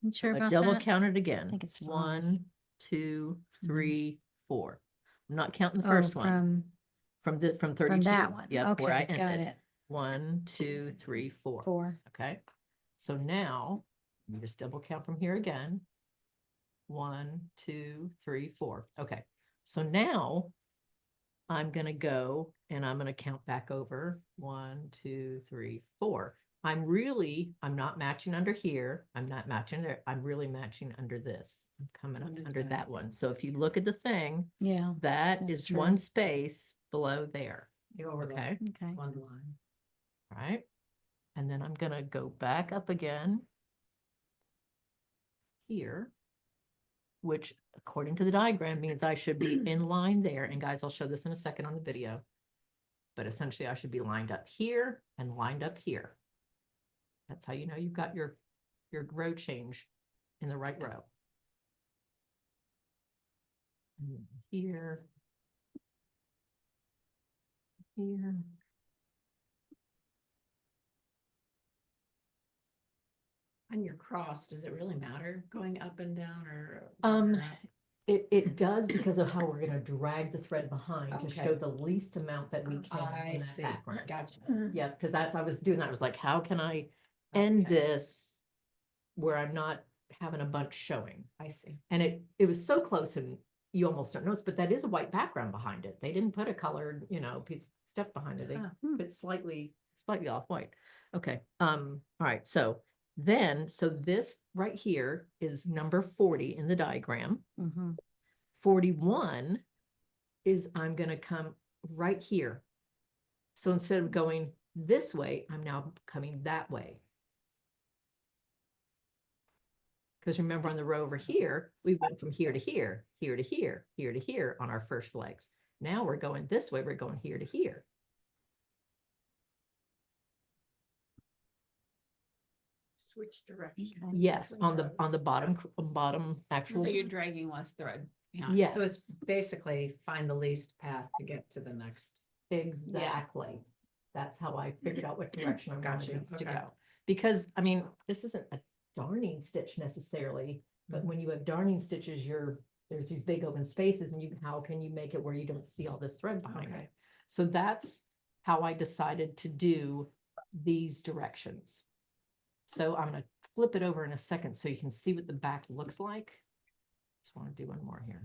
You sure I about double that? count it again. I think it's 1, 2, Mhm. 3, 4. I'm not counting the Oh, first one. From 32. from that one. Yep, where I Okay, got ended. it. 1, 2, 3, 4. 4. Okay. So now you just double count from here again. 1, 2, 3, 4. Okay. So now I'm going to go and I'm going to count back over 1, 2, 3, 4. I'm not matching under here. I'm not matching there. I'm really matching under this. I'm coming up under that one. So if you look at the thing, Yeah. that That's is true. one space below there. Okay. Okay. One line. All right. And then I'm going to go back up again here, which according to the diagram means I should be in line there. And guys, I'll show this in a second on the video. But essentially I should be lined up here and lined up here. That's how you know you've got your row change in the right row. And here. Here. On your cross, does it really matter going up and down or? It does because of how we're going to drag the thread behind to Okay. show the least amount that we can I in that see. background. Gotcha. Yeah, because that's, I was doing that. I was like, how can I end Okay. this where I'm not having a bunch showing? I see. And it was so close and you almost don't notice, but that is a white background behind it. They didn't put a colored, piece of stuff behind it. They put slightly off white. Okay. All right. So this right here is number 40 in the diagram. 41 is I'm going to come right here. So instead of going this way, I'm now coming that way. Because remember on the row over here, we went from here to here, here to here, here to here on our first legs. Now we're going this way, we're going here to here. Switch direction. Yes, on the bottom actual. So you're dragging less thread. Yes, So it's basically find the least path to get to the next. exactly. That's how I figured out what direction I wanted Gotcha, these to okay. go. Because I mean, this isn't a darning stitch necessarily, but when you have darning stitches, there's these big open spaces, and how can you make it where you don't see all this thread behind Okay. it? So that's how I decided to do these directions. So I'm going to flip it over in a second so you can see what the back looks like. Just want to do one more here.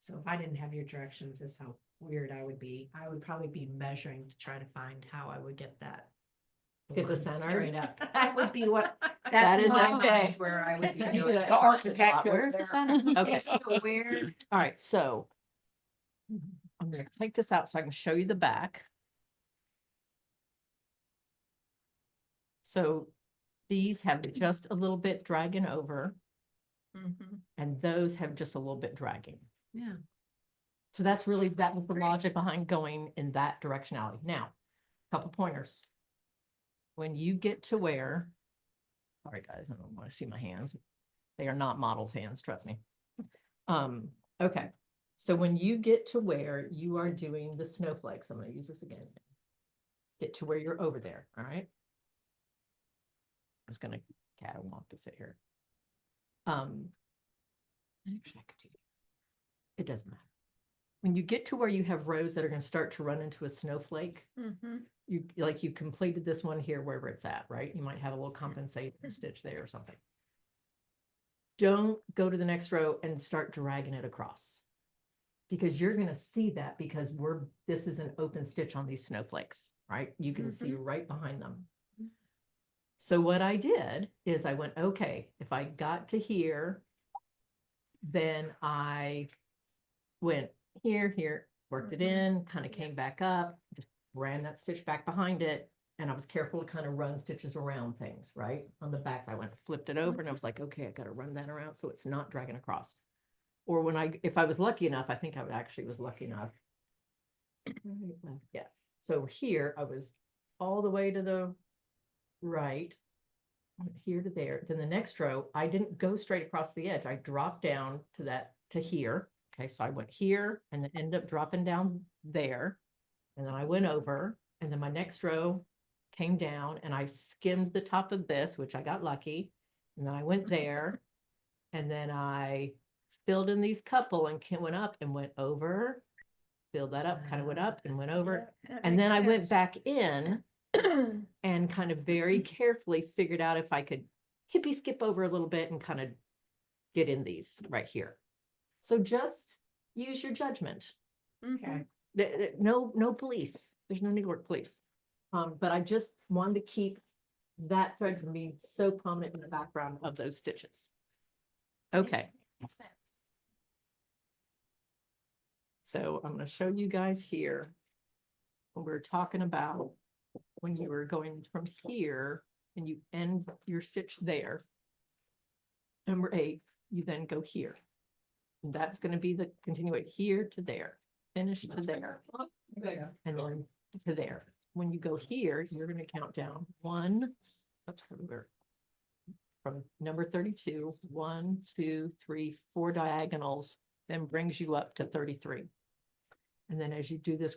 So if I didn't have your directions, this is how weird I would be. I would probably be measuring to try to find how I would get that. Get the line center? Straight up. That would be what, That that's is my okay. mind where I would be The doing. architect, where's the center? Okay. It's so weird. All right, so I'm gonna take this out so I can show you the back. So these have just a little bit dragging over, and those have just a little bit dragging. Yeah. So that was the logic behind going in that directionality. Now, couple pointers. When you get to where, sorry guys, I don't want to see my hands. They are not model's hands, trust me. Okay. So when you get to where you are doing the snowflakes, I'm going to use this again. Get to where you're over there, all right? I'm just going to catwalk this here. Actually, I could do it. It doesn't matter. When you get to where you have rows that are going to start to run into a snowflake, you completed this one here wherever it's at, right? You might have a little compensation stitch there or something. Don't go to the next row and start dragging it across, because you're going to see that because this is an open stitch on these snowflakes, right? You can see right behind them. So what I did is I went, okay, if I got to here, then I went here, worked it in, kind of came back up, just ran that stitch back behind it. And I was careful to kind of run stitches around things, right? On the backs, I went, flipped it over and I was like, okay, I got to run that around so it's not dragging across. Or if I was lucky enough, I think I actually was lucky enough. Yes. So here I was all the way to the right, here to there. Then the next row, I didn't go straight across the edge. I dropped down to here. Okay, so I went here and then ended up dropping down there. And then I went over, and then my next row came down and I skimmed the top of this, which I got lucky. And then I went there, and then I filled in these couple and went up and went over, filled that up, kind of went up and went over. And then I went back in and kind of very carefully figured out if I could hippie skip over a little bit and kind of get in these right here. So just use your judgment. Okay. No police. There's no New York police. But I just wanted to keep that thread from being so prominent in the background of those stitches. Okay. Makes sense. So I'm going to show you guys here when we're talking about when you were going from here and you end your stitch there. Number 8, you then go here. And that's going to be the continuate here to there, finish to there, and then to there. When you go here, you're going to count down 1, oops, from number 32, 1, 2, 3, 4 diagonals, then brings you up to 33. And then as you do this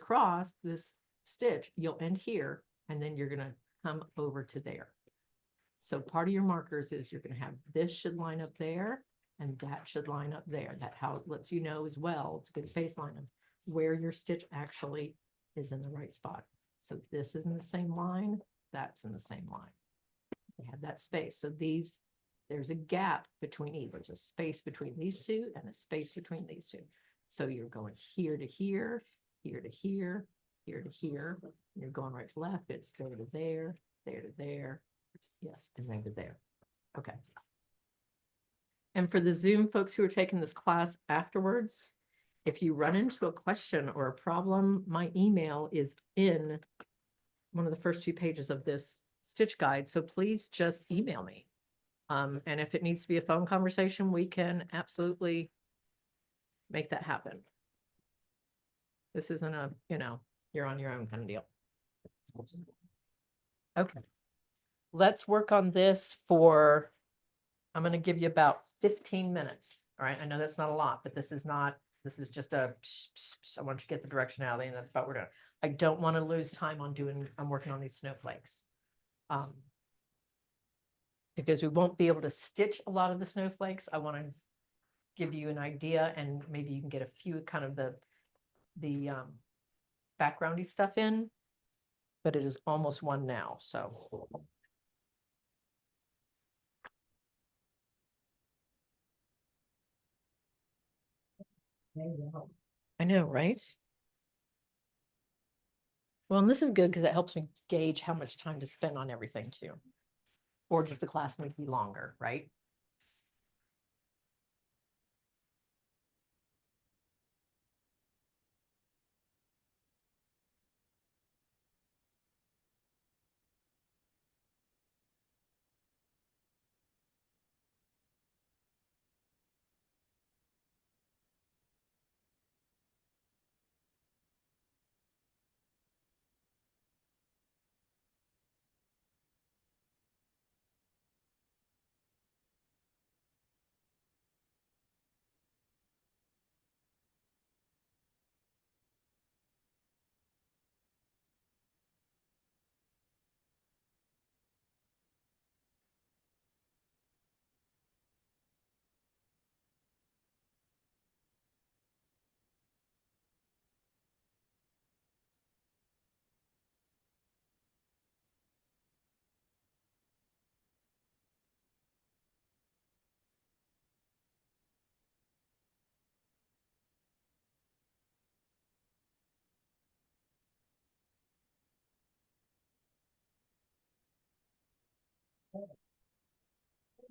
stitch, you'll end here, and then you're going to come over to there. So part of your markers is you're going to have this should line up there, and that should line up there. That how it lets you know as well. It's a good baseline of where your stitch actually is in the right spot. So this is in the same line, that's in the same line. They have that space. So there's a gap between each. There's a space between these two and a space between these two. So you're going here to here, here to here, here to here. You're going right to left. It's there to there, there to there. Yes, and then to there. Okay. And for the Zoom folks who are taking this class afterwards, if you run into a question or a problem, my email is in one of the first 2 pages of this stitch guide. So please just email me. And if it needs to be a phone conversation, we can absolutely make that happen. This isn't a, you're on your own kind of deal. Okay. Let's work on this I'm going to give you about 15 minutes. All right. I know that's not a lot, but this is just I want you to get the directionality, and that's about what we're doing. I don't want to lose time I'm working on these snowflakes. Because we won't be able to stitch a lot of the snowflakes. I want to give you an idea, and maybe you can get a few kind of the backgroundy stuff in, but it is almost 1 now. So I know, right? Well, and this is good because it helps me gauge how much time to spend on everything too. Or does the class need to be longer, right?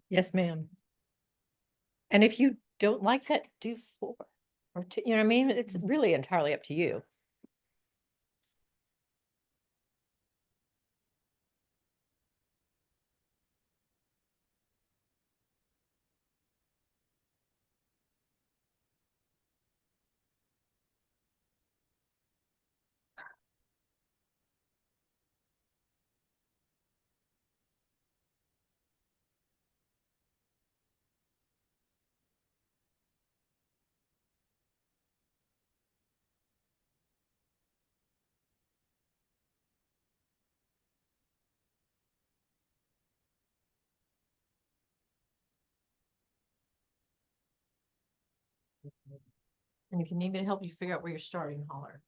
Yes, ma'am. And if you don't like that, do 4 or 2, you know what I mean? It's really entirely up to you. And if you need me to help you figure out where you're starting, holler.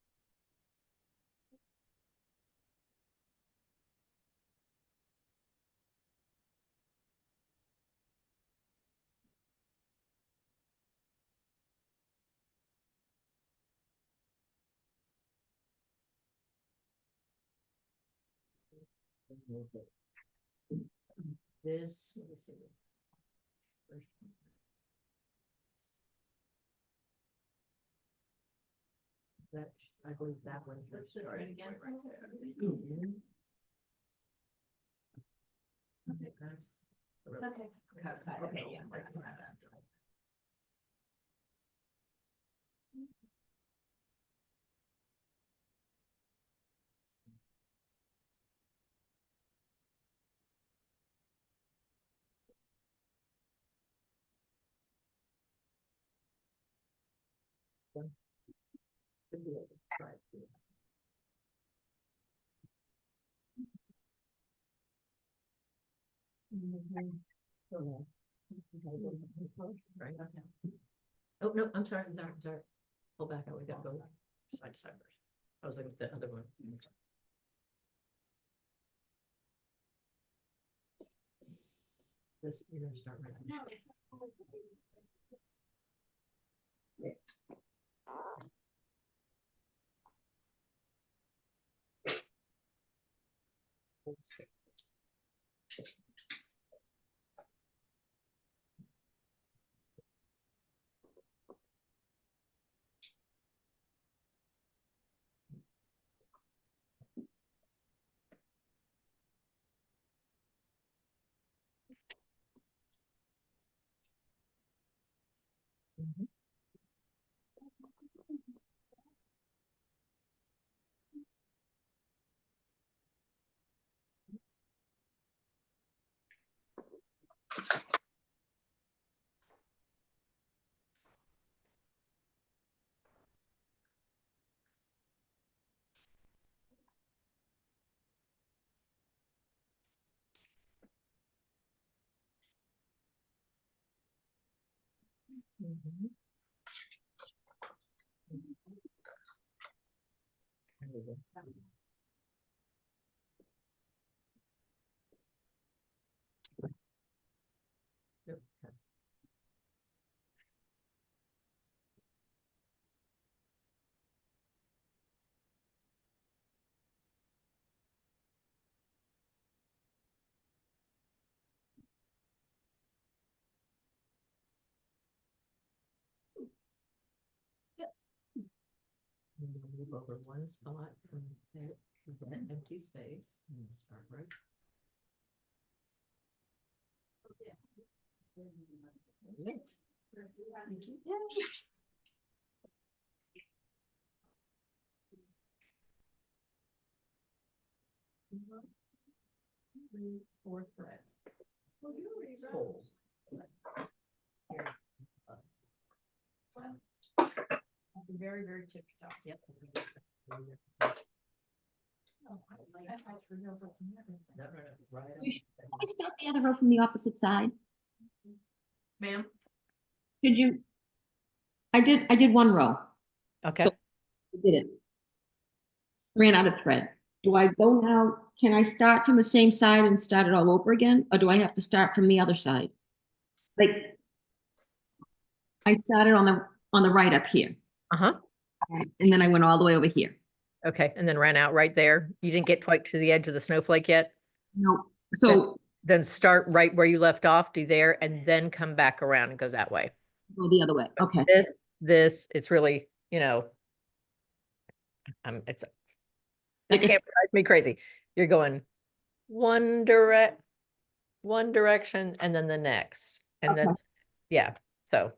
This, let me see. First one. That, I believe that one. Let's start it again. Okay, yeah. that's what I meant. Right, okay. Oh, no, I'm sorry, I'm sorry. Pull back, we gotta go side to side first. I was looking at the other one. This, you're gonna start right now. Yep, okay. Move over one spot from there to that empty space. And start right. Yeah. Thank you. Three, four thread. Fold. Here. Very, very tippy top. Yep. Oh, I thought you were over from there. No, right You should I start the other row from the opposite side? Ma'am? Did you? I did one row. Okay. I did it. Ran out of thread. Do I go now? Can I start from the same side and start it all over again? Or do I have to start from the other side? Like, I started on the right up here. Uh-huh. And then I went all the way over here. Okay, and then ran out right there. You didn't get quite to the edge of the snowflake yet? No. So Then start right where you left off, do there, and then come back around and go that way. go the other way. Okay. It's really, this Like can't a- drive me crazy. You're going one direction and then the next. And then, Okay. yeah, so,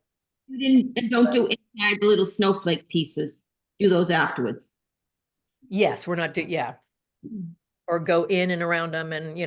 You didn't, and don't do inside the little snowflake pieces. Do those afterwards. yes, we're not yeah. Or go in and around them and,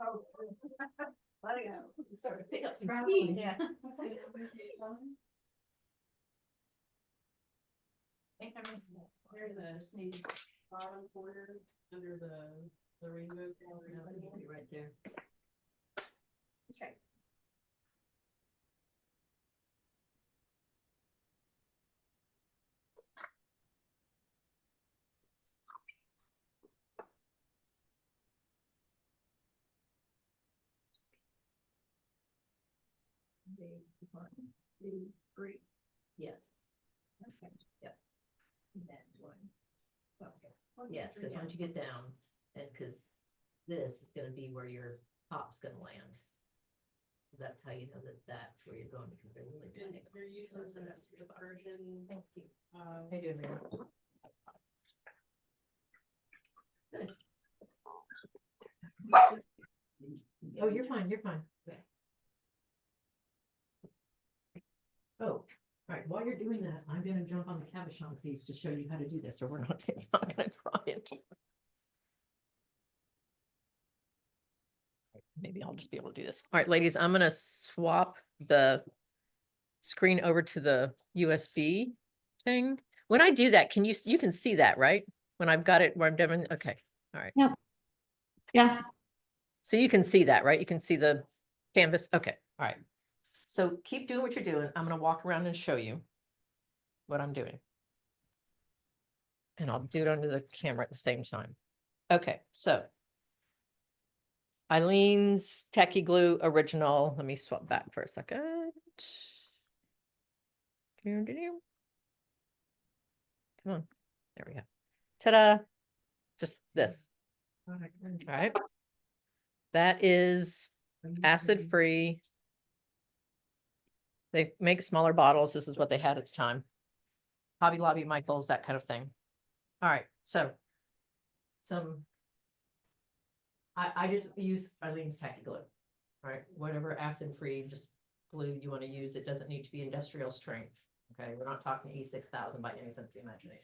Oh. Let it go. Start to pick up some Probably, speed. yeah. Where the sneeze bottom corner under the rainbow color. No, it'll be right there. Okay. Three. Yes. Okay. Yep. That one. Okay. Yes, because once you get down, and because this is gonna be where your top's gonna land. That's how you know that that's where you're going, because they're really big. You're using the version. Thank you. How you doing, Mary? Good. Oh, you're fine, you're fine. Okay. Oh, all right, while you're doing that, I'm gonna jump on the cabochon piece to show you how to do this, or we're not, it's not gonna try it. maybe I'll just be able to do this. All right, ladies, I'm gonna swap the screen over to the USB thing. When I do that, you can see that, right? When I've got it where I'm doing, okay, all right. Yep. Yeah. So you can see that, right? You can see the canvas. Okay, all right. So keep doing what you're doing. I'm gonna walk around and show you what I'm doing. And I'll do it under the camera at the same time. Okay, so Eileen's Techie Glue Original. Let me swap back for a second. Come on, there we go. Ta-da, just this. All right. That is acid-free. They make smaller bottles. This is what they had at the time. Hobby Lobby, Michaels, that kind of thing. All right, so I just use Eileen's Tacky Glue. All right, whatever acid-free just glue you want to use. It doesn't need to be industrial strength. Okay, we're not talking E6000 by any sense of the imagination.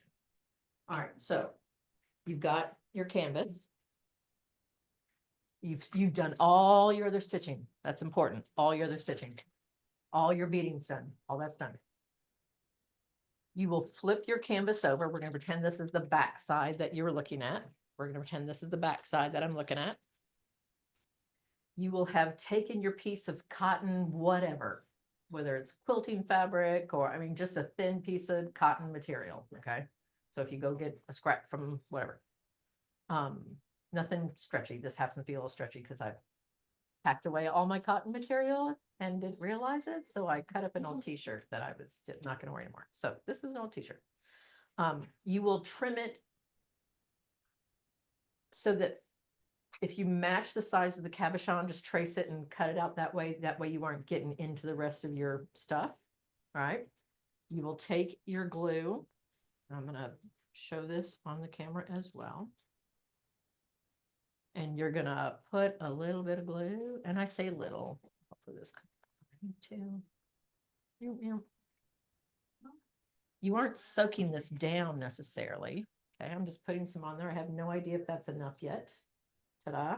All right, so you've got your canvas. You've done all your other stitching. That's important. All your other stitching. All your beading's done. All that's done. You will flip your canvas over. We're going to pretend this is the back side that you were looking at. We're going to pretend this is the back side that I'm looking at. You will have taken your piece of cotton, whatever, whether it's quilting fabric or, I mean, just a thin piece of cotton material. Okay. So if you go get a scrap from whatever, nothing stretchy. This happens to be a little stretchy because I've packed away all my cotton material and didn't realize it. So I cut up an old t-shirt that I was not going to wear anymore. So this is an old t-shirt. You will trim it so that if you match the size of the cabochon, just trace it and cut it out that way. That way you aren't getting into the rest of your stuff. All right. You will take your glue. I'm going to show this on the camera as well. And you're going to put a little bit of glue. And I say little. Hopefully this too. You aren't soaking this down necessarily. Okay, I'm just putting some on there. I have no idea if that's enough yet. Ta-da,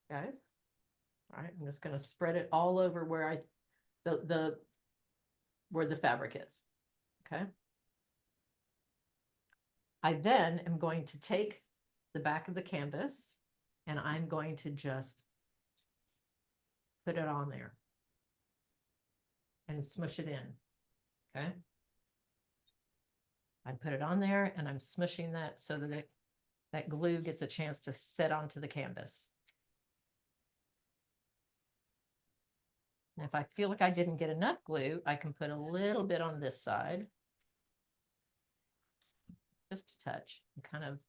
guys. All right, I'm just going to spread it all over where where the fabric is. Okay. I then am going to take the back of the canvas and I'm going to just put it on there and smush it in. Okay. I put it on there and I'm smushing that so that that glue gets a chance to set onto the canvas. And if I feel like I didn't get enough glue, I can put a little bit on this side. Just a touch and kind of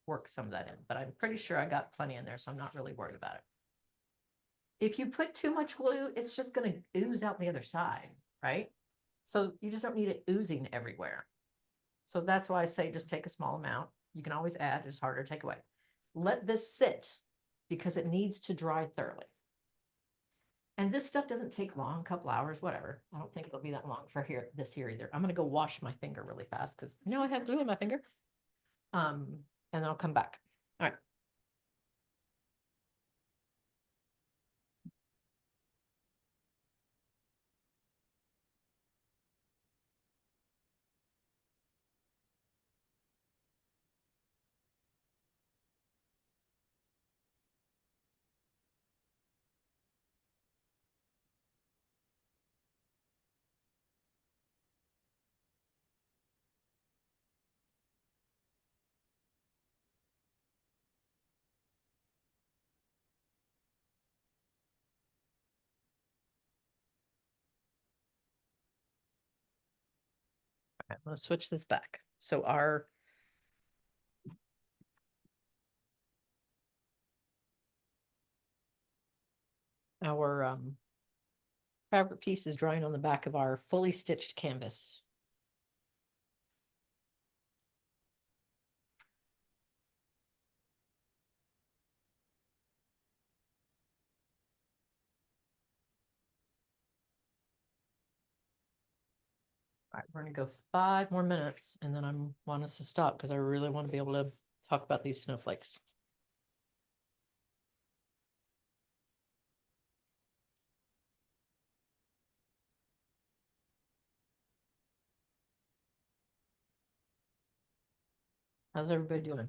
work some of that in. But I'm pretty sure I got plenty in there, so I'm not really worried about it. If you put too much glue, it's just going to ooze out the other side, right? So you just don't need it oozing everywhere. So that's why I say just take a small amount. You can always add, it's harder to take away. Let this sit because it needs to dry thoroughly. And this stuff doesn't take long, a couple hours, whatever. I don't think it'll be that long for this here either. I'm going to go wash my finger really fast because I have glue in my finger. And then I'll come back. All right. Okay, let's switch this back. So our fabric piece is drying on the back of our fully stitched canvas. All right, we're going to go 5 more minutes and then I want us to stop because I really want to be able to talk about these snowflakes. How's everybody doing?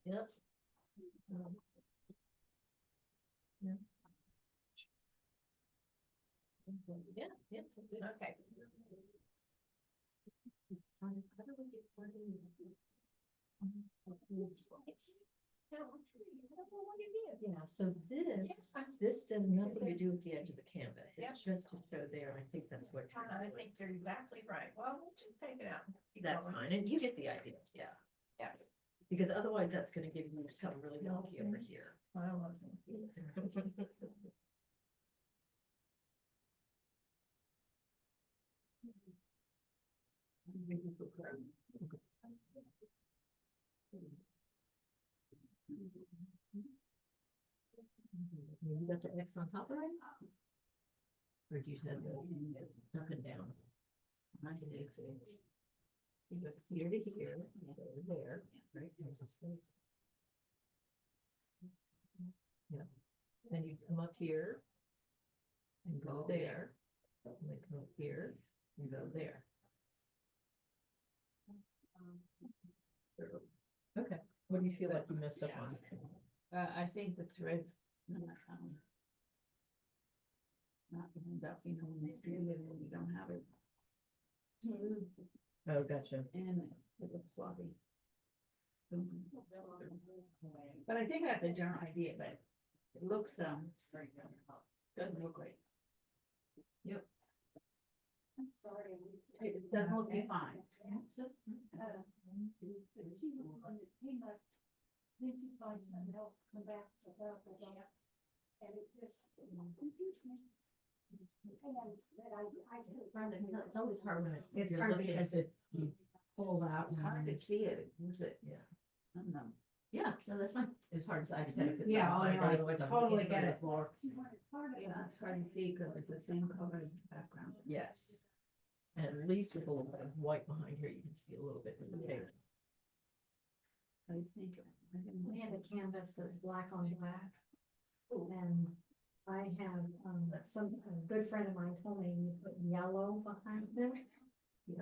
Yep. Yeah, yeah, okay. Yeah, so this does nothing to do with the edge of the canvas. It's just to show there. And I think that's what I think you're exactly right. Well, we'll just take it out. that's fine. And you get the idea. Yeah. Yeah. Because otherwise that's going to give you something really wonky over here. I wasn't. You got the X on top of it? Or do you have the up and down? I see. You go here to here, there, right? There's a space. Yeah. Then you come up here and go there. And then come up here and go there. Okay. What do you feel like you messed up on? I think the threads. Not even that, you know, when they do it and you don't have it. Oh, gotcha. And it looks sloppy. But I think I have the general idea, but it looks, doesn't look great. Yep. It doesn't look fine. It's always hard when It's you're hard looking at because it's pulled out. It's hard to see it, is it? Yeah. I don't know. Yeah, no, that's fine. It's hard to, I just had to. put Yeah, something I on, but otherwise I'm totally looking get through it, Laura. Yeah, it's hard to see because it's the same color as the background. Yes. And at least with a little bit of white behind here, you can see a little bit of the tape. I think. We have a canvas that's black on black. And I have, a good friend of mine told me you put yellow behind this.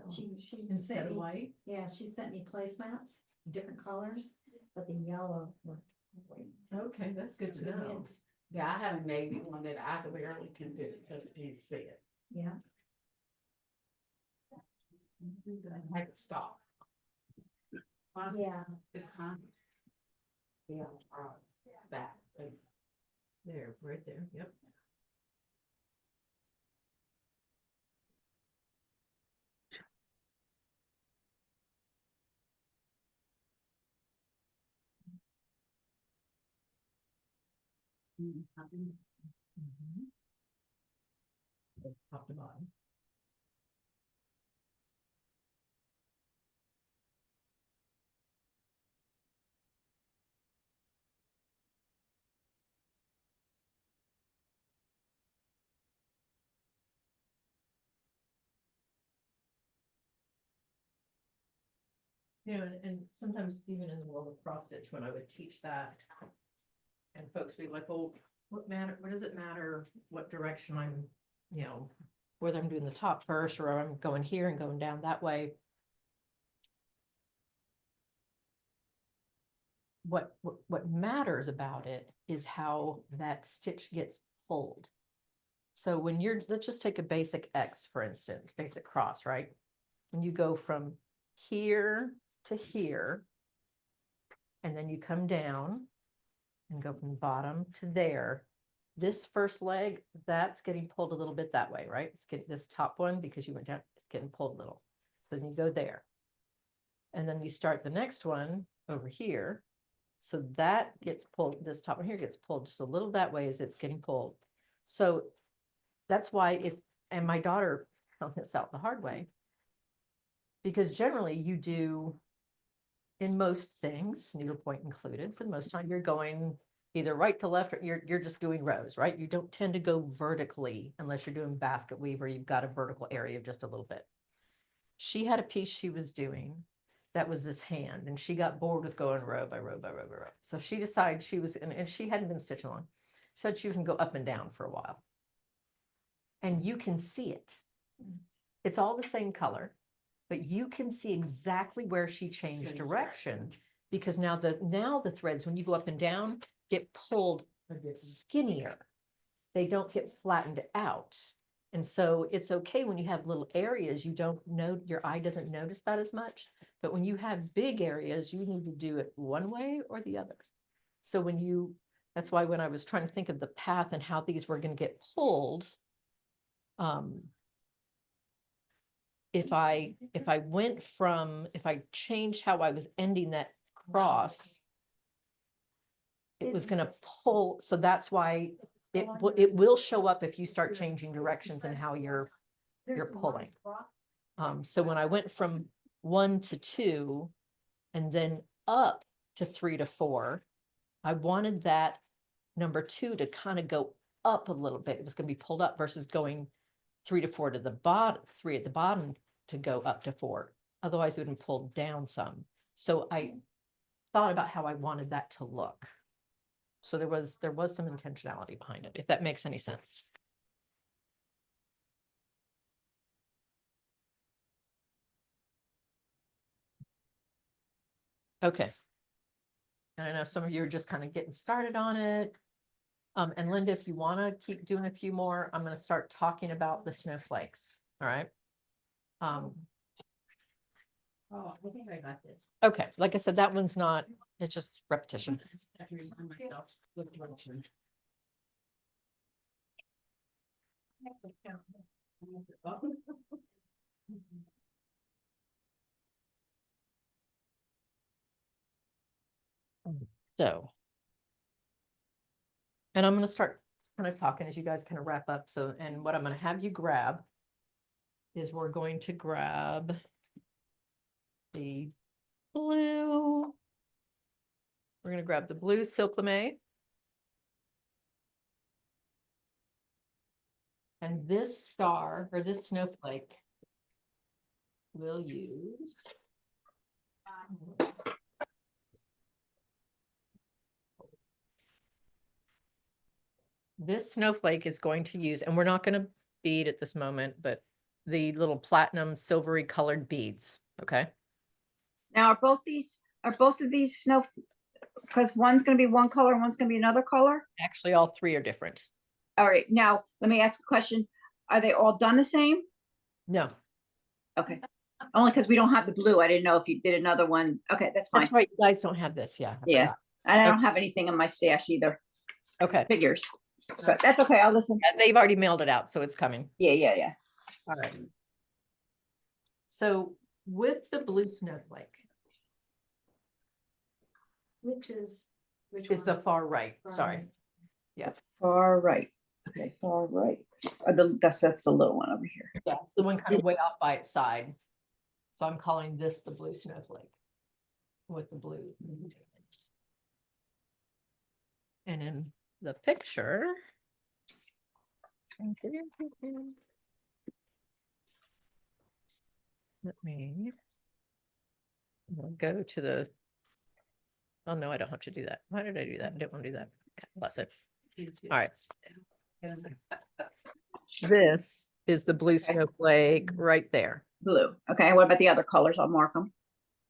She Instead sent of me, white? yeah, she sent me placemats, different colors, but the yellow were great. Okay, that's good to know. Yeah, I have a navy one that I barely can do because I can't see it. Yeah. I had to stop. Yeah. It's fine. Yeah, back. There, right there, yep. Top to bottom. You know, and sometimes even in the world of cross stitch, when I would teach that, and folks would be like, well, what does it matter what direction I'm, you know, whether I'm doing the top first or I'm going here and going down that way. What matters about it is how that stitch gets pulled. So when let's just take a basic X, for instance, basic cross, right? When you go from here to here, and then you come down and go from the bottom to there, this first leg, that's getting pulled a little bit that way, right? It's getting this top one because you went down, it's getting pulled a little. So then you go there. And then you start the next one over here. So that gets pulled, this top one here gets pulled just a little that way as it's getting pulled. So that's why and my daughter found this out the hard way. Because generally you do, in most things, needlepoint included, for the most time, you're going either right to left, or you're just doing rows, right? You don't tend to go vertically unless you're doing basket weave where you've got a vertical area of just a little bit. She had a piece she was doing that was this hand, and she got bored with going row by row by row by row. So she decided she was, and she hadn't been stitching long, said she was gonna go up and down for a while. And you can see it. It's all the same color, but you can see exactly where she changed direction, because now the threads, when you go up and down, get pulled skinnier. They don't get flattened out. And so it's okay when you have little areas, you don't know, your eye doesn't notice that as much. But when you have big areas, you need to do it one way or the other. So that's why when I was trying to think of the path and how these were going to get pulled, if I changed how I was ending that cross, it was going to pull. So that's why it will show up if you start changing directions and how you're pulling. So when I went from 1 to 2 and then up to 3 to 4, I wanted that number 2 to kind of go up a little bit. It was going to be pulled up versus going 3 to 4 to the bottom, 3 at the bottom to go up to 4. Otherwise it would have pulled down some. So I thought about how I wanted that to look. So there was some intentionality behind it, if that makes any sense. Okay. And I know some of you are just kind of getting started on it. And Linda, if you want to keep doing a few more, I'm going to start talking about the snowflakes. All right. Oh, I think I got this. Okay. Like I said, that one's not, it's just repetition. I have to remind myself what direction. So. And I'm going to start kind of talking as you guys kind of wrap up. So, and what I'm going to have you grab is we're going to grab the blue. We're going to grab the blue silk lame. And this star or this snowflake we'll use. This snowflake is going to use, and we're not going to bead at this moment, but the little platinum silvery colored beads. Okay. Now, are both of these snow, because one's gonna be one color and one's gonna be another color? Actually, all three are different. All right, now, let me ask a question. Are they all done the same? No. Okay, only because we don't have the blue. I didn't know if you did another one. Okay, that's fine. That's right. You guys don't have this. Yeah. I Yeah, forgot. and I Okay. don't have anything in my stash either. Okay. Figures, but that's okay. I'll listen. They've already mailed it out, so it's coming. Yeah. All right. So with the blue snowflake, Which is the far right. Sorry. Far right. Okay, far right. That's the little one over here. Yeah, it's the one kind of way off by its side. So I'm calling this the blue snowflake with the blue. And in the picture, let me go to the, oh no, I don't have to do that. Why did I do that? I didn't want to do that. Okay, bless it. All right. This is the blue snowflake right there. Blue. Okay, what about the other colors? I'll mark them.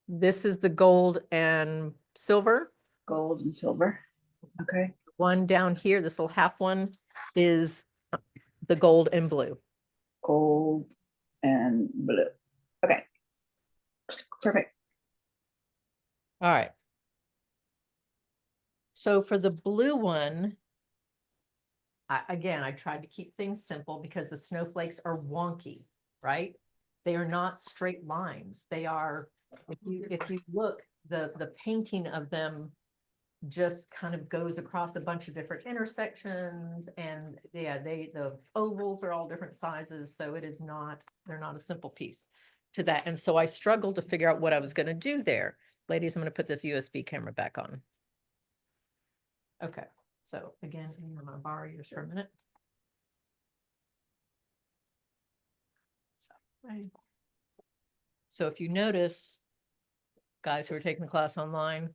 This is the gold and silver. Gold and silver. Okay. One down here, this little half one is the gold and blue. Gold and blue. Okay. Perfect. All right. So for the blue one, again, I tried to keep things simple because the snowflakes are wonky, right? They are not straight lines. They are, if you look, the painting of them just kind of goes across a bunch of different intersections, and yeah, the ovals are all different sizes, so it is not, they're not a simple piece to that. And so I struggled to figure out what I was going to do there. Ladies, I'm going to put this USB camera back on. Okay, so again, I'm going to borrow yours for a minute. So if you notice, guys who are taking the class online,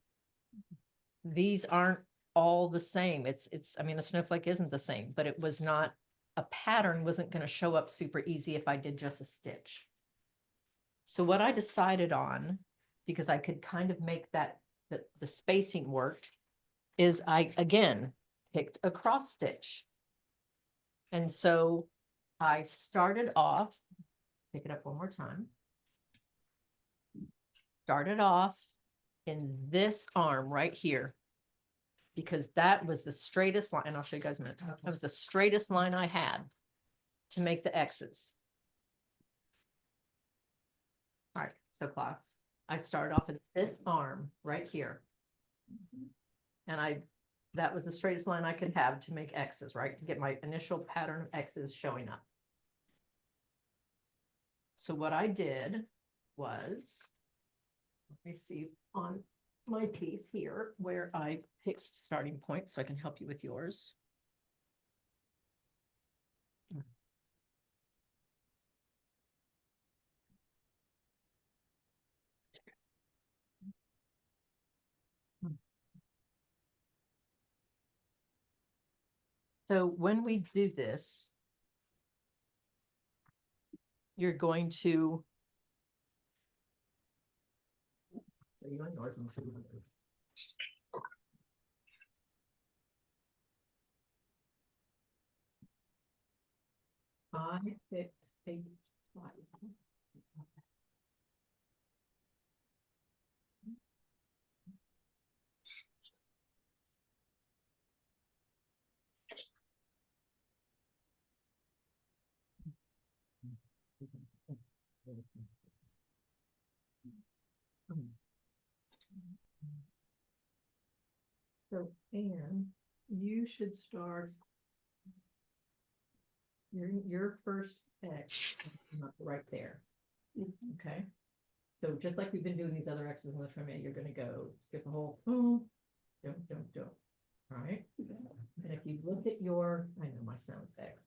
these aren't all the same. I mean, a snowflake isn't the same, but it was not, a pattern wasn't going to show up super easy if I did just a stitch. So what I decided on, because I could kind of make that, the spacing worked, is I, again, picked a cross stitch. And so I started off, pick it up one more time. Started off in this arm right here, because that was the straightest line, and I'll show you guys in a minute. That was the straightest line I had to make the X's. All right, so class, I started off in this arm right here. And that was the straightest line I could have to make X's, right? To get my initial pattern of X's showing up. So what I did was, let me see on my piece here where I picked starting point so I can help you with yours. So when we do this, you're going to I picked a spot. So, and you should start. Your first X, right there. Okay? So just like we've been doing these other X's on the trim, you're gonna go skip a whole, don't. All right? And if you look at your, I know my sound effects.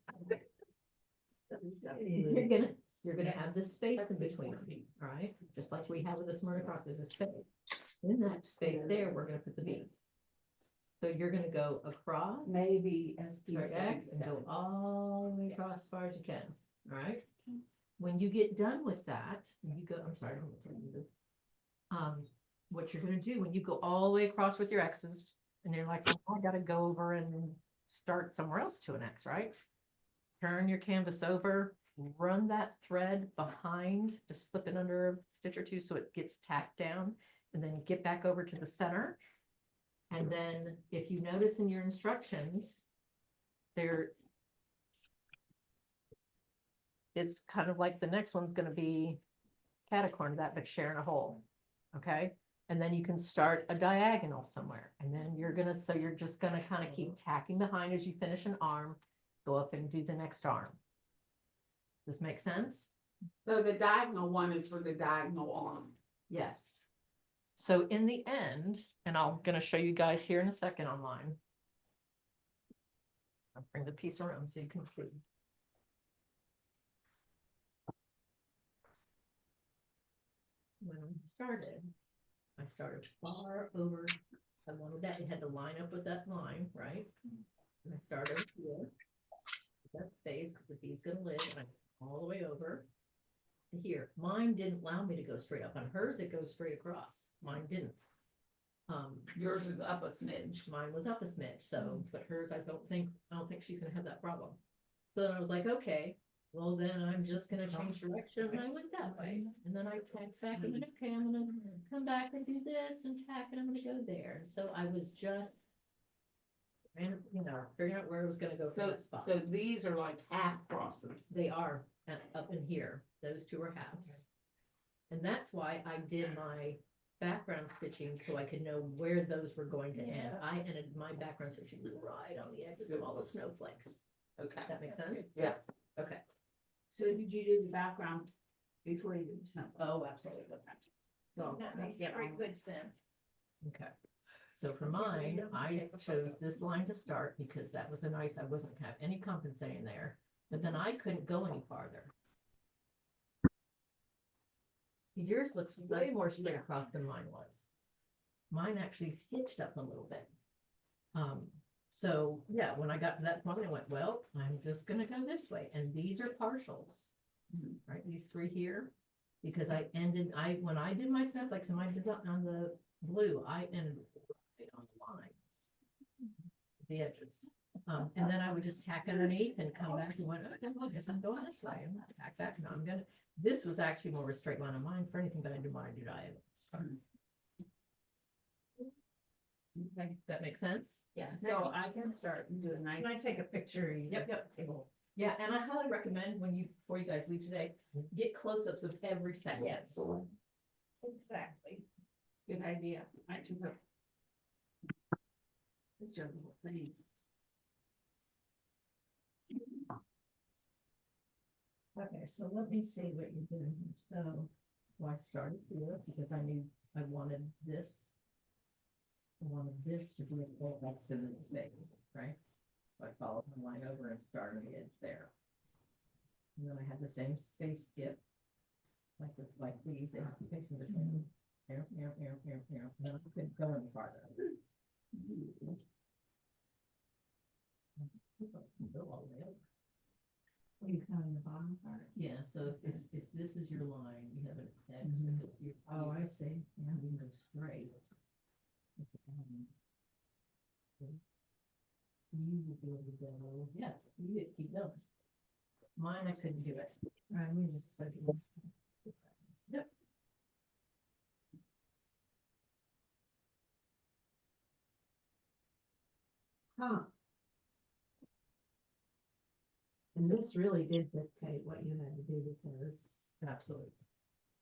You're gonna have this space in between them, all right? Just like we have with the Smyrna cross, there's a space. In that space there, we're gonna put the B's. So you're gonna go across, Maybe start X, and go all the way across as far as you can, all right? When you get done with that, you go, I'm sorry, what you're gonna do, when you go all the way across with your X's, and you're like, oh, I gotta go over and start somewhere else to an X, right? Turn your canvas over, run that thread behind, just slip it under a stitch or two so it gets tacked down, and then get back over to the center. And then if you notice in your instructions, it's kind of like the next one's gonna be catacorn that, but sharing a hole, okay? And then you can start a diagonal somewhere, and then you're just gonna kind of keep tacking behind as you finish an arm, go up and do the next arm. This makes sense? So the diagonal one is for the diagonal arm. Yes. So in the end, and I'm gonna show you guys here in a second online. I'll bring the piece around so you can see. When I started far over. I wanted that, it had to line up with that line, right? And I started here. That space, because the bee's gonna live, and I'm all the way over to here. Mine didn't allow me to go straight up. On hers, it goes straight across. Mine didn't. Yours is up a smidge. Mine was up a smidge, so, but hers, I don't think she's gonna have that problem. So then I was like, okay, well then I'm just gonna change direction, and I went that way. And then I tacked back, and went, okay, I'm gonna come back and do this and tack, and I'm gonna go there. And so I was just, and, figuring out where I was gonna go from So, that spot. so these are like half crosses. They are up in here. Those two are halves. And that's why I did my background stitching so I could know where those were going to end. I ended my background stitching right on the edges of all the snowflakes. Okay. That makes sense? Yeah. Okay. So did you do the background before you did something? Oh, absolutely. So That makes very good sense. Okay. So for mine, I chose this line to start because that was I wasn't gonna have any compensating there, but then I couldn't go any farther. Yours looks way more straight across than mine was. Mine actually hitched up a little bit. So yeah, when I got to that point, I went, well, I'm just gonna go this way. And these are partials, right? These three here, because when I did my snowflakes and my design on the blue, I ended right on the lines, the edges. And then I would just tack underneath and come back and went, okay, well, I guess I'm going this way. And tack back. No, this was actually more of a straight line of mine for anything, but I didn't want to do diagonal. Okay, that makes sense? Yeah. So I can start and do a nice. Can I take a picture? Yep. Yeah, and I highly recommend before you guys leave today, get close-ups of every second. Yes. Exactly. Good idea. I took a picture of the whole thing. Okay, so let me see what you're doing here. So, I started here because I wanted this. I wanted this to be a full X in the space, right? So I followed the line over and started the edge there. And then I had the same space skip. Like these, they have space in between. Here. And then I couldn't go any farther. Go all the way over. You counting the bottom part? Yeah, so if this is your line, you have an X that goes here. Oh, I see. Yeah, you can go straight. You will be able to go, yeah, you get keep going. Mine, I couldn't do it. Right, we just. Yep. Huh. And this really did dictate what you had to do because, Absolutely.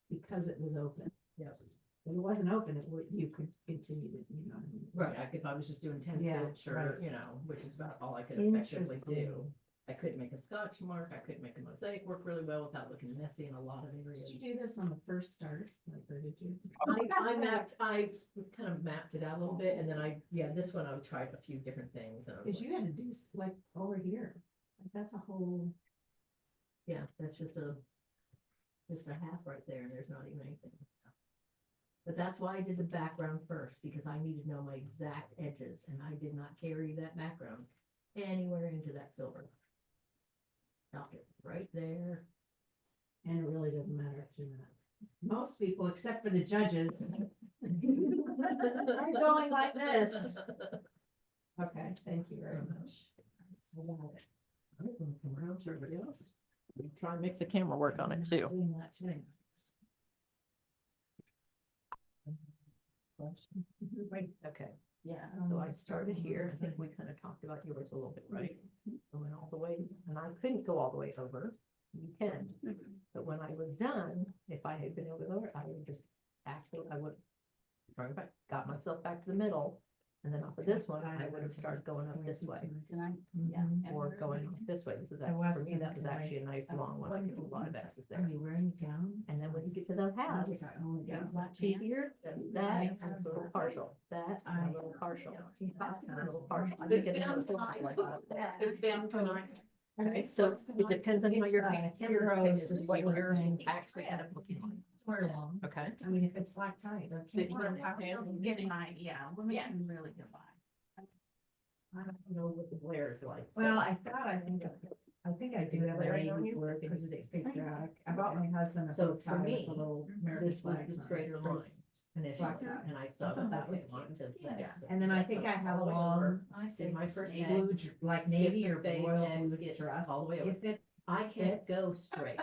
because it was open. Yep. If it wasn't open, it would, you could continue to, you know what I mean? Right, like if I was just doing 10 Yeah, stitch or, right. you know, which is about all I could effectively do. Interesting. I couldn't make a scotch mark, I couldn't make a mosaic work really well without looking messy in a lot of areas. Did you do this on the first start, like, or did you? I kind of mapped it out a little bit and then this one I tried a few different things. And I was Cause like, you had to do like over here, like that's a whole. yeah, that's just a half right there and there's not even anything. But that's why I did the background first, because I needed to know my exact edges and I did not carry that background anywhere into that silver. Stopped it right there. And it really doesn't matter if you're not. Most people, except for the judges. Are going like this. Okay, thank you very much. I got it. I'm gonna come around to everybody else. We try and make the camera work on it too. Doing that today. Okay, Yeah. so I started here. I think we kind of talked about yours a little bit, right? Going all the way, and I couldn't go all the way over. You can, but when I was done, if I had been able to go over, I would just I would got myself back to the middle. And then for this one, I would have started going up this way. Yeah. Or going this way. This is, There for was me, some that was actually a nice long one. I could do a lot of X's there. Are you wearing a gown? And then when you get to the house, that's not to here, that's that, and it's a little partial, that, and a little partial, and a little partial. I think it was something like that. It's down tonight. Okay, so it depends on how It's, you're painting. heroes, This is what sort of yours thing. actually end up looking like. Swear long. Okay, I mean, if it's black tie, they're. Did you Get my, yeah, women Yes. can really get by. I don't know what the glare is like. so- Well, I think I do have a Glaring on lady you? word because it's patriotic. I bought my husband a So bow for tie me, with a little American This was flags the on it. straighter line initially, black tie. and I saw I thought that that was was wanting to. Yeah. And then I think I have a long, Did my first blue, X, like skip navy the or space, royal X, blue get dress. all the way over. If it, I can't fits. go straight.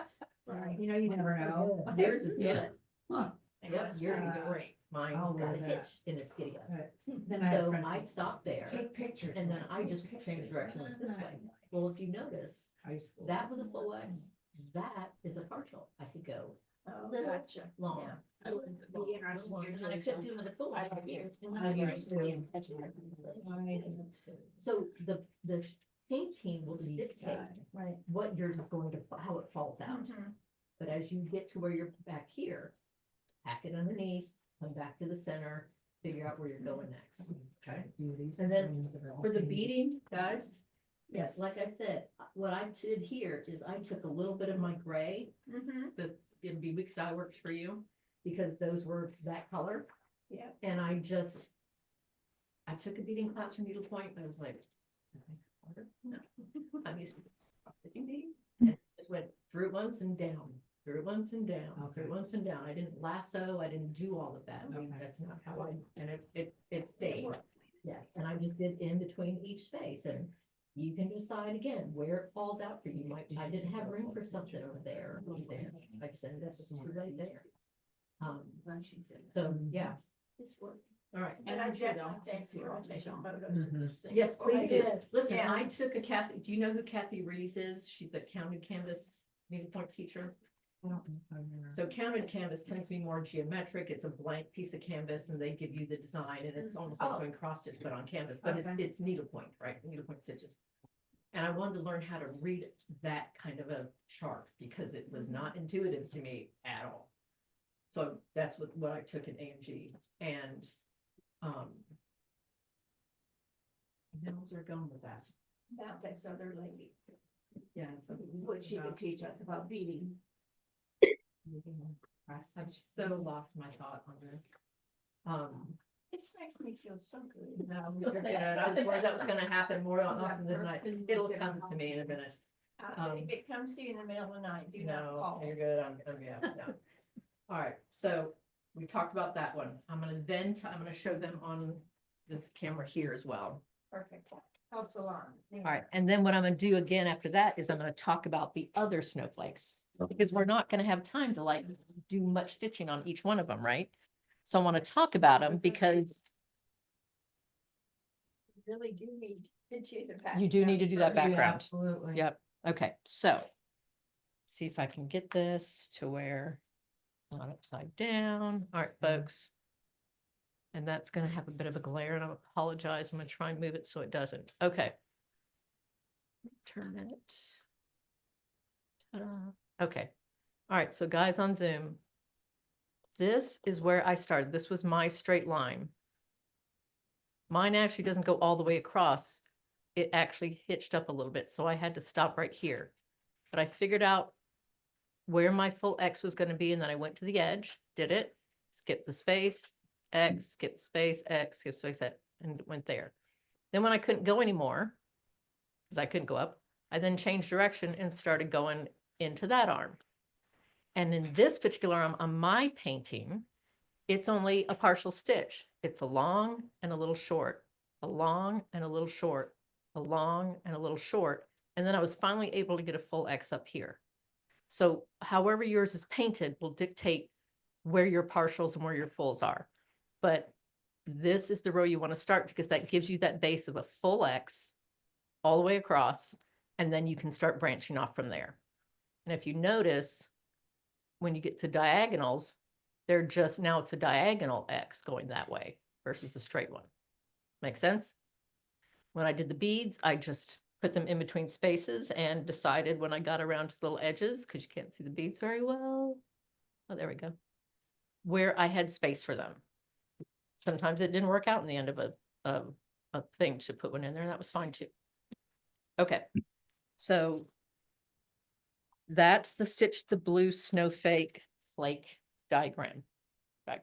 right, you know, you never know. Yours is Yeah. good. Huh. Yep, yours is Uh, great. Mine I'll got wear a that. hitch in its giddy up. Right. Then I have So friends I who stopped there take pictures. and then like, I take just pictures. changed direction and went this way. Well, if you notice, High school. that was a full X. That is a partial. I could go Oh, little gotcha. long. Yeah. I would be interested in your And then I couldn't do it with a full. I X. like you. I do too. So the painting will dictate Right. what yours is going to, how it falls out. But as you get to where you're back here, pack it underneath, come back to the center, figure out where you're going next, okay? And then for the beading, guys, yes, like I said, what I did here is I took a little bit of my gray, the it'd weak style works for you, because those were that color. Yeah. And I took a beading class from needlepoint, and I was like, no, I'm used to stitching beading, and just went through it once and down, through it once and down, through it once and down. I didn't lasso, I didn't do all of that. Okay. That's not how and it stayed. Yes, and I just did in between each space, and you can decide again where it falls out for you. I didn't have room for something over there, I said that's too right there. So, yeah, this works. All right. And I definitely think you're taking photos of this thing. Yes, please I do. did. Listen, Yeah. I took a Kathy, do you know who Kathy Rees is? She's a counted canvas needlepoint teacher. So counted canvas tends to be more geometric. It's a blank piece of canvas and they give you the design and it's almost like Oh. doing cross stitch but on canvas, but Okay. it's needlepoint, right? Needlepoint stitches. And I wanted to learn how to read that kind of a chart because it was not intuitive to me at all. So that's what I took in AMG and, how's there going with that? About this other lady, Yeah. So what she could teach us about beading. I've so lost my thought on this. It makes me feel so good. No, you're good. I was worried that was gonna happen more often than not. It'll come to me in a minute. If it comes to you in the middle of the night, do not No, call. you're good. I'm yeah, no. All right, so we talked about that one. I'm gonna show them on this camera here as well. perfect. Helps a lot. All right, and then what I'm gonna do again after that is I'm gonna talk about the other snowflakes. Because we're not gonna have time to like do much stitching on each one of them, right? So I wanna talk about them because You really do need to do the you do need to do that Yeah, background. absolutely. Yep, okay, so. See if I can get this to where it's not upside down. All right, folks. And that's gonna have a bit of a glare and I apologize. I'm gonna try and move it so it doesn't. Okay. Turn it. Ta-da. Okay. All right, so guys on Zoom. This is where I started. This was my straight line. Mine actually doesn't go all the way across. It actually hitched up a little bit, so I had to stop right here. But I figured out where my full X was going to be, and then I went to the edge, did it, skipped the space, X, skip space, X, skip space, X, and went there. Then when I couldn't go anymore, because I couldn't go up, I then changed direction and started going into that arm. And in this particular arm on my painting, it's only a partial stitch. It's a long and a little short, a long and a little short, a long and a little short. And then I was finally able to get a full X up here. So however yours is painted will dictate where your partials and where your fulls are. But this is the row you want to start because that gives you that base of a full X all the way across, and then you can start branching off from there. And if you notice, when you get to diagonals, they're just, now it's a diagonal X going that way versus a straight one. Make sense? When I did the beads, I just put them in between spaces and decided when I got around to the little edges, because you can't see the beads very well. Oh, there we go. Where I had space for them. Sometimes it didn't work out in the end of a thing to put one in there, and that was fine too. Okay, so that's the Stitch the Blue Snowflake flake diagram. All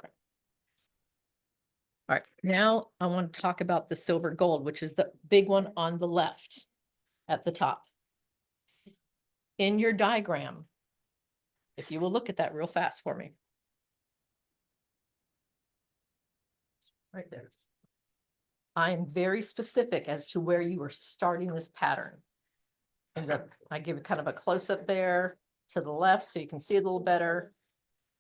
right, now I want to talk about the silver gold, which is the big one on the left at the top. In your diagram, if you will look at that real fast for me. Right there. I am very specific as to where you are starting this pattern. And I give it kind of a close up there to the left so you can see it a little better.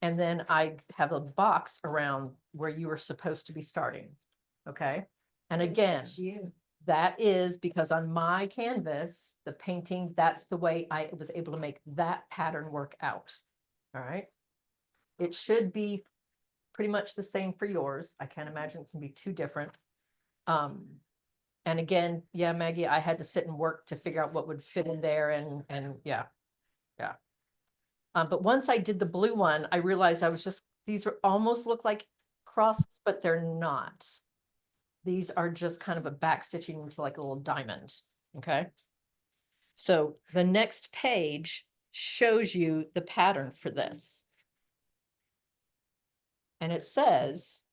And then I have a box around where you are supposed to be starting. Okay. And again, that is because on my canvas, the painting, that's the way I was able to make that pattern work out. All right. It should be pretty much the same for yours. I can't imagine it's gonna be too different. And again, yeah, Maggie, I had to sit and work to figure out what would fit in there and yeah. But once I did the blue one, I realized these are almost look like crosses, but they're not. These are just kind of a back stitching into like a little diamond. Okay. So the next page shows you the pattern for this. And it says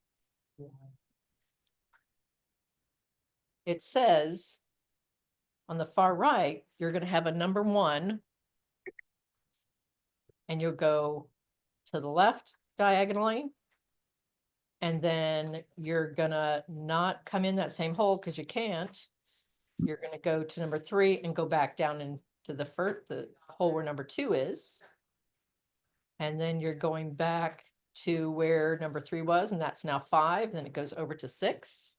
on the far right, you're going to have a number 1 and you'll go to the left diagonally. And then you're gonna not come in that same hole because you can't. You're gonna go to number 3 and go back down into the hole where number 2 is. And then you're going back to where number 3 was, and that's now 5. Then it goes over to 6.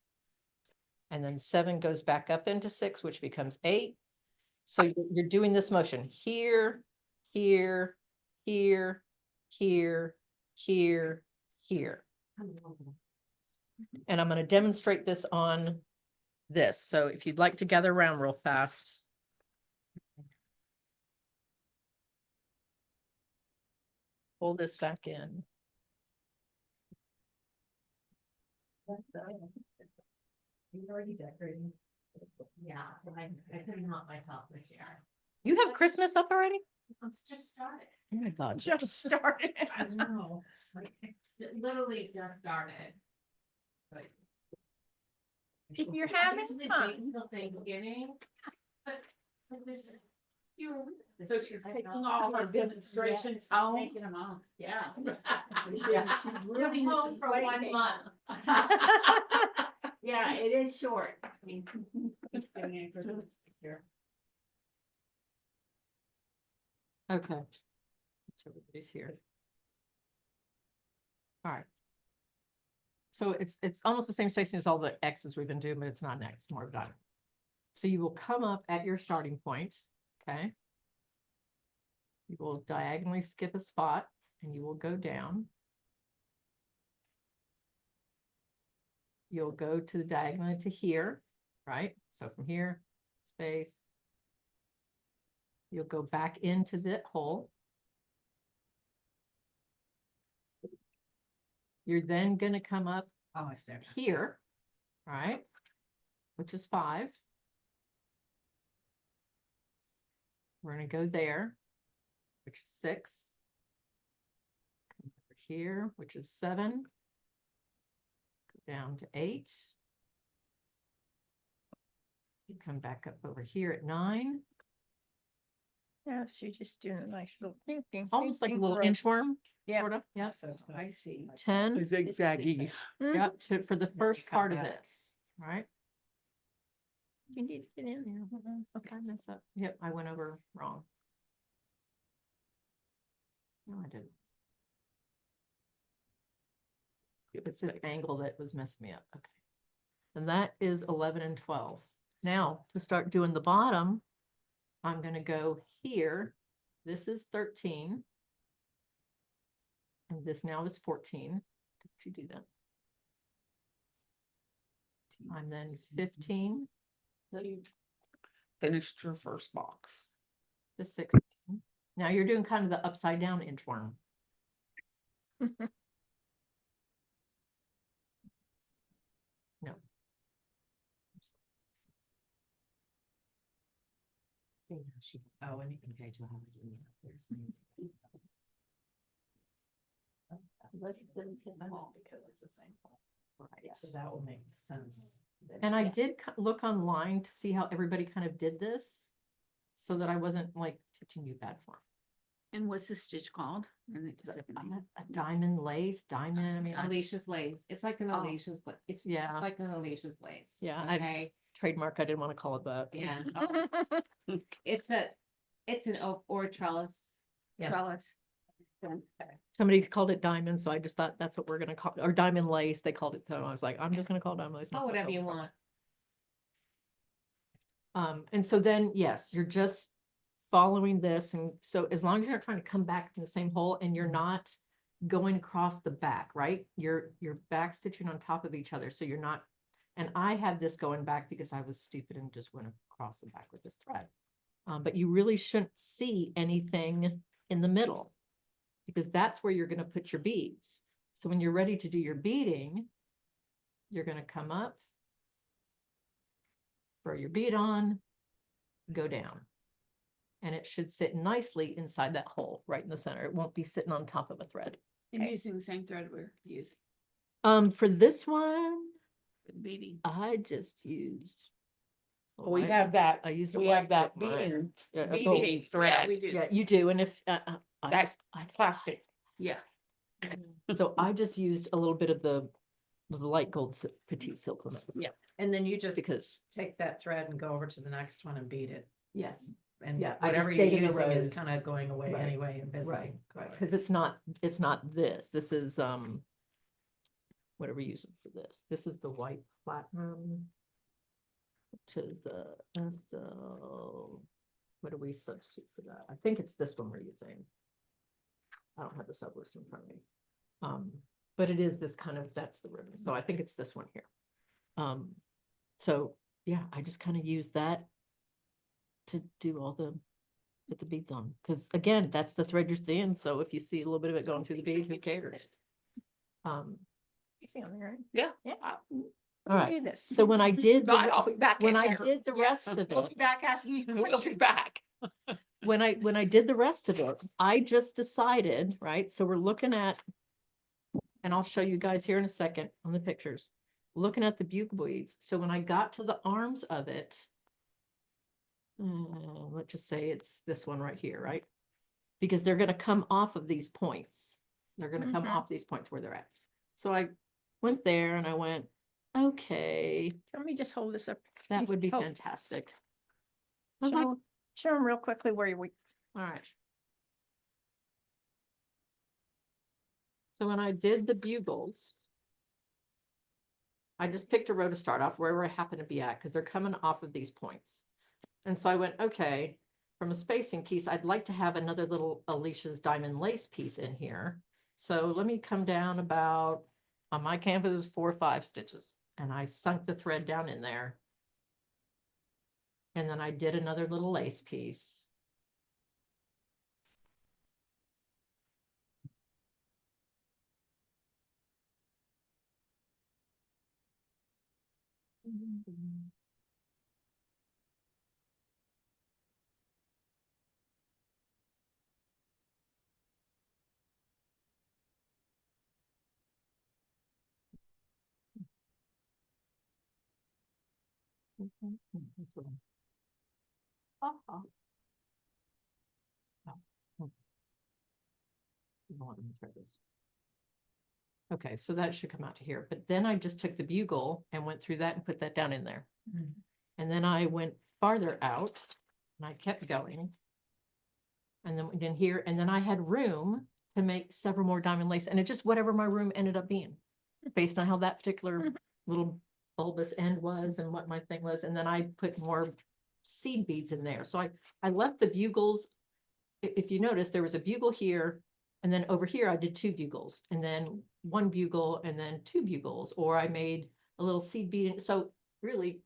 And then 7 goes back up into 6, which becomes 8. So you're doing this motion here, here, here, here, here, here. And I'm going to demonstrate this on this. So if you'd like to gather around real fast. Pull this back in. You're already decorating. Yeah, I couldn't help myself this year. You have Christmas up already? It's just started. Oh my God, just started. I know. Like, it literally just started. Like, If you're I having usually fun. wait until Thanksgiving, but like this, few weeks this So year, she's I taking felt- all her demonstrations home. Taking them off. Yeah. You'll be home for 1 month. Yeah, it is short. I mean, it's getting in for the picture. Okay. So everybody's here. All right. So it's almost the same spacing as all the X's we've been doing, but it's not an X, it's more of a diamond. So you will come up at your starting point, okay? You will diagonally skip a spot and you will go down. You'll go to the diagonal to here, right? So from here, space. You'll go back into that hole. You're then going to come up Oh, I see. here, right? Which is 5. We're going to go there, which is 6. Come over here, which is 7. Go down to 8. You come back up over here at 9. Yeah, so you're just doing a nice little thinking. Almost like a little inchworm, Yeah. sort of. Yep. I see. 10. Zigzaggy. Yep, for the first cut part of back. this, right? You need to get in there. Okay, I messed up. Yep, I went over wrong. No, I didn't. It's this angle that was messing me up. Okay. And that is 11 and 12. Now, to start doing the bottom, I'm going to go here. This is 13. And this now is 14. Did you do that? I'm then 15. Finished your first box. To 16. Now you're doing kind of the upside down inchworm. No. Oh, and you can pay to how because it's the same. Right, so that will make sense. And I did look online to see how everybody kind of did this so that I wasn't like teaching you bad form. And what's the stitch called? A diamond lace, diamond. I mean, Alicia's lace. It's like an Oh. Alicia's lace. It's Yeah. just like an Alicia's lace. Yeah, I- Okay. trademark. I didn't want to call it that. Yeah. It's an oak or a trellis. Yeah. Trellis. Somebody called it diamond, so I just thought that's what we're gonna call, or diamond lace. They called it. So I was like, I'm just gonna call it diamond lace. Oh, whatever you want. And so then, yes, you're just following this. And so as long as you're not trying to come back to the same hole and you're not going across the back, right? You're back stitching on top of each other. So you're not, and I have this going back because I was stupid and just went across the back with this thread. But you really shouldn't see anything in the middle because that's where you're going to put your beads. So when you're ready to do your beading, you're going to come up, throw your bead on, go down. And it should sit nicely inside that hole right in the center. It won't be sitting on top of a thread. And using the same thread we're using. For this one, Beading. I just used. We have that, I used. a we white have that tip mine. beading, Yeah, a beading gold. thread. We do. Yeah, you do. And if That's plastic. Yeah. So I just used a little bit of the light gold petite silk on it And then you just because take that thread and go over to the next one and beat it. yes, And Yeah, I just whatever you're stayed in the using is rows. kind of going away Right, anyway and visible. right, because it's not this. This is what are we using for this? This is the white platinum, which is what do we substitute for that? I think it's this one we're using. I don't have the sub list in front of me. But it is this kind of, that's the ribbon. So I think it's this one here. So yeah, I just kind of use that to do all put the beads on. Because again, that's the thread you're seeing. So if you see a little bit of it going through the bead, who cares? You feeling right? Yeah. Yeah. All right. Do this. So when I did I'll be back. when in I here. did the rest of We'll it, be back asking you We'll be questions. back. when I did the rest of it, I just decided, right? So we're looking at, and I'll show you guys here in a second on the pictures, looking at the bugle beads. So when I got to the arms of it, let's just say it's this one right here, right? Because they're going to come off of these points. They're going to come Mhm. off these points where they're at. So I went there and I went, Okay, Let me just hold this up. that would be Oh, fantastic. I was like, Show them real quickly where we, all right. So when I did the bugles, I just picked a row to start off wherever I happen to be at, because they're coming off of these points. And so I went, okay, from a spacing piece, I'd like to have another little Alicia's diamond lace piece in here. So let me come down about, on my canvas, 4 or 5 stitches. And I sunk the thread down in there. And then I did another little lace piece. Okay, so that should come out to here, but then I just took the bugle and went through that and put that down in there. And then I went farther out and I kept going. And then went in here, and then I had room to make several more diamond lace, and it just whatever my room ended up being, based on how that particular little bulbous end was and what my thing was. And then I put more seed beads in there. So I left the bugles. If you notice, there was a bugle here, and then over here I did 2 bugles, and then 1 bugle, and then 2 bugles, or I made a little seed bead. So really,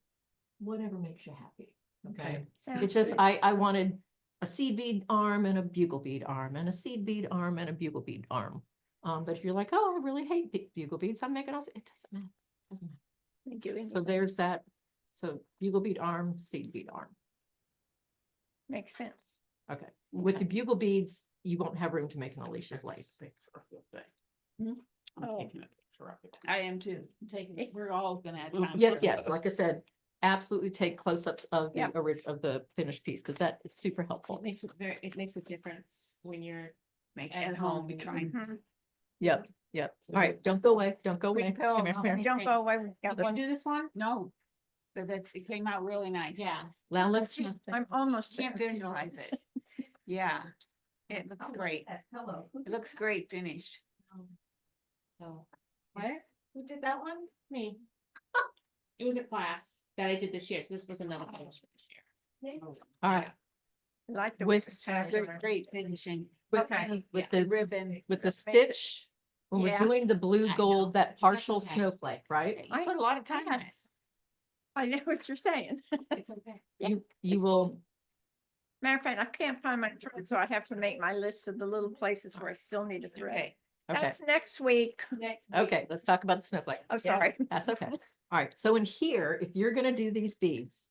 whatever makes you happy. Okay. It's just, I wanted a seed bead arm and a bugle bead arm and a seed bead arm and a bugle bead arm. But if you're like, oh, I really hate bugle beads, I'm making also, it doesn't matter. Doesn't matter. thank you. So there's that. So bugle bead arm, seed bead arm. Makes sense. Okay. With the bugle beads, you won't have room to make an Alicia's lace. I'm Oh. taking a picture of it. I am too. I'm taking it. We're all gonna have. Yes, yes. Like I said, absolutely take close-ups of the Yeah. of the finished piece, because that is super helpful. It makes a difference when you're Make at at home, home. be trying. Mhm. Yep, yep. All right, don't go away. Don't go away. Repel, Come here, come here. don't go away. We got You wanna do this one? No, but that, it came out really nice. Yeah. Now let's, I'm almost there. Can't visualize it. Yeah, it looks great. Hello. It looks great finished. So. What? Who did that one? Me. It was a class that I did this year, so this was another class for this year. all right. Like the. With- Great finishing. With- Okay. With Yeah, the, ribbon. with the Makes it- stitch, when we're Yeah. doing the blue I gold, know. that partial okay. snowflake, right? You put a lot of time in it. Yes. I know what you're saying. It's okay. You will, Matter of fact, I can't find my thread, so I have to make my list of the little places where I still need a thread. Okay. okay, That's next week. Next. okay, let's talk about the snowflake. Oh, sorry. That's okay. All right, so in here, if you're gonna do these beads,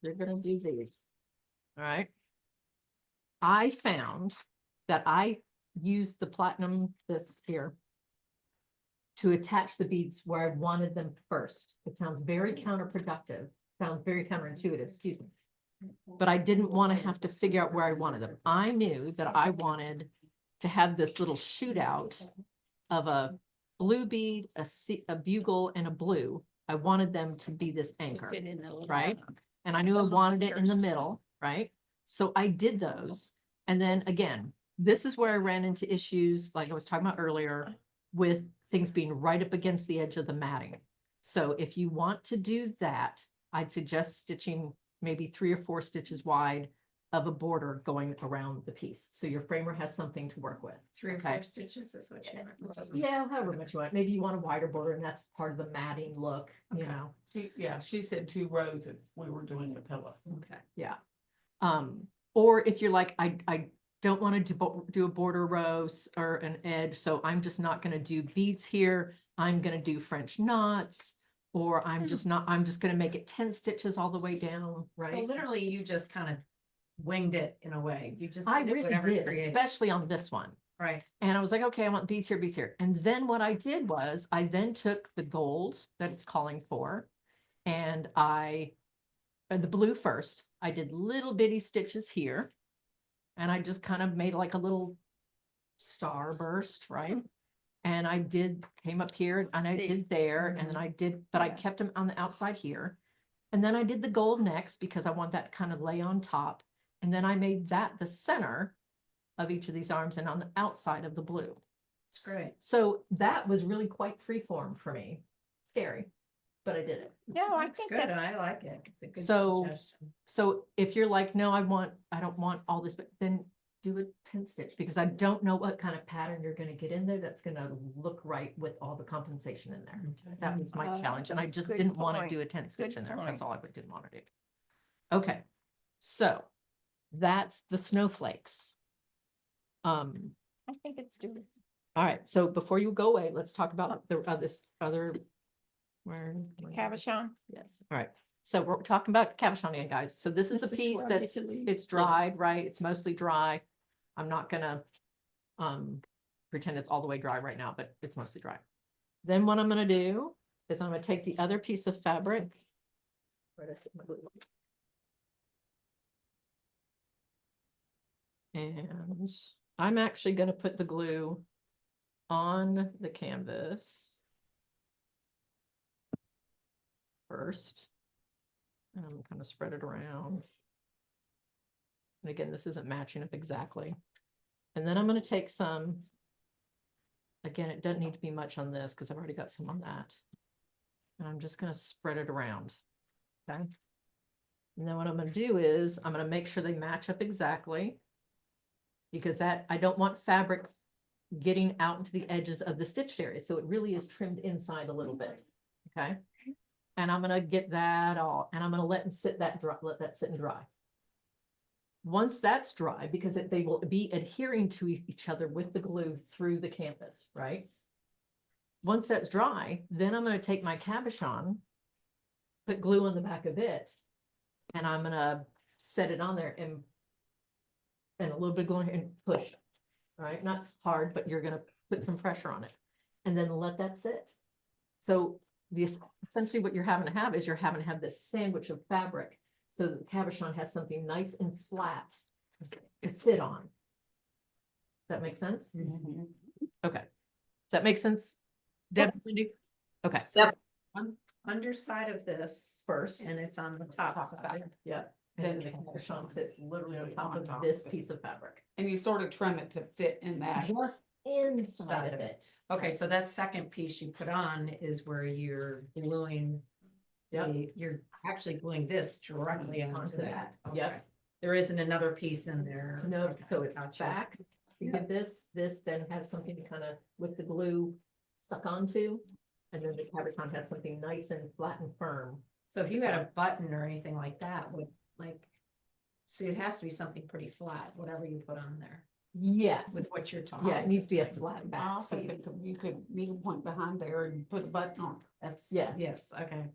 you're gonna do these. All right. I found that I used the platinum, this here, to attach the beads where I wanted them first. It sounds very counterproductive, sounds very counterintuitive, excuse me. But I didn't want to have to figure out where I wanted them. I knew that I wanted to have this little shootout of a blue bead, a bugle, and a blue. I wanted them to be this anchor, Fit in a little. right? And I knew I wanted it in the middle, right? So I did those. And then again, this is where I ran into issues, like I was talking about earlier, with things being right up against the edge of the matting. So if you want to do that, I'd suggest stitching maybe 3 or 4 stitches wide of a border going around the piece. So your framer has something to work with. 3 or Okay. 4 stitches is what you want. Yeah, however much you want. Maybe you want a wider border and that's part of the matting look, you Okay. know? Yeah, she said 2 rows if we were doing the pillow. Okay. Yeah. Or if you're like, I don't want to do a border row or an edge, so I'm just not going to do beads here. I'm going to do French knots, or I'm just going to make it 10 stitches all the way down, So right? literally you just kind of winged it in a way. You just I did it really whatever did, created. especially on this one. Right. And I was like, okay, I want beads here, beads here. And then what I did was I then took the gold that it's calling for, and the blue first. I did little bitty stitches here, and I just kind of made like a little star burst, right? And I came up here and I did there, and then I did, but I Yeah. kept them on the outside here. And then I did the gold next because I want that kind of lay on top. And then I made that the center of each of these arms and on the outside of the blue. It's great. So that was really quite freeform for me. Scary, but I did it. No, I Looks think good, and that's, I like it. It's a good So- suggestion. So if you're like, no, I don't want all this, but then do a 10 stitch, because I don't know what kind of pattern you're gonna get in there that's gonna look right with all the compensation in there. That was my challenge, and I just good didn't want to point. do a 10 stitch Good in there. point. That's all I didn't want to do. Okay, so that's the snowflakes. I think it's doable. All right, so before you go away, let's talk about this other. Where? Cabochon. Yes, all right. So we're talking about the cabochon again, guys. So this is the piece that's, it's dried, right? It's mostly dry. I'm not gonna pretend it's all the way dry right now, but it's mostly dry. Then what I'm gonna do is I'm gonna take the other piece of fabric. Where did I put my glue? And I'm actually gonna put the glue on the canvas first. And I'm kind of spread it around. And again, this isn't matching up exactly. And then I'm going to take some, again, it doesn't need to be much on this because I've already got some on that. And I'm just going to spread it around. Okay. And then what I'm going to do is I'm going to make sure they match up exactly, because that I don't want fabric getting out into the edges of the stitched area. So it really is trimmed inside a little bit. Okay. And I'm gonna get that all, and I'm gonna let that sit and dry. Once that's dry, because they will be adhering to each other with the glue through the canvas, right? Once that's dry, then I'm gonna take my cabochon, put glue on the back of it, and I'm gonna set it on there and a little bit of glue and push. All right, not hard, but you're gonna put some pressure on it, and then let that sit. So essentially what you're having to have is this sandwich of fabric, so that the cabochon has something nice and flat to sit on. Does that make sense? Okay. Does that make sense, Deb? Cindy? Okay. So Underside of this first, and it's on the top side. yeah. Then the cabochon sits literally on top of this piece of fabric. And you sort of trim it to fit in that. Just inside of it. Okay, so that second piece you put on is where you're gluing. Yep. You're actually gluing this directly onto that. Yep. Okay. There isn't another piece in there. No, Okay, so it's gotcha. back. You get this then has something to kind of, with the glue, suck onto. And then the cabochon has something nice and flat and firm. So if you had a button or anything like that, would see, it has to be something pretty flat, whatever you put on there, Yes. with what you're talking. Yeah, it needs to be a flat back. Also, you could needle point behind there and put a button on. That's, Yes. yes, okay.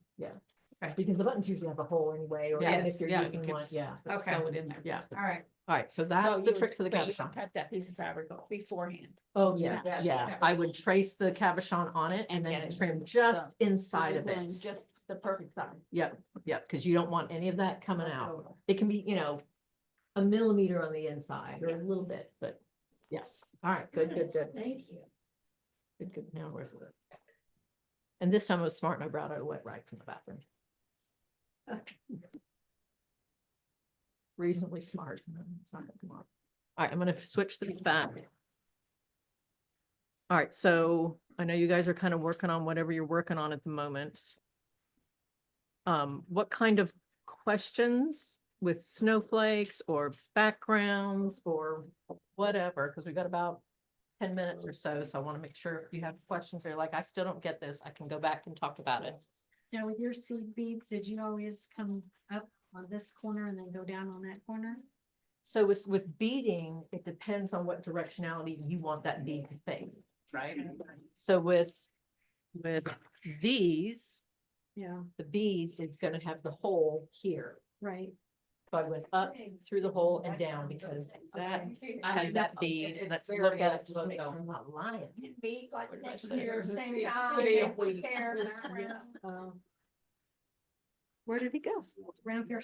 Because the buttons usually have a hole anyway, or even if Yes, you're Yeah, using you could one, yeah. Okay. sew it in there. Yeah. All right. All right, so that's the trick to the cabochon. Cut that piece of fabric off beforehand. Oh, yes, Yes. yeah. I would trace the cabochon on it and then trim just inside of it. Just the perfect size. Yep, yep, because you don't want any of that coming out. It can be, a millimeter on the inside or a little bit, but yes. All right, good. Thank you. Good. Now where's it? And this time I was smart and I brought out a wet rag from the bathroom. Reasonably smart. It's not gonna come off. All right, I'm gonna switch these back. All right, so I know you guys are kind of working on whatever you're working on at the moment. What kind of questions with snowflakes or backgrounds or whatever, because we got about 10 minutes or so. So I want to make sure if you have questions or you're like, I still don't get this, I can go back and talk about it. Now, with your seed beads, did you always come up on this corner and then go down on that corner? So with beading, it depends on what directionality you want that bead to face, right? So with these, Yeah, the bead is going to have the hole here. right. So I went up through the hole and down because that I had that bead. Let's look at it. I'm not lying. Be like What did I next say? year, same Yeah. time. Yeah. prepare This- around. Where did he go? Around your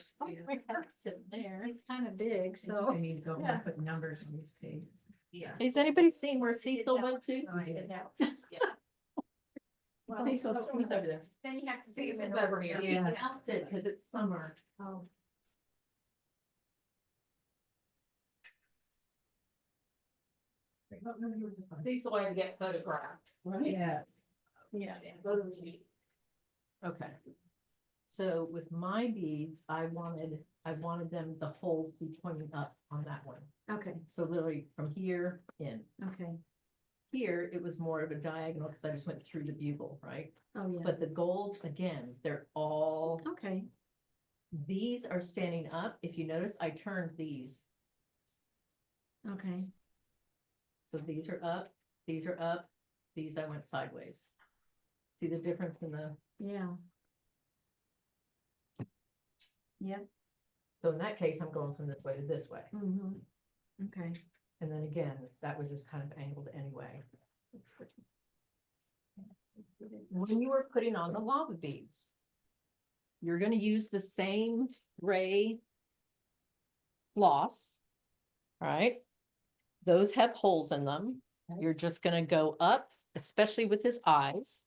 There. It's kind of big, so. I need to go and put numbers on these pages. Yeah. Has anybody seen where Cecil went to? Yeah. Well, Cecil, he's over there. then you have to. Cecil's over here. He's Yes. ousted because it's summer. Oh, Cecil had to get photographed, right? Yes. Yeah. Okay. So with my beads, I wanted them, the holes to be pointing up on that one. okay, So literally from here in. okay. Here, it was more of a diagonal because I just went through the bugle, right? Oh, yeah. But the golds, again, they're all, Okay, these are standing up. If you notice, I turned these. okay. So these are up, these are up, these I went sideways. See the difference in the, Yeah. Yep. so in that case, I'm going from this way to this way. Mm-hmm. Okay. And then again, that was just kind of angled anyway. When you are putting on the lava beads, you're going to use the same gray floss, right? Those have holes in them. You're just going to go up, especially with his eyes.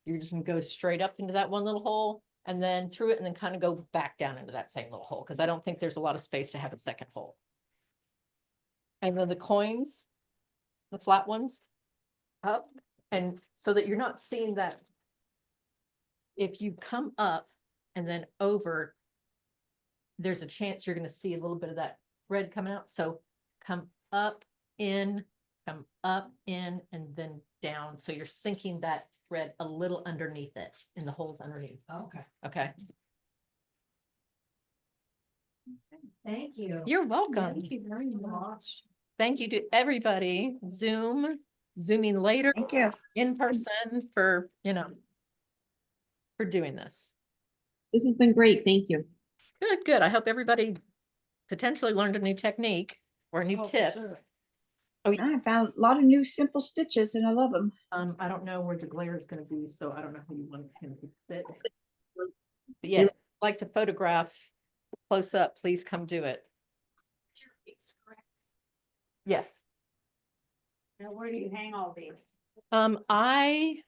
You're just going to go straight up into that one little hole and then through it and then kind of go back down into that same little hole because I don't think there's a lot of space to have a second hole. And then the coins, the flat ones, up, and so that you're not seeing that. If you come up and then over, there's a chance you're going to see a little bit of that red coming out. So come up, in, and then down. So you're sinking that thread a little underneath it, in the holes underneath. Okay. Okay. Thank you. You're welcome. Thank you very much. Thank you to everybody. Zooming later. Thank you. In person for, for doing this. This has been great. Thank you. Good. I hope everybody potentially learned a new technique or a new tip. I found a lot of new simple stitches and I love them. I don't know where the glare is going to be, so I don't know how you want him to fit. But yes, if you'd like to photograph close up, please come do it. Yes. Now, where do you hang all these? I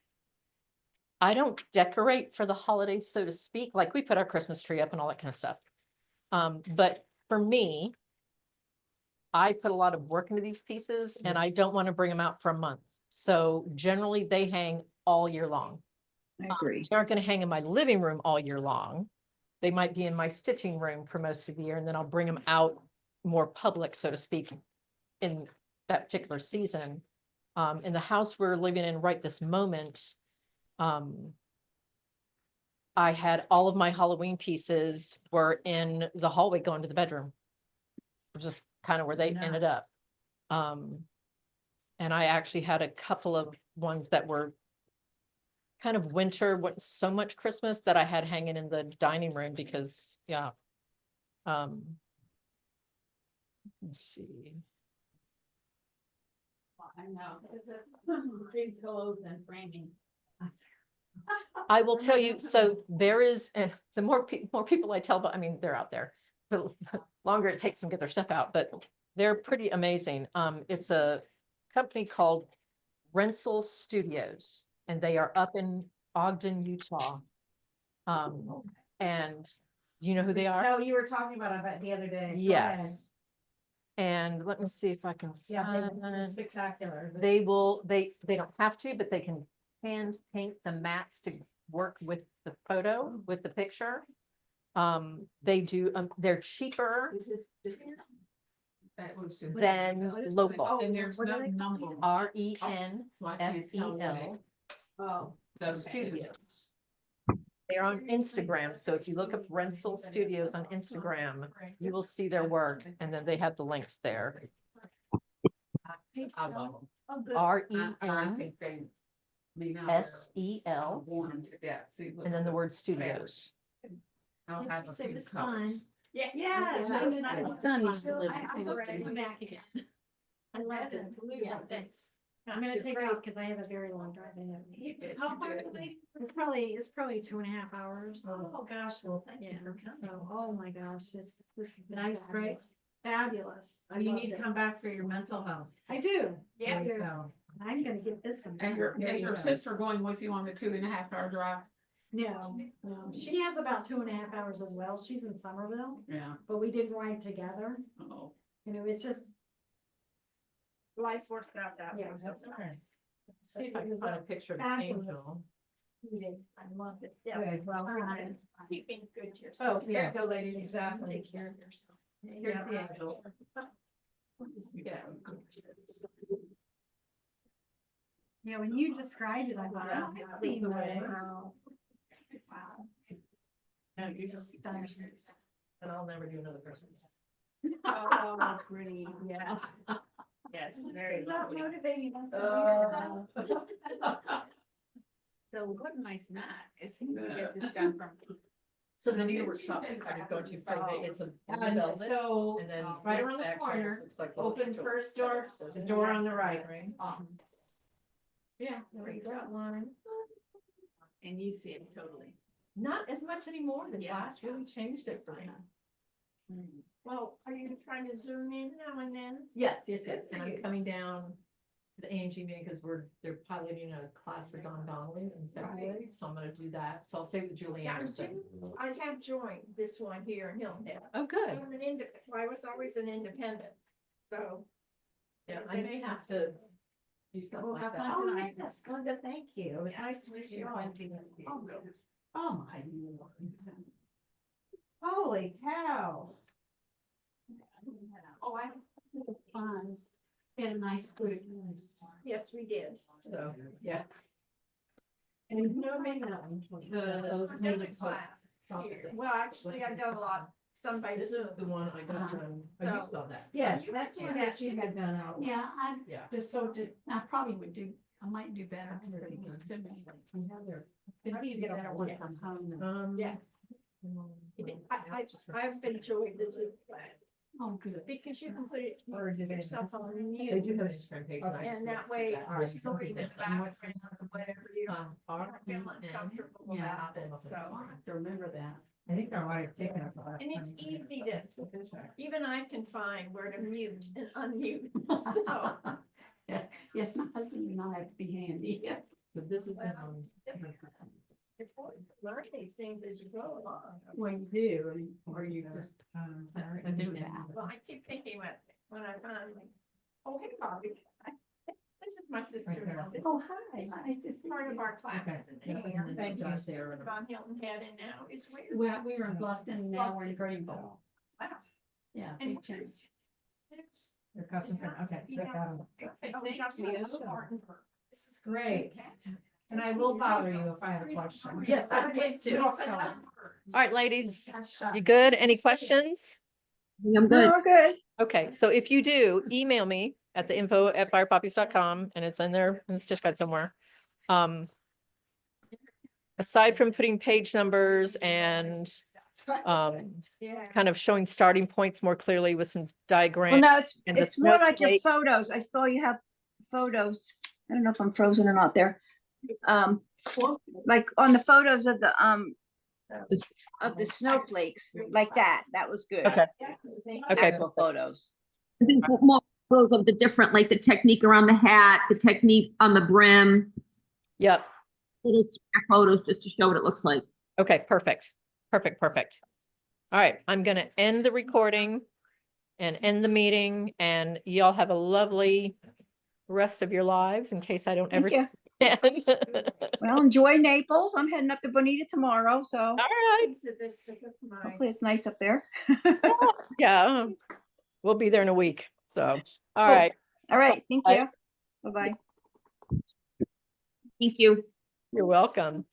don't decorate for the holidays, so to speak. Like we put our Christmas tree up and all that kind of stuff. But for me, I put a lot of work into these pieces and I don't want to bring them out for a month. So generally they hang all year long. I agree. They aren't going to hang in my living room all year long. They might be in my stitching room for most of the year, and then I'll bring them out more public, so to speak, in that particular season. In the house we're living in right this moment, I had all of my Halloween pieces were in the hallway going to the bedroom, just kind of where they ended up. And I actually had a couple of ones that were kind of winter, wasn't so much Christmas, that I had hanging in the dining room because, yeah. Let's see. I know. Big pillows and framing. I will tell you, so there is, and the more people I tell, but I mean, they're out there, the longer it takes them to get their stuff out, but they're pretty amazing. It's a company called Rensselaer Studios, and they are up in Ogden, Utah. And you know who they are? No, you were talking about it the other day. Go ahead. Yes. And let me see if I can Yeah, they're find. spectacular. They will, they don't have to, but they can hand paint the mats to work with the photo, with the picture. They do, they're cheaper than local. And there's no number. RENSEL Oh. Studios. They're on Instagram, so if you look up Rensselaer Studios on Instagram, you will see their work, and then they have the links there. I love them. Oh, good. I think they. RENSEL, Want them to death. See, look and then at the word studios. I'll have a So few it's fun. colors. Yeah. Yes, Yeah, it's it's nice. nice. Done. I I hope hope to to come come back back again. I love it. Yeah, thanks. I'm gonna take off because I have a very long drive ahead of me. How far away? It's probably 2.5 hours. Oh, gosh, well, thank you Yeah, for coming. so, oh my gosh, this is Nice, great. fabulous. I You loved need to it. come back for your mental health. I do. Yes. I do. So, I'm gonna get this one. And is your sister going with you on the 2.5 hour drive? No, no, she has about 2.5 hours as well. She's in Somerville, Yeah. but we did ride together. Oh. You know, it's just, Life works out that way. yeah, that's okay. See if I can find a picture of Fabulous. Angel. I loved it. Yeah. Good, well, Keeping good to yourself. Oh, here you go, Yes, ladies. exactly. Take care of yourself. Here's the angel. Yeah, when you described it, I thought, Yeah. oh, I've seen that. Wow. No, you just and I'll never do another person. Oh, pretty, yes. Yes, very It's not lovely. motivating us. So what a nice mat, if you can get this done from. So the new workshop I was going to Friday, it's a velvet, So, and then right this around the actually corner, just looks like little open angels. first door, the door on the right. Yeah. There you go, one. And you see it totally. Not as much anymore. The Yeah. glass really changed it for me. Well, are you trying to zoom in now and then? Yes, yes, yes. Good for And I'm you. coming down to the A&G meeting because they're piloting a class for Don Donnelly in February. So I'm gonna do that. So I'll stay with Julie Yeah, Anderson. I have joined this one here in Hilton Head. Oh, good. I'm an I was always an independent, so. Yeah, I may have to do something like that. Oh, yes, Linda, thank you. It was nice to meet you all. Oh, my. Holy cow. Oh, I fun. Had a nice group. Yes, we did. So, yeah. And no, maybe Those Another names. class here. Well, actually, I've done a lot, some by This is Zoom. the one I got from, oh, you So- saw that. Yes, that's what that you had done out. Yeah, I Yeah. just so did, I probably would do, I might do better. How do you get better work from home? Yes. I've enjoyed the Zoom class Oh, good. because you can put it Or do they- yourself on They mute. do have an Instagram page. and I just And that noticed way, that. it's going in the background or whatever, you don't feel uncomfortable Yeah. about it, so. To remember that. I think I might have taken it. And it's easy to, even I can find where to mute and unmute, so. Yes, my husband and I have to be handy. So this is, It's important to learn these things as you go along. Well, you do, or you just. I do that. Well, I keep thinking when I finally, oh, hey, Bobby. This is my sister. Oh, hi. Nice to This is see part of you. our classes is Yeah, here. and then Thank you, Josh Sarah. there. Von Hilton Head and now is where. Well, we were in Bluffton, now we're in Greenville. Wow. Yeah, And big change. Your cousin, okay. He's got expectations of Martinburg. This is great. And I will bother you if I have a question. Yes, please do. All All right, ladies, you good? Any questions? I'm good. We're good. Okay, so if you do, email me at the info@firepoppies.com and it's in there in the stitch guide somewhere. Aside from putting page numbers and kind of showing starting points more clearly with some Well, diagrams. no, and the it's more like your snowflake. photos. I saw you have photos. I don't know if I'm frozen or not there. Like on the photos of the snowflakes, like that. That was good. Okay. Okay. Actual photos. I think more photos of the different, like the technique around the hat, the technique on the brim, Yep. little square photos just to show what it looks like. Okay, perfect. Perfect, perfect. All right, I'm gonna end the recording and end the meeting, and y'all have a lovely rest of your lives in case I don't ever. Thank see you again. Well, enjoy Naples. I'm heading up to Bonita tomorrow, so All right, hopefully it's nice up there. yeah, we'll be there in a week, so, all Cool. right, All right, thank Bye. you. Bye-bye. Thank you. you're welcome.